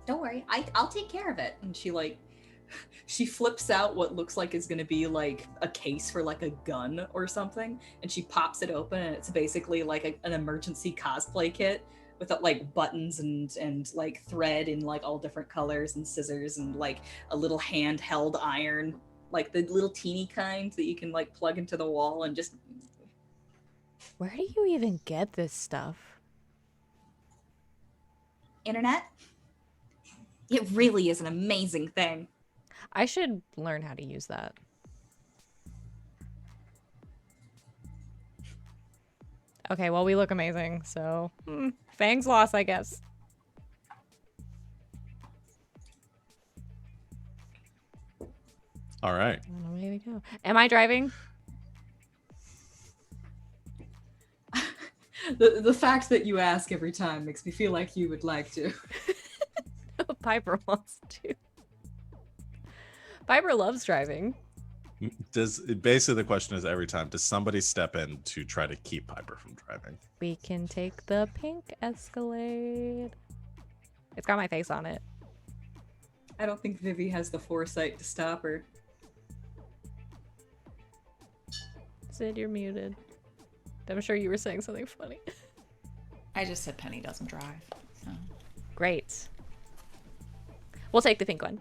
Don't worry. I'll take care of it. And she flips out what looks like is going to be like a case for like a gun or something, and she pops it open, and it's basically like an emergency cosplay kit with like buttons and like thread in like all different colors and scissors and like a little handheld iron, like the little teeny kind that you can like plug into the wall and just. Where do you even get this stuff? Internet? It really is an amazing thing. I should learn how to use that. Okay, well, we look amazing, so Fang's loss, I guess. All right. I don't know where to go. Am I driving? The fact that you ask every time makes me feel like you would like to. Piper wants to. Piper loves driving. Basically the question is every time, does somebody step in to try to keep Piper from driving? We can take the pink Escalade. It's got my face on it. I don't think Vivi has the foresight to stop her. Sid, you're muted. I'm sure you were saying something funny. I just said Penny doesn't drive. So. Great. We'll take the pink one.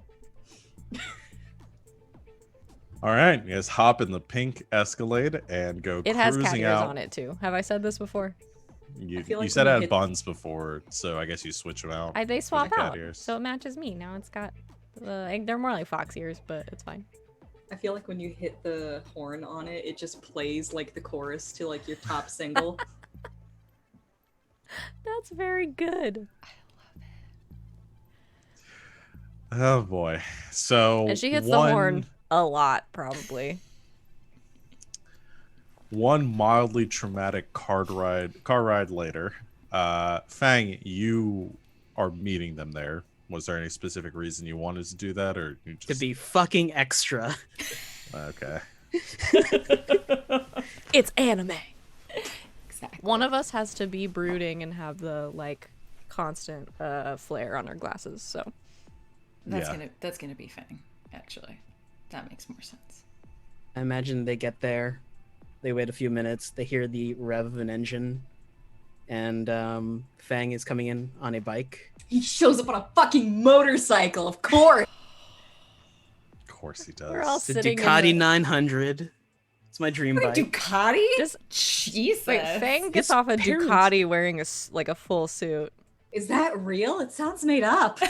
All right, you guys hop in the pink Escalade and go It has cruising cat ears out. on it too. Have I said this before? You feel like said when it you had hit- buns before, so I guess you switch them out. They swap cat out, ears. so it matches me. Now it's got. They're more like fox ears, but it's fine. I feel like when you hit the horn on it, it just plays like the chorus to like your top single. That's very good. Oh boy. So And she hits the horn a lot, probably. One mildly traumatic car ride later, Feng, you are meeting them there. Was there any specific reason you wanted to do that, or you just... To be fucking extra. Okay? It's anime. Exactly. One of us has to be brooding and have the like constant flare on our glasses. So That's Yeah. gonna be Feng, actually. That makes more sense. I imagine they get there, they wait a few minutes, they hear the rev of an engine, and Fang is coming in on a bike. He shows up on a fucking motorcycle, of course. Of course he does. we're all The sitting Ducati in the... 900. It's my dream What, bike. Ducati? Just Jesus. Wait, Fang gets His off a parents- Ducati wearing like a full suit. Is that real? It sounds made up.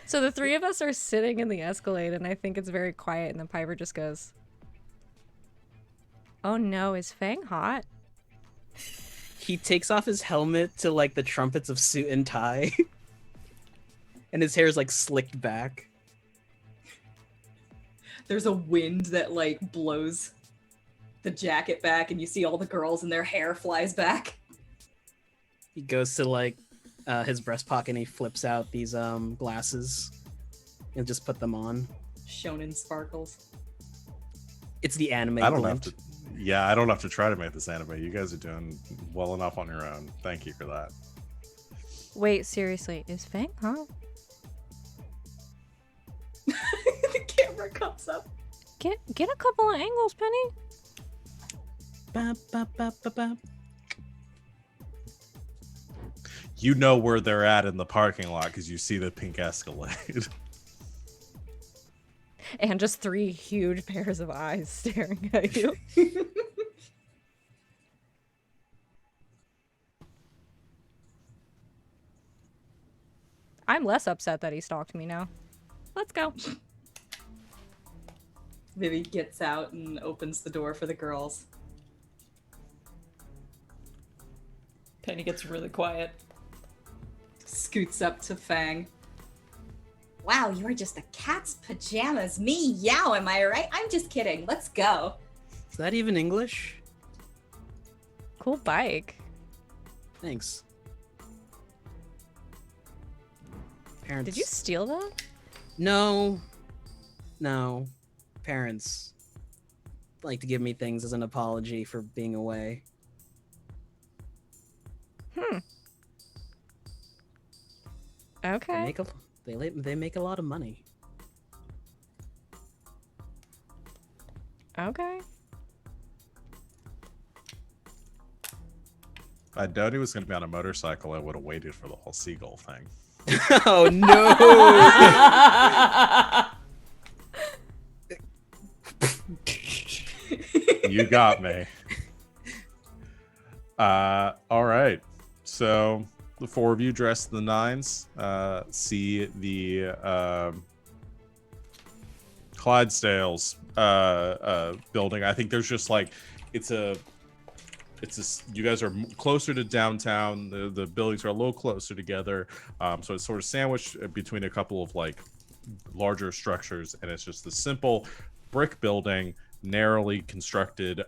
So the three of us are sitting in the Escalade, and I think it's very quiet, and then Piper just goes, "Oh no, is Fang hot?" He takes off his helmet to like the trumpets of suit and tie. And his hair is like slicked back. There's a wind that like blows the jacket back, and you see all the girls and their hair flies back. He goes to like his breast pocket and he flips out these glasses and just put them on. Shonen sparkles. It's the anime I don't glint. have to. Yeah, I don't have to try to make this anime. You guys are doing well enough on your own. Thank you for that. Wait, seriously, is Fang hot? The camera comes up. Get a couple of angles, Penny. Ba, ba, ba, ba, ba. You know where they're at in the parking lot because you see the pink Escalade. And just three huge pairs of eyes staring at you. I'm less upset that he stalked me now. Let's go. Vivi gets out and opens the door for the girls. Penny gets really quiet. Scoots up to Fang. Wow, you are just a cat's pajamas. Me, yow, am I right? I'm just kidding. Let's go. Is that even English? Cool bike. Thanks. Parents. Did you steal that? No. No. Parents like to give me things as an apology for being away. Okay. They make a lot of money. Okay. If I'd known he was going to be on a motorcycle, I would have waited for the whole seagull thing. Oh no! You got me. All right. So the four of you dressed in the nines. See the Clydesdales building. I think there's just like you guys are closer to downtown. The buildings are a little closer together. So it's sort of sandwiched between a couple of like larger structures, and it's just the simple brick building narrowly constructed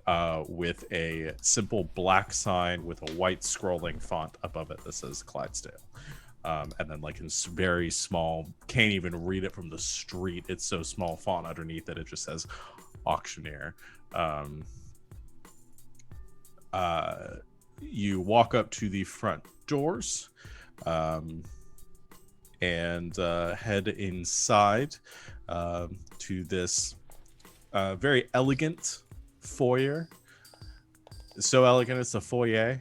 with a simple black sign with a white scrolling font above it that says Clydesdale. And then like in very small, can't even read it from the street. It's so small font underneath it. It just says auctioneer. You walk up to the front doors and head inside to this very elegant foyer. So elegant, it's a foyer.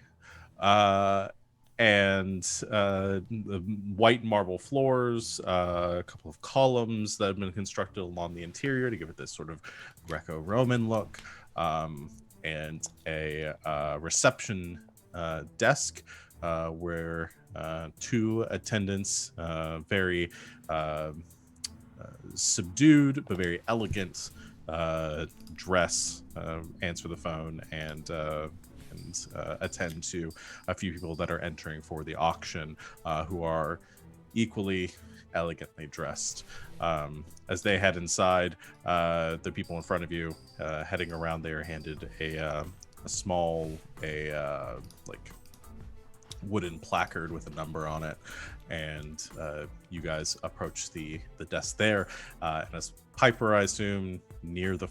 And the white marble floors, a couple of columns that have been constructed along the interior to give it this sort of Greco-Roman look, and a reception desk where two attendants, very subdued but very elegant dress, answer the phone and attend to a few people that are entering for the auction, who are equally elegantly dressed. As they head inside, the people in front of you heading around, they are handed a small like wooden placard with a number on it, and you guys approach the desk there, and as Piper, I assume, near the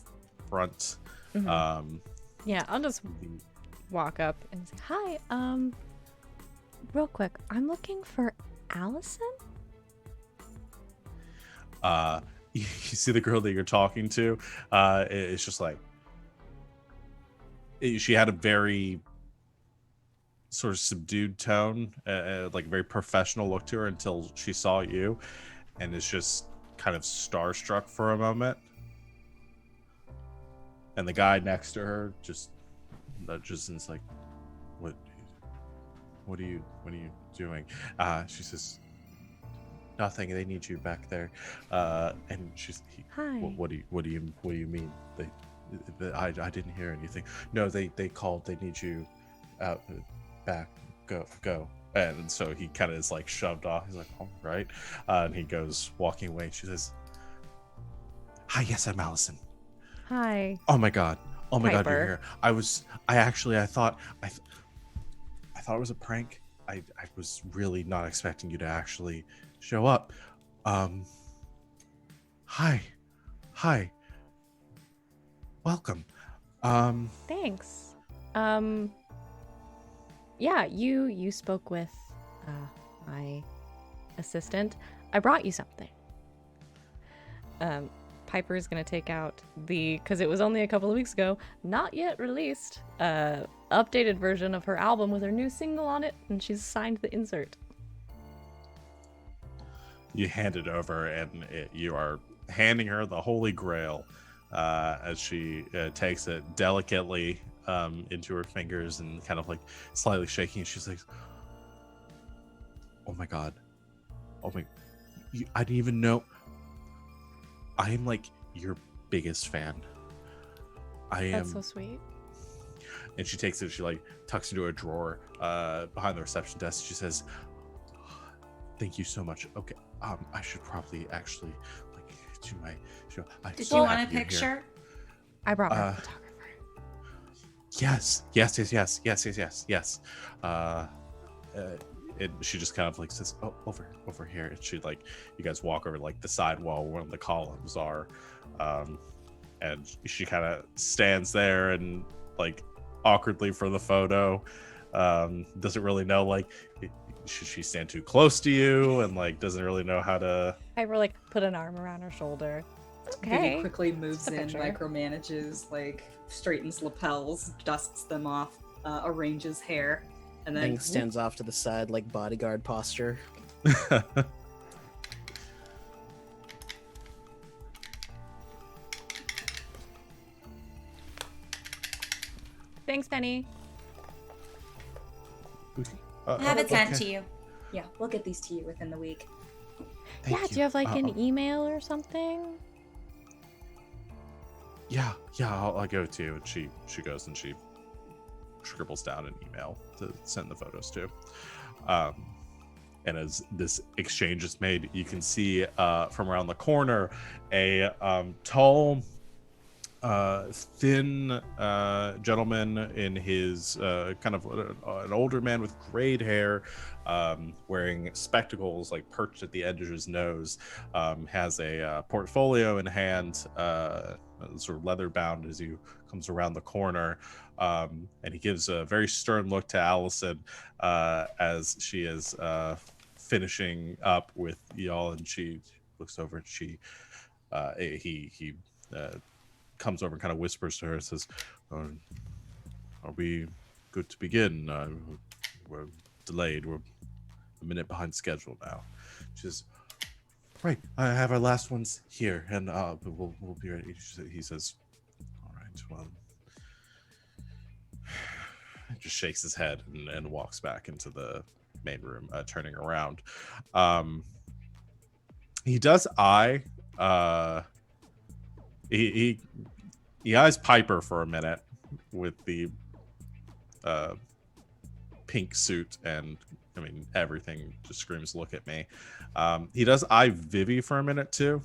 front. Yeah, I'll just walk up and say, hi, real quick, I'm looking for Allison. You see the girl that you're talking to, it's just like, she had a very sort of subdued tone, like a very professional look to her until she saw you, and is just kind of starstruck for a moment. And the guy next to her just nudges and is like, what are you doing? She says, nothing, they need you back there. And hi. What do you mean? I didn't hear anything. No, they called, they need you out back, go. And so he kind of is like shoved off. He's like, all right. And he goes walking away. She says, hi, yes, I'm Allison. Hi. Oh my god, you're Piper. here. I thought it was a prank. I was really not expecting you to actually show up. Hi. Welcome. Thanks. Yeah, you spoke with my assistant. I brought you something. Piper is gonna take out because it was only a couple of weeks ago, not yet released, updated version of her album with her new single on it, and she's signed the insert. You hand it over, and you are handing her the Holy Grail as she takes it delicately into her fingers and kind of like slightly shaking. She's like, oh my god. I didn't even know. I am like your biggest fan. That's so sweet. And she takes it, she like tucks into a drawer behind the reception desk. She says, thank you so much. Okay, I should probably actually like do my show. Did you want a picture? I brought my photographer. Yes. And she just kind of like says, oh, over here. And she like, you guys walk over like the side wall where one of the columns are, and she kind of stands there and like awkwardly for the photo, doesn't really know like, should she stand too close to you, and like doesn't really know how to. Piper like put an arm around her shoulder. Vivi Okay. quickly moves in, picture. micromanages, like straightens lapels, dusts them off, arranges hair, and then Feng stands off to the side like bodyguard posture. Thanks, Penny. Have it sent to you. Yeah, we'll get these to you within the week. Thank Do you have like an email or something? Yeah, I'll go to. And she goes and she scribbles down an email to send the photos to. And as this exchange is made, you can see from around the corner a tall, thin gentleman in his kind of an older man with grayed hair, wearing spectacles like perched at the edge of his nose, has a portfolio in hand, sort of leather bound as he comes around the corner, and he gives a very stern look to Allison as she is finishing up with y'all, and she looks over and he comes over and kind of whispers to her and says, are we good to begin? We're delayed. We're a minute behind schedule now. She says, right, I have our last ones here, and we'll be ready. He says, all right, well, just shakes his head and walks back into the main room, turning around. He does eye he eyes Piper for a minute with the pink suit, and I mean everything just screams look at me. He does eye Vivi for a minute too,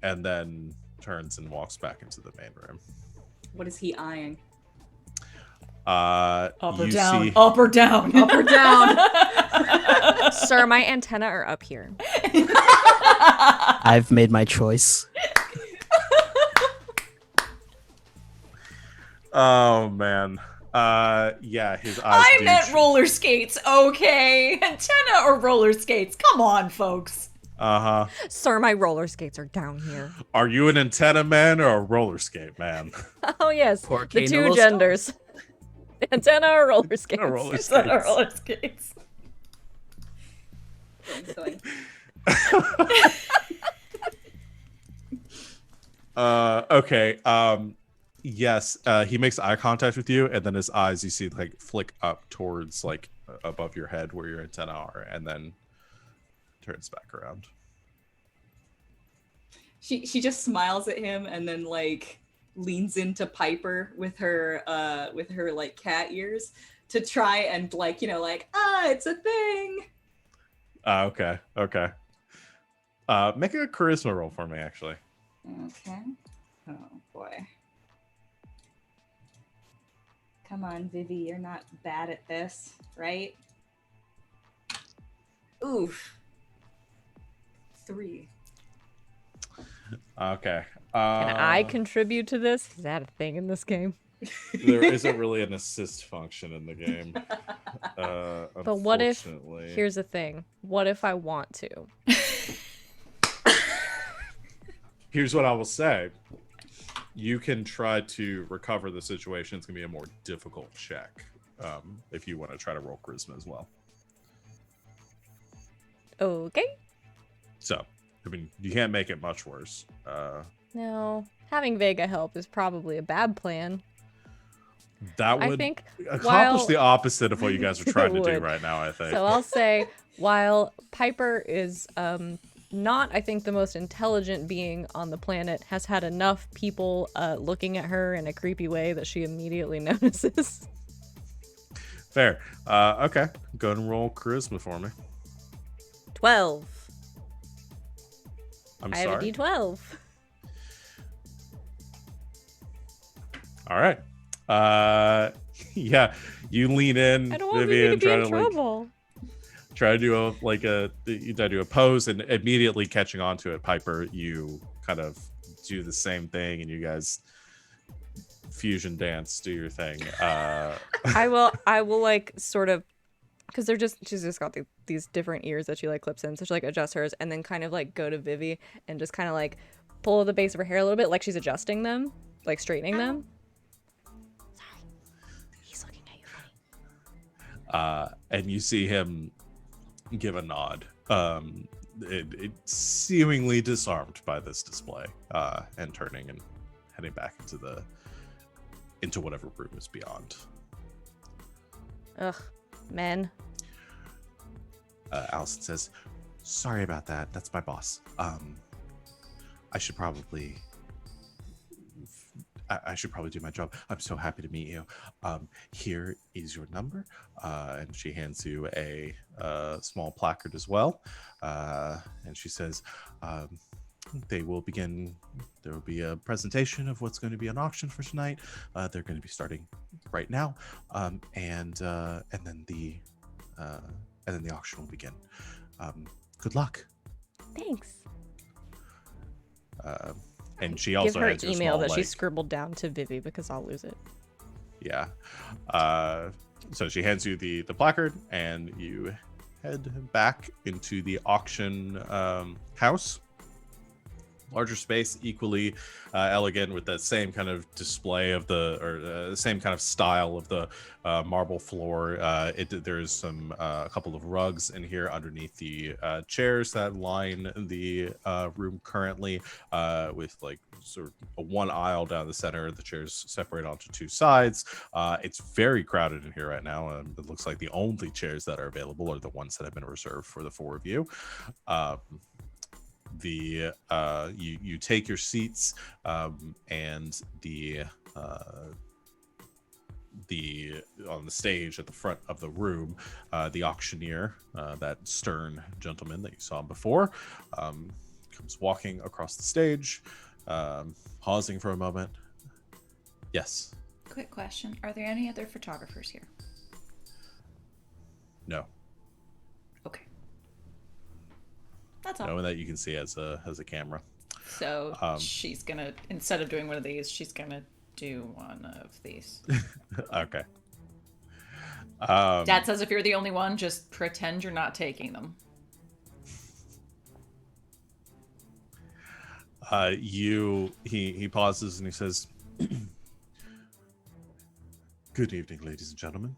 and then turns and walks back into the main room. What is he eyeing? Up or you down, see- up or down, up or down. Sir, my antenna are up here. I've made my choice. Oh man. Yeah, his eyes. I meant roller skates, okay? Antenna or roller skates? Come on, folks. Uh-huh. Sir, my roller skates are down here. Are you an antenna man or a roller skate man? Oh yes, Poor the Kate two Noodle genders. Antenna or roller skates? Roller Antenna or skates. roller skates. Going. Okay. Yes, he makes eye contact with you, and then his eyes you see like flick up towards like above your head where your antenna are, and then turns back around. She just smiles at him and then like leans into Piper with her like cat ears to try and like, you know, like, it's a thing. Okay. Make a charisma roll for me, actually. Okay. Oh boy. Come on, Vivi, you're not bad at this, right? Oof. 3. Okay. Can I contribute to this? Is that a thing in this game? There isn't really an assist function in the game. But what if, unfortunately. here's the thing, what if I want to? Here's what I will say. You can try to recover the situation. It's going to be a more difficult check if you want to try to roll charisma as well. Okay. So, I mean, you can't make it much worse. No, having Vega help is probably a bad plan. That I would think accomplish while- the opposite of what you guys are trying to do would. right now, I think. So I'll say, while Piper is not, I think, the most intelligent being on the planet, has had enough people looking at her in a creepy way that she immediately notices. Fair. Okay. Go ahead and roll charisma for me. 12. I'm I sorry. have a D12. All right. Yeah, you lean in, I don't want Vivi, Vivi to and be try in to trouble. try to do a pose, and immediately catching onto it, Piper, you kind of do the same thing, and you guys fusion dance, do your thing. I will like sort of, because she's just got these different ears that she like clips in, so she like adjusts hers and then kind of like go to Vivi and just kind of like pull the base of her hair a little bit, like she's adjusting them, like straightening them. Sorry, he's looking at you. And you see him give a nod. It seemingly disarmed by this display, and turning and heading back into whatever room is beyond. Ugh, men. Allison says, "Sorry about that. That's my boss. I should probably do my job. I'm so happy to meet you. Here is your number." And she hands you a small placard as well. And she says, they will begin. There will be a presentation of what's going to be an auction for tonight. They're going to be starting right now, and then the auction will begin. Good luck. Thanks. And she also Give her has an your email small, that she scribbled down to Vivi because I'll lose it. Yeah. So she hands you the placard, and you head back into the auction house. Larger space, equally elegant, with that same kind of display of the same kind of style of the marble floor. There's some a couple of rugs in here underneath the chairs that line the room currently, with like sort of a one aisle down the center. The chairs separate onto two sides. It's very crowded in here right now, and it looks like the only chairs that are available are the ones that have been reserved for the four of you. You take your seats, and the on the stage at the front of the room, the auctioneer, that stern gentleman that you saw before, comes walking across the stage, pausing for a moment. Yes. Quick question: are there any other photographers here? No. Okay. That's all. No one that you can see as a camera. So she's gonna, instead of doing one of these, she's gonna do one of these. Okay. Dad says if you're the only one, just pretend you're not taking them. He pauses and he says, "Good evening, ladies and gentlemen.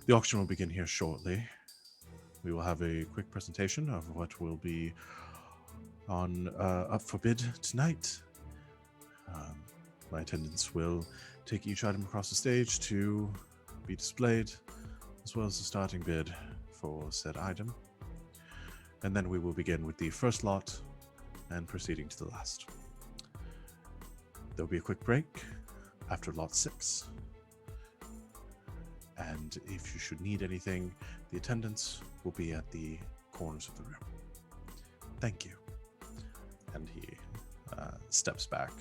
The auction will begin here shortly. We will have a quick presentation of what will be on up for bid tonight. My attendants will take each item across the stage to be displayed, as well as the starting bid for said item. And then we will begin with the first lot and proceeding to the last. There'll be a quick break after lot 6. And if you should need anything, the attendants will be at the corners of the room. Thank you." And he steps back.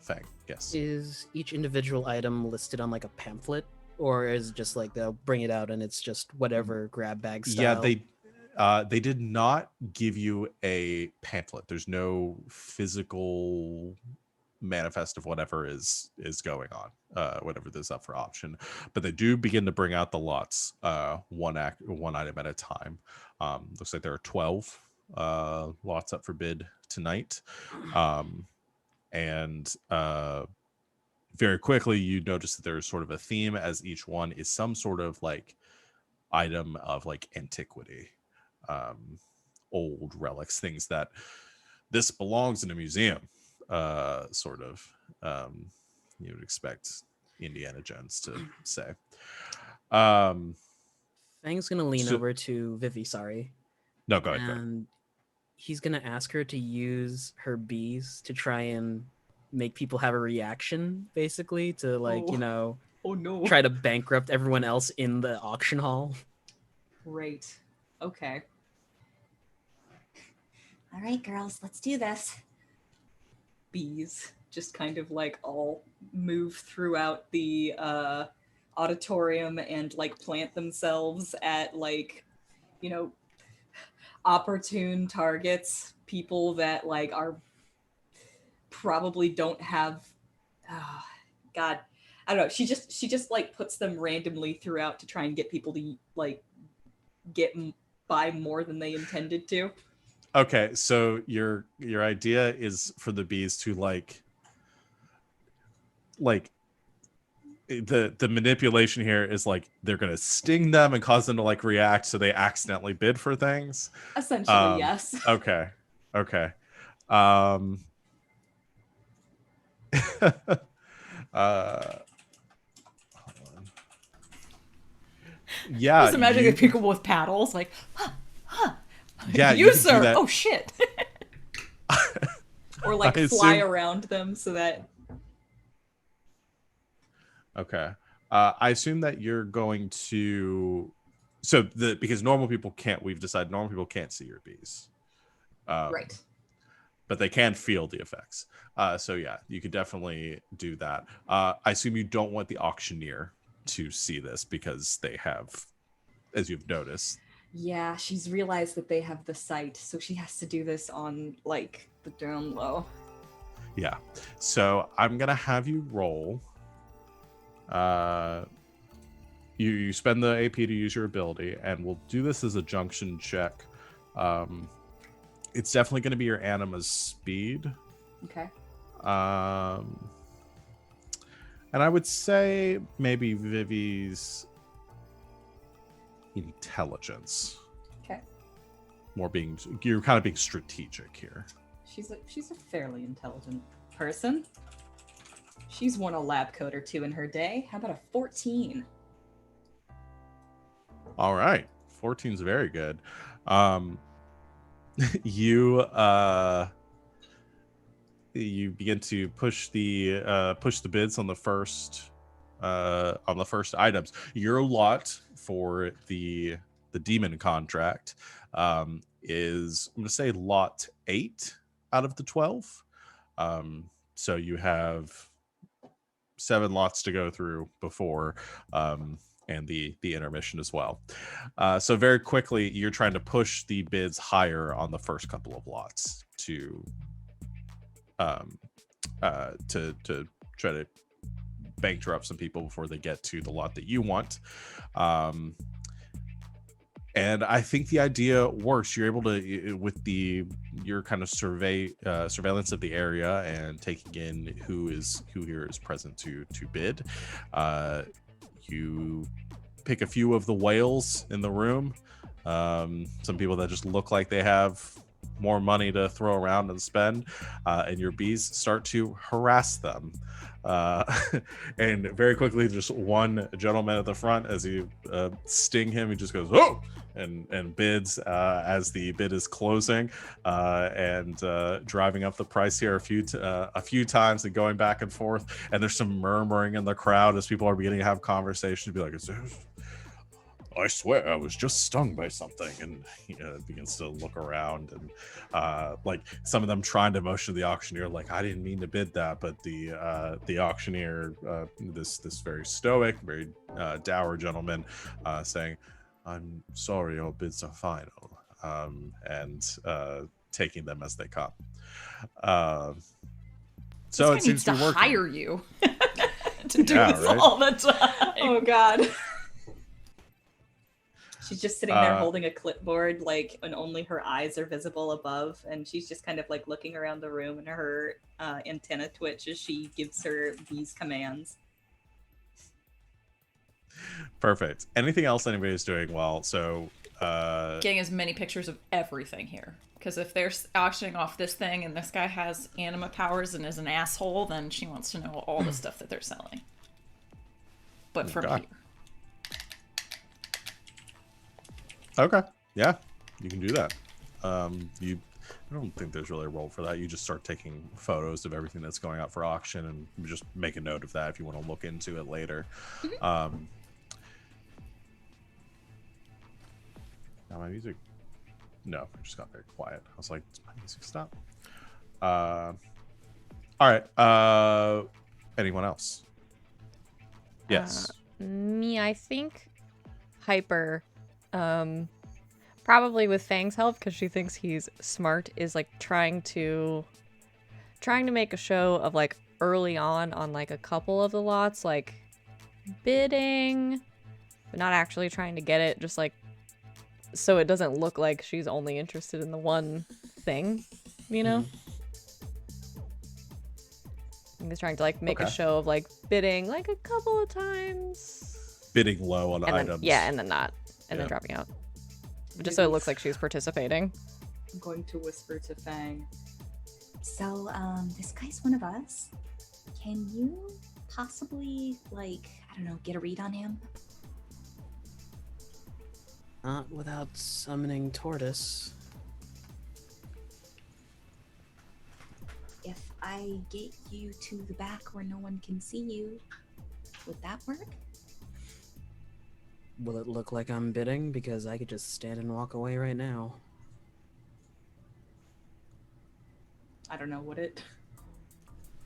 Feng, yes. Is each individual item listed on like a pamphlet, or is it just like they'll bring it out and it's just whatever grab bag style? Yeah, they did not give you a pamphlet. There's no physical manifest of whatever is going on, whatever is up for option, but they do begin to bring out the lots, one item at a time. Looks like there are 12 lots up for bid tonight, and very quickly you notice that there's sort of a theme, as each one is some sort of like item of like antiquity, old relics, things that this belongs in a museum. Sort of, you would expect Indiana Jones to say. Fang's gonna lean over to Vivi, No, go ahead. and he's gonna ask her to use her bees to try and make people have a reaction, basically, to like, Oh no. try to bankrupt everyone else in the auction hall. Great. Okay. All right, girls, let's do this. Bees just kind of like all move throughout the auditorium and like plant themselves at like, opportune targets, people that like are probably don't have God, I don't know. She just like puts them randomly throughout to try and get people to like buy more than they intended to. Okay, so your idea is for the bees to like the manipulation here is like they're gonna sting them and cause them to like react, so they accidentally bid for things. Essentially, yes. Okay. hold on. Yeah, Just imagine the people with paddles, like, yeah, you could do sir. that. Oh shit. Or like I fly assume- around them so that. Okay. I assume that you're going to, because normal people can't. We've decided normal people can't see your bees. Right. but they can feel the effects. So yeah, you could definitely do that. I assume you don't want the auctioneer to see this because they have, as you've noticed. Yeah, she's realized that they have the sight, so she has to do this on, like, the down low. Yeah. So I'm going to have you roll. You spend the AP to use your ability, and we'll do this as a junction check. It's definitely going to be your anima's speed. Okay. And I would say maybe Vivi's intelligence. Okay. You're kind of being strategic here. She's a fairly intelligent person. She's worn a lab coat or two in her day. How about a 14? All right. 14 is very good. You begin to push the bids on the first items. Your lot for the demon contract is, I'm going to say, lot 8 out of the 12. So you have 7 lots to go through before and the intermission as well. So very quickly, you're trying to push the bids higher on the first couple of lots to try to bankrupt some people before they get to the lot that you want. And I think the idea works. You're able to, with your kind of surveillance of the area and taking in who here is present to bid. You pick a few of the whales in the room. Some people that just look like they have more money to throw around and spend, and your bees start to harass them. And very quickly, just one gentleman at the front, as you sting him, he just goes, "Oh!" and bids as the bid is closing, and driving up the price here a few times and going back and forth. And there's some murmuring in the crowd as people are beginning to have conversations. Be like, "I swear I was just stung by something," and he begins to look around, and like some of them trying to motion the auctioneer, like, "I didn't mean to bid that," but the auctioneer, this very stoic, very dour gentleman, saying, "I'm sorry, your bids are final," and taking them as they come. So it seems to be working. Hire you to do this right? all the time. Oh god. She's just sitting there holding a clipboard, like, and only her eyes are visible above, and she's just kind of like looking around the room, and her antenna twitch as she gives her these commands. Perfect. Anything else anybody's doing well? So Getting as many pictures of everything here. Because if they're auctioning off this thing and this guy has anima powers and is an asshole, then she wants to know all the stuff that they're selling. But from here. Okay. Yeah, you can do that. I don't think there's really a role for that. You just start taking photos of everything that's going out for auction and just make a note of that if you want to look into it later. Now my music. No, it just got very quiet. I was like, "Does my music stop?" All right. Anyone else? Yes. Me, I think Hyper, probably with Feng's help, because she thinks he's smart, is like trying to make a show of like early on like a couple of the lots, like bidding, but not actually trying to get it, just like so it doesn't look like she's only interested in the one thing, you know? I think he's trying to like make a show of like bidding like a couple of times. Bidding low on items. Then, yeah, and then not. And then dropping out. Just so it looks like she's participating. I'm going to whisper to Feng. So, this guy's one of us. Can you possibly, like, I don't know, get a read on him? Not without summoning Tortoise. If I get you to the back where no one can see you, would that work? Will it look like I'm bidding? Because I could just stand and walk away right now. I don't know, would it?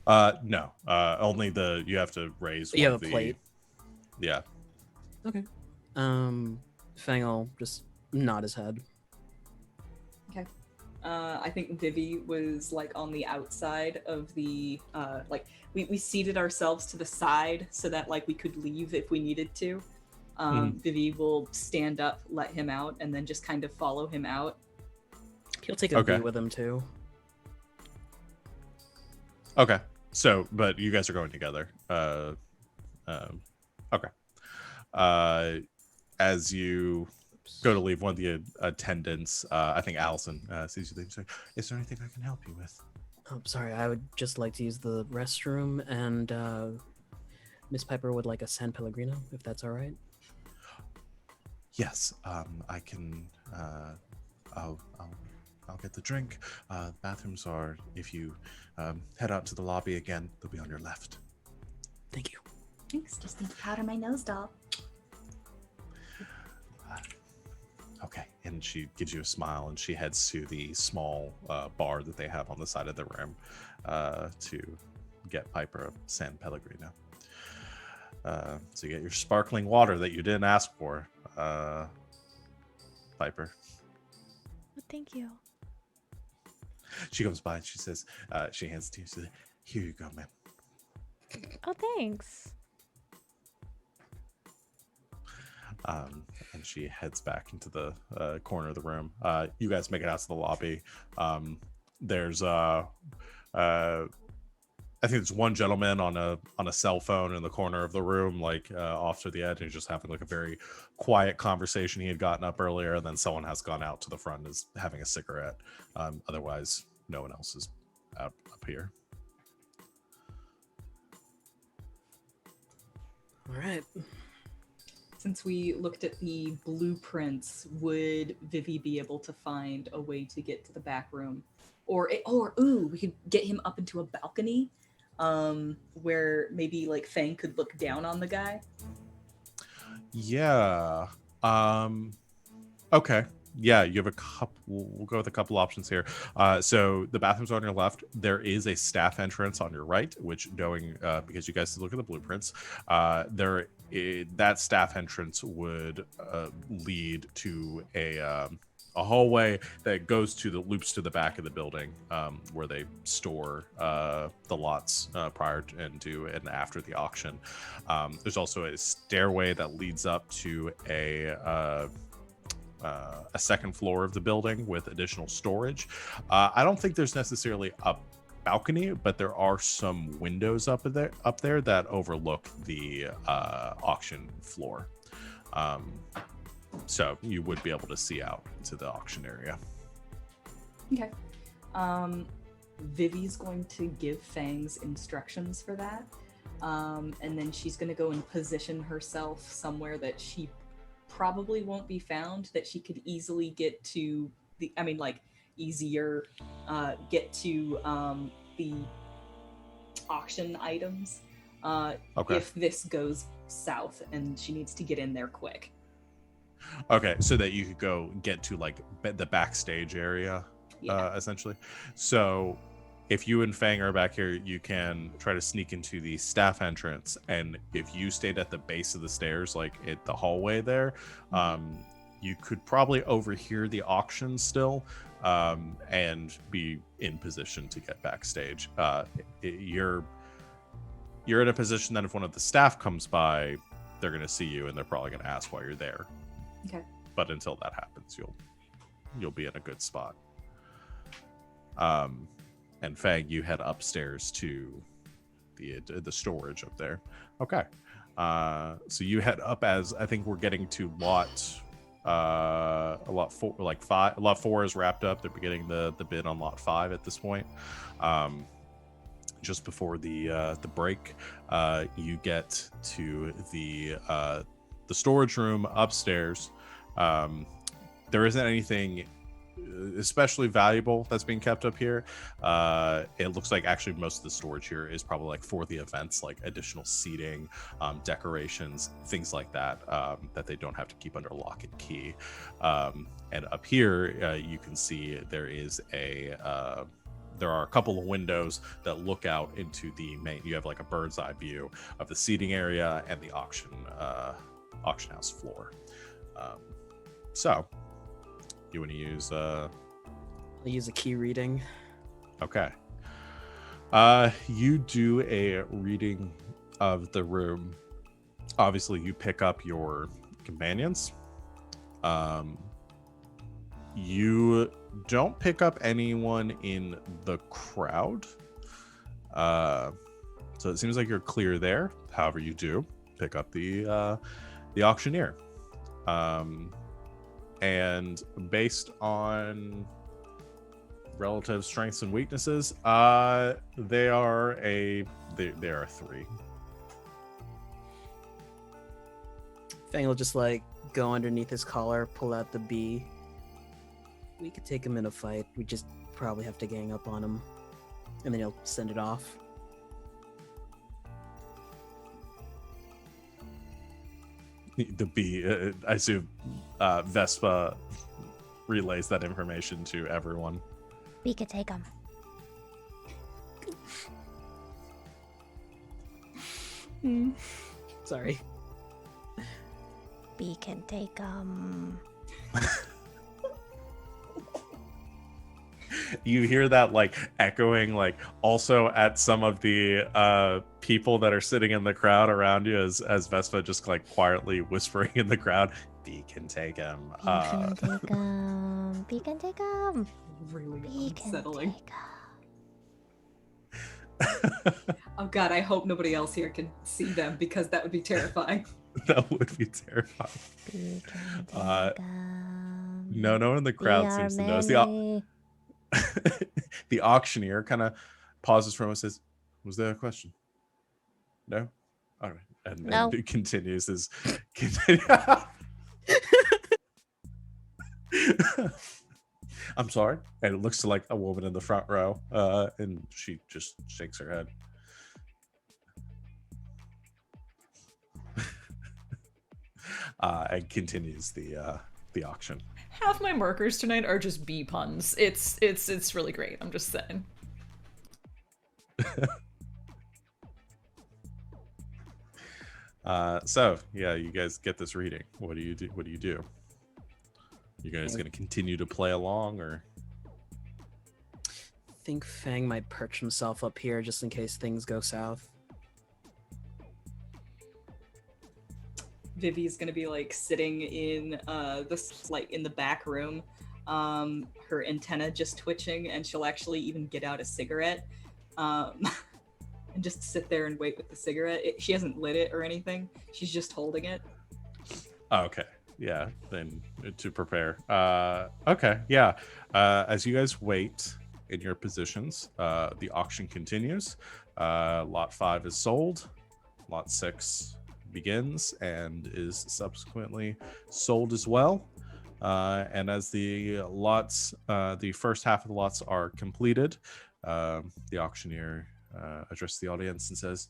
No. Only you have to raise You one have of a plate. Yeah. Okay. Feng will just nod his head. Okay. I think Vivi was like on the outside of the like we seated ourselves to the side so that like we could leave if we needed to. Vivi will stand up, let him out, and then just kind of follow him out. He'll take a beer with him too. Okay. So, but you guys are going together. Okay. As you go to leave, one of the attendants, I think Allison, sees you leave. Like, is there anything I can help you with? Oh, sorry, I would just like to use the restroom, and Miss Piper would like a San Pellegrino, if that's all right. Yes, I can. I'll get the drink. Bathrooms are, if you head out to the lobby again, they'll be on your left. Thank you. Thanks. Just need to powder my nose, doll. Okay, and she gives you a smile, and she heads to the small bar that they have on the side of the room to get Piper a San Pellegrino. So you get your sparkling water that you didn't ask for, Piper. Well, thank you. She comes by and she says, she hands it to you. She says, "Here you go, ma'am." Oh, thanks. And she heads back into the corner of the room. You guys make it out to the lobby. There's I think there's one gentleman on a cell phone in the corner of the room, like off to the edge, and he's just having like a very quiet conversation he had gotten up earlier, and then someone has gone out to the front and is having a cigarette. Otherwise, no one else is up here. All right. Since we looked at the blueprints, would Vivi be able to find a way to get to the back room? Or we could get him up into a balcony where maybe like Feng could look down on the guy. Yeah. Okay. Yeah, you have a couple. We'll go with a couple options here. So the bathrooms are on your left. There is a staff entrance on your right, which knowing because you guys look at the blueprints, that staff entrance would lead to a hallway that goes to the loops to the back of the building, where they store the lots prior to and after the auction. There's also a stairway that leads up to a second floor of the building with additional storage. I don't think there's necessarily a balcony, but there are some windows up there that overlook the auction floor. So you would be able to see out into the auction area. Okay. Vivi's going to give Fang's instructions for that. And then she's going to go and position herself somewhere that she probably won't be found, that she could easily get to easier get to the auction items if this goes south and she needs to get in there quick. Okay, so that you could go get to like the backstage area, essentially. So if you and Feng are back here, you can try to sneak into the staff entrance, and if you stayed at the base of the stairs, like at the hallway there, you could probably overhear the auction still, and be in position to get backstage. You're in a position that if one of the staff comes by, they're going to see you, and they're probably going to ask why you're there. Okay. But until that happens, you'll be in a good spot. And Fang, you head upstairs to the storage up there. Okay. So you head up as I think we're getting to lot 4, like 5. Lot 4 is wrapped up. They're beginning the bid on lot 5 at this point. Just before the break, you get to the storage room upstairs. There isn't anything especially valuable that's being kept up here. It looks like actually most of the storage here is probably like for the events, like additional seating, decorations, things like that, that they don't have to keep under lock and key. And up here, you can see there is there are a couple of windows that look out into the main. You have like a bird's eye view of the seating area and the auction house floor. So you want to use I'll use a key reading. okay. You do a reading of the room. Obviously you pick up your companions. You don't pick up anyone in the crowd. So it seems like you're clear there. However, you do pick up the auctioneer. And based on relative strengths and weaknesses, they are a 3. Feng will just like go underneath his collar, pull out the bee. We could take him in a fight. We just probably have to gang up on him, and then he'll send it off. The bee, I assume Vespa relays that information to everyone. We could take him. Sorry. We can take him. You hear that like echoing, like also at some of the people that are sitting in the crowd around you, as Vespa just like quietly whispering in the crowd, "We can take him. We can take him. We can take him. Really We can unsettling. take Oh god, I hope nobody else here can see them because that would be terrifying. That would be terrifying." him. We can take him. No one in the crowd seems to notice. The auctioneer kind of pauses for a moment and says, "Was there a question?" "No?" All right. And No. then continues his... "I'm sorry." And it looks to like a woman in the front row, and she just shakes her head. And continues the auction. Half my markers tonight are just bee puns. It's really great. I'm just saying. So yeah, you guys get this reading. What do you do? You guys gonna continue to play along, or? I think Feng might perch himself up here just in case things go south. Vivi's gonna be like sitting in in the back room, her antenna just twitching, and she'll actually even get out a cigarette, and just sit there and wait with the cigarette. She hasn't lit it or anything. She's just holding it. Oh, okay. Yeah. Then to prepare. Okay. Yeah. As you guys wait in your positions, the auction continues. Lot 5 is sold. Lot 6 begins and is subsequently sold as well. And as the lots, the first half of the lots are completed, the auctioneer addresses the audience and says,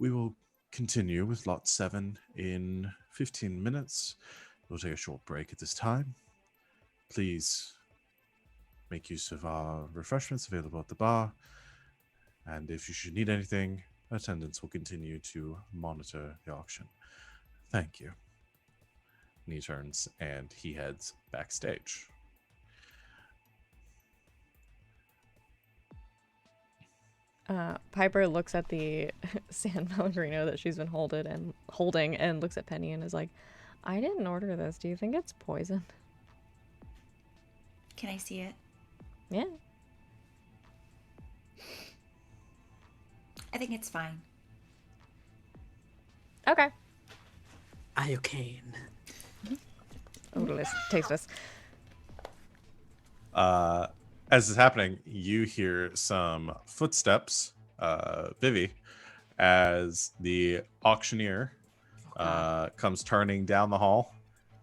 "We will continue with lot 7 in 15 minutes. We'll take a short break at this time. Please make use of our refreshments available at the bar. And if you should need anything, attendants will continue to monitor the auction. Thank you." And he turns and he heads backstage. Piper looks at the sand pellegrino that she's been holding and looks at Penny and is like, "I didn't order this. Do you think it's poison?" Can I see it? Yeah. I think it's fine. Okay. Iocane. Oh, let's taste this. As is happening, you hear some footsteps, Vivi, as the auctioneer comes turning down the hall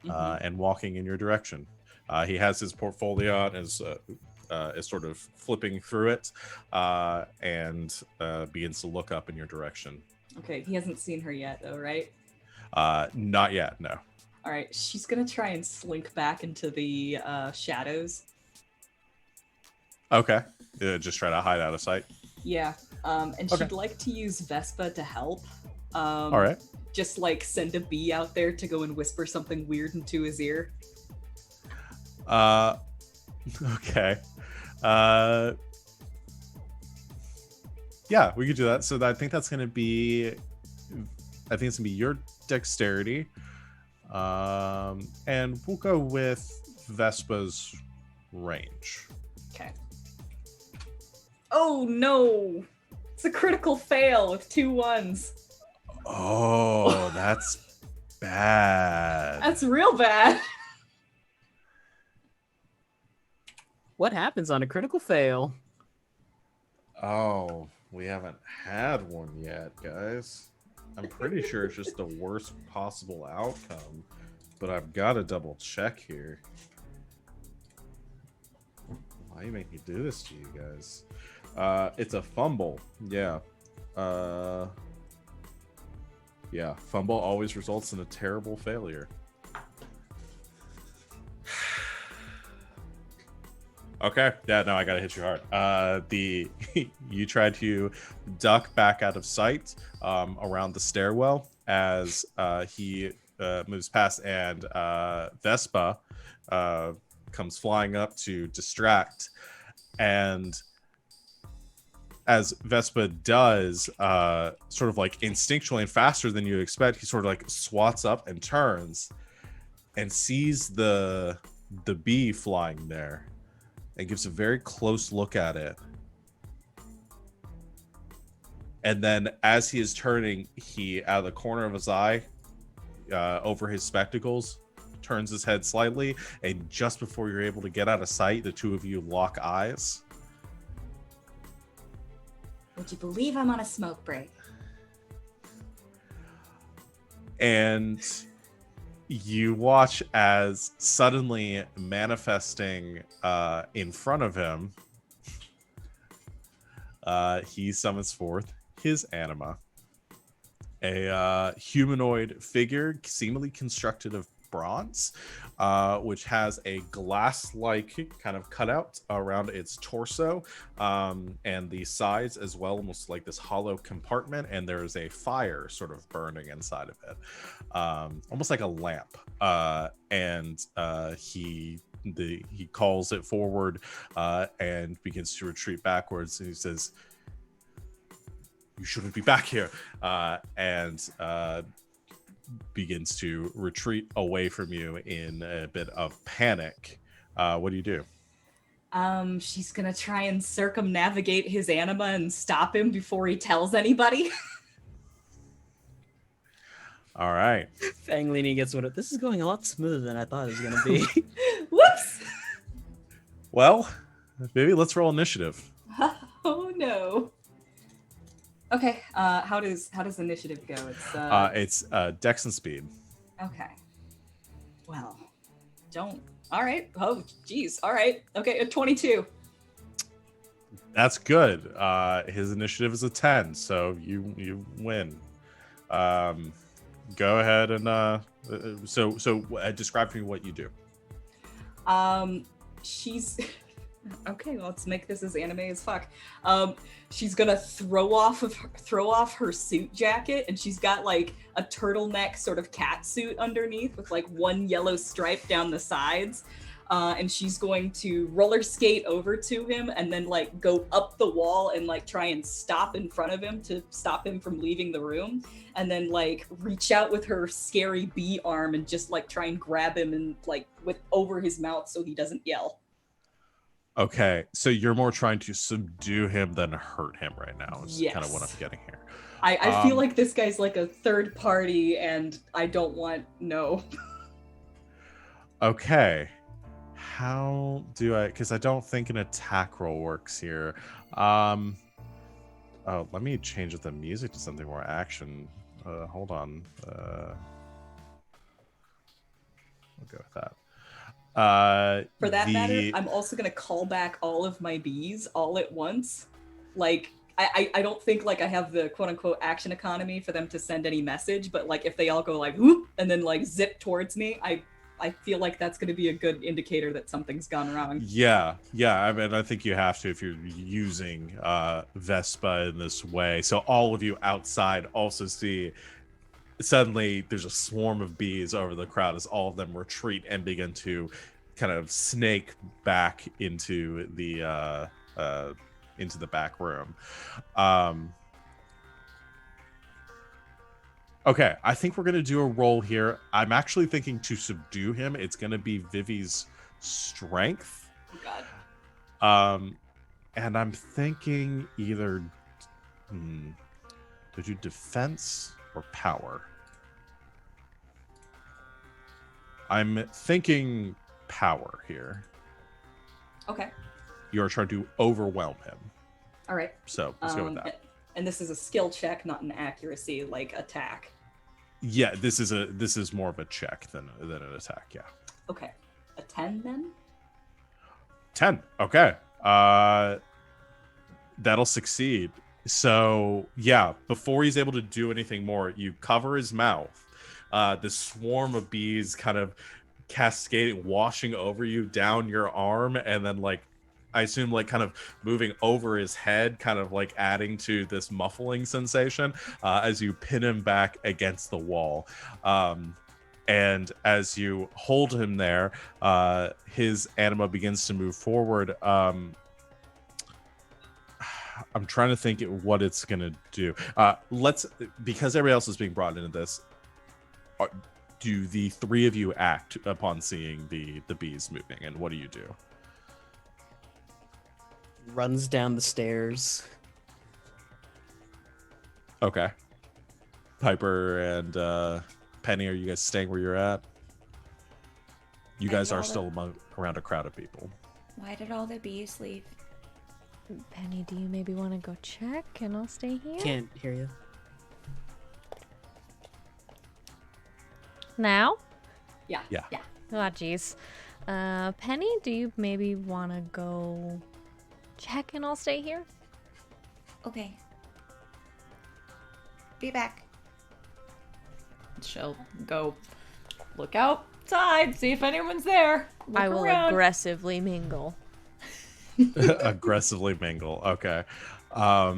and walking in your direction. He has his portfolio and is sort of flipping through it and begins to look up in your direction. Okay, he hasn't seen her yet, though, right? Not yet, no. All right, she's gonna try and slink back into the shadows. Okay. just try to hide out of sight. Yeah. And Okay. she'd like to use Vespa to help. All right. Just like send a bee out there to go and whisper something weird into his ear. Okay. Yeah, we could do that. So I think it's gonna be your dexterity. And we'll go with Vespa's range. Okay. Oh no! It's a critical fail with 2 1s. Oh, that's bad. That's real bad. What happens on a critical fail? Oh, we haven't had one yet, guys. I'm pretty sure it's just the worst possible outcome, but I've got to double check here. Why you make me do this to you guys? It's a fumble. Yeah. Yeah, fumble always results in a terrible failure. Okay, yeah, no, I gotta hit you hard. You try to duck back out of sight around the stairwell as he moves past, and Vespa comes flying up to distract. And as Vespa does, sort of like instinctually and faster than you expect, he sort of like swats up and turns and sees the bee flying there. And gives a very close look at it. And then as he is turning, he, out of the corner of his eye, over his spectacles, turns his head slightly. And just before you're able to get out of sight, the two of you lock eyes. Would you believe I'm on a smoke break? And you watch as suddenly manifesting in front of him, he summons forth his anima, a humanoid figure seemingly constructed of bronze, which has a glass-like kind of cutout around its torso and the sides as well, almost like this hollow compartment, and there is a fire sort of burning inside of it, almost like a lamp. And he calls it forward and begins to retreat backwards, and he says, "You shouldn't be back here," and begins to retreat away from you in a bit of panic. What do you do? She's gonna try and circumnavigate his anima and stop him before he tells anybody. All right. Feng leaning against what this is going a lot smoother than I thought it was gonna be. Whoops! Well, maybe let's roll initiative. Oh no. Okay, how does initiative go? It's Dex and speed. Okay. Well, all right. Oh, geez. All right. Okay, a 22. That's good. His initiative is a 10, so you win. Go ahead and describe for me what you do. She's okay. Well, let's make this as anime as fuck. She's gonna throw off her suit jacket, and she's got like a turtleneck sort of cat suit underneath with like one yellow stripe down the sides. And she's going to roller skate over to him and then like go up the wall and like try and stop in front of him to stop him from leaving the room, and then like reach out with her scary bee arm and just like try and grab him and like with over his mouth so he doesn't yell. Okay, so you're more trying to subdue him than hurt him right now is Yes. kind of what I'm getting here. I feel like this guy's like a third party and I don't want Okay. How do I, because I don't think an attack roll works here. Oh, let me change the music to something more action. Hold on. We'll go with that. For that matter, I'm also gonna call back all of my bees all at once. Like I don't think like I have the quote unquote action economy for them to send any message, but like if they all go like whoop and then like zip towards me, I I feel like that's going to be a good indicator that something's gone wrong. Yeah. I mean, I think you have to if you're using Vespa in this way. So all of you outside also see suddenly there's a swarm of bees over the crowd as all of them retreat and begin to kind of snake back into the back room. Okay, I think we're going to do a roll here. I'm actually thinking to subdue him, it's going to be Vivi's strength. Oh, God. And I'm thinking either to do defense or power. I'm thinking power here. Okay. You're trying to overwhelm him. All right. So let's go with that. And this is a skill check, not an accuracy like attack. Yeah, this is more of a check than an attack. Yeah. Okay. A 10 then? 10. Okay. That'll succeed. So yeah, before he's able to do anything more, you cover his mouth. This swarm of bees kind of cascading, washing over you down your arm, and then I assume kind of moving over his head, kind of adding to this muffling sensation as you pin him back against the wall. And as you hold him there, his anima begins to move forward. I'm trying to think what it's going to do. Because everybody else is being brought into this, do the three of you act upon seeing the bees moving, and what do you do? Runs down the stairs. Okay. Piper and Penny, are you guys staying where you're at? You guys are still around a crowd of people. Why did all the bees leave? Penny, do you maybe want to go check and I'll stay here? Can't hear you. Now? Yeah. Oh, jeez. Penny, do you maybe want to go check and I'll stay here? Okay. Be back. She'll go look outside, see if anyone's there. Look I will around. aggressively mingle. Aggressively mingle. Okay. All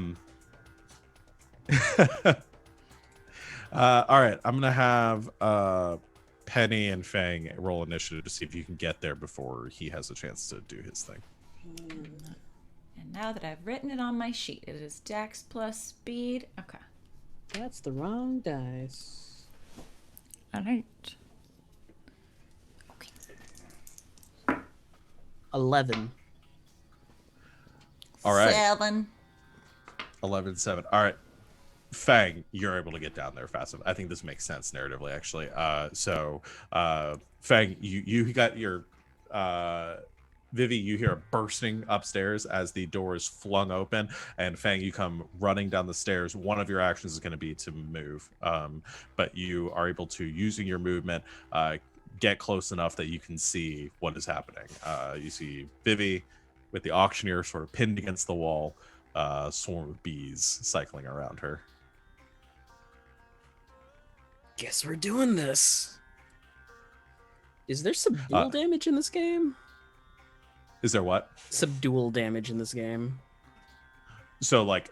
right. I'm gonna have Penny and Feng roll initiative to see if you can get there before he has a chance to do his thing. And now that I've written it on my sheet, it is Dex plus speed. Okay. That's the wrong dice. All right. Okay. 11. All right. 7. 11, 7. All right. Feng, you're able to get down there fast enough. I think this makes sense narratively, actually. Feng, you got your Vivi, you hear a bursting upstairs as the door is flung open, and Feng, you come running down the stairs. One of your actions is going to be to move, but you are able to, using your movement, get close enough that you can see what is happening. You see Vivi with the auctioneer sort of pinned against the wall, swarm of bees cycling around her. Guess we're doing this. Is there subdual damage in this game? Is there what? Subdual damage in this game. So like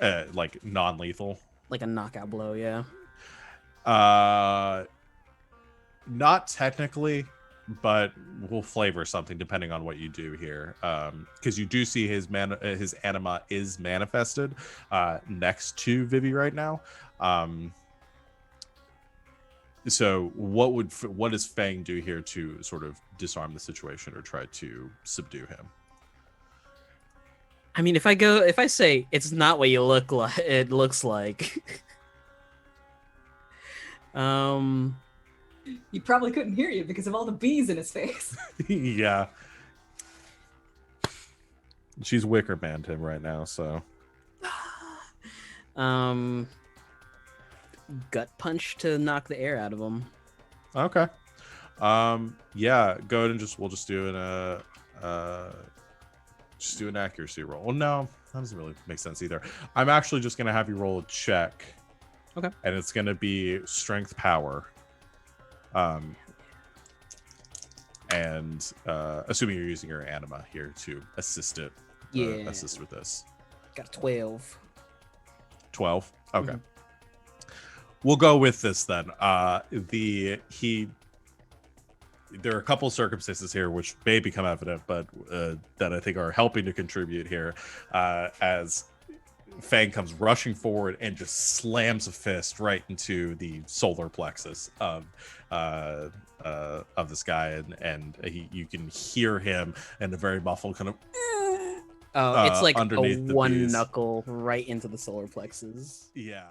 non-lethal? Like a knockout blow, yeah. Not technically, but we'll flavor something depending on what you do here. Because you do see his anima is manifested next to Vivi right now. So what does Feng do here to sort of disarm the situation or try to subdue him? I mean, if I say it's not what you look like, it looks like. He probably couldn't hear you because of all the bees in his face. Yeah. She's Wicker Man'd him right now, so. Gut punch to knock the air out of him. Okay. Yeah, go ahead and we'll just do an accuracy roll. Well, no, that doesn't really make sense either. I'm actually just gonna have you roll a check. Okay. And it's gonna be strength power. and assuming you're using your anima here to assist it, assist with this. Got 12. 12. Okay. We'll go with this then. There are a couple circumstances here which may become evident, but that I think are helping to contribute here, as Feng comes rushing forward and just slams a fist right into the solar plexus of this guy, and you can hear him in a very muffled kind of. Oh, it's like underneath a the one bees. knuckle right into the solar plexus. Yeah.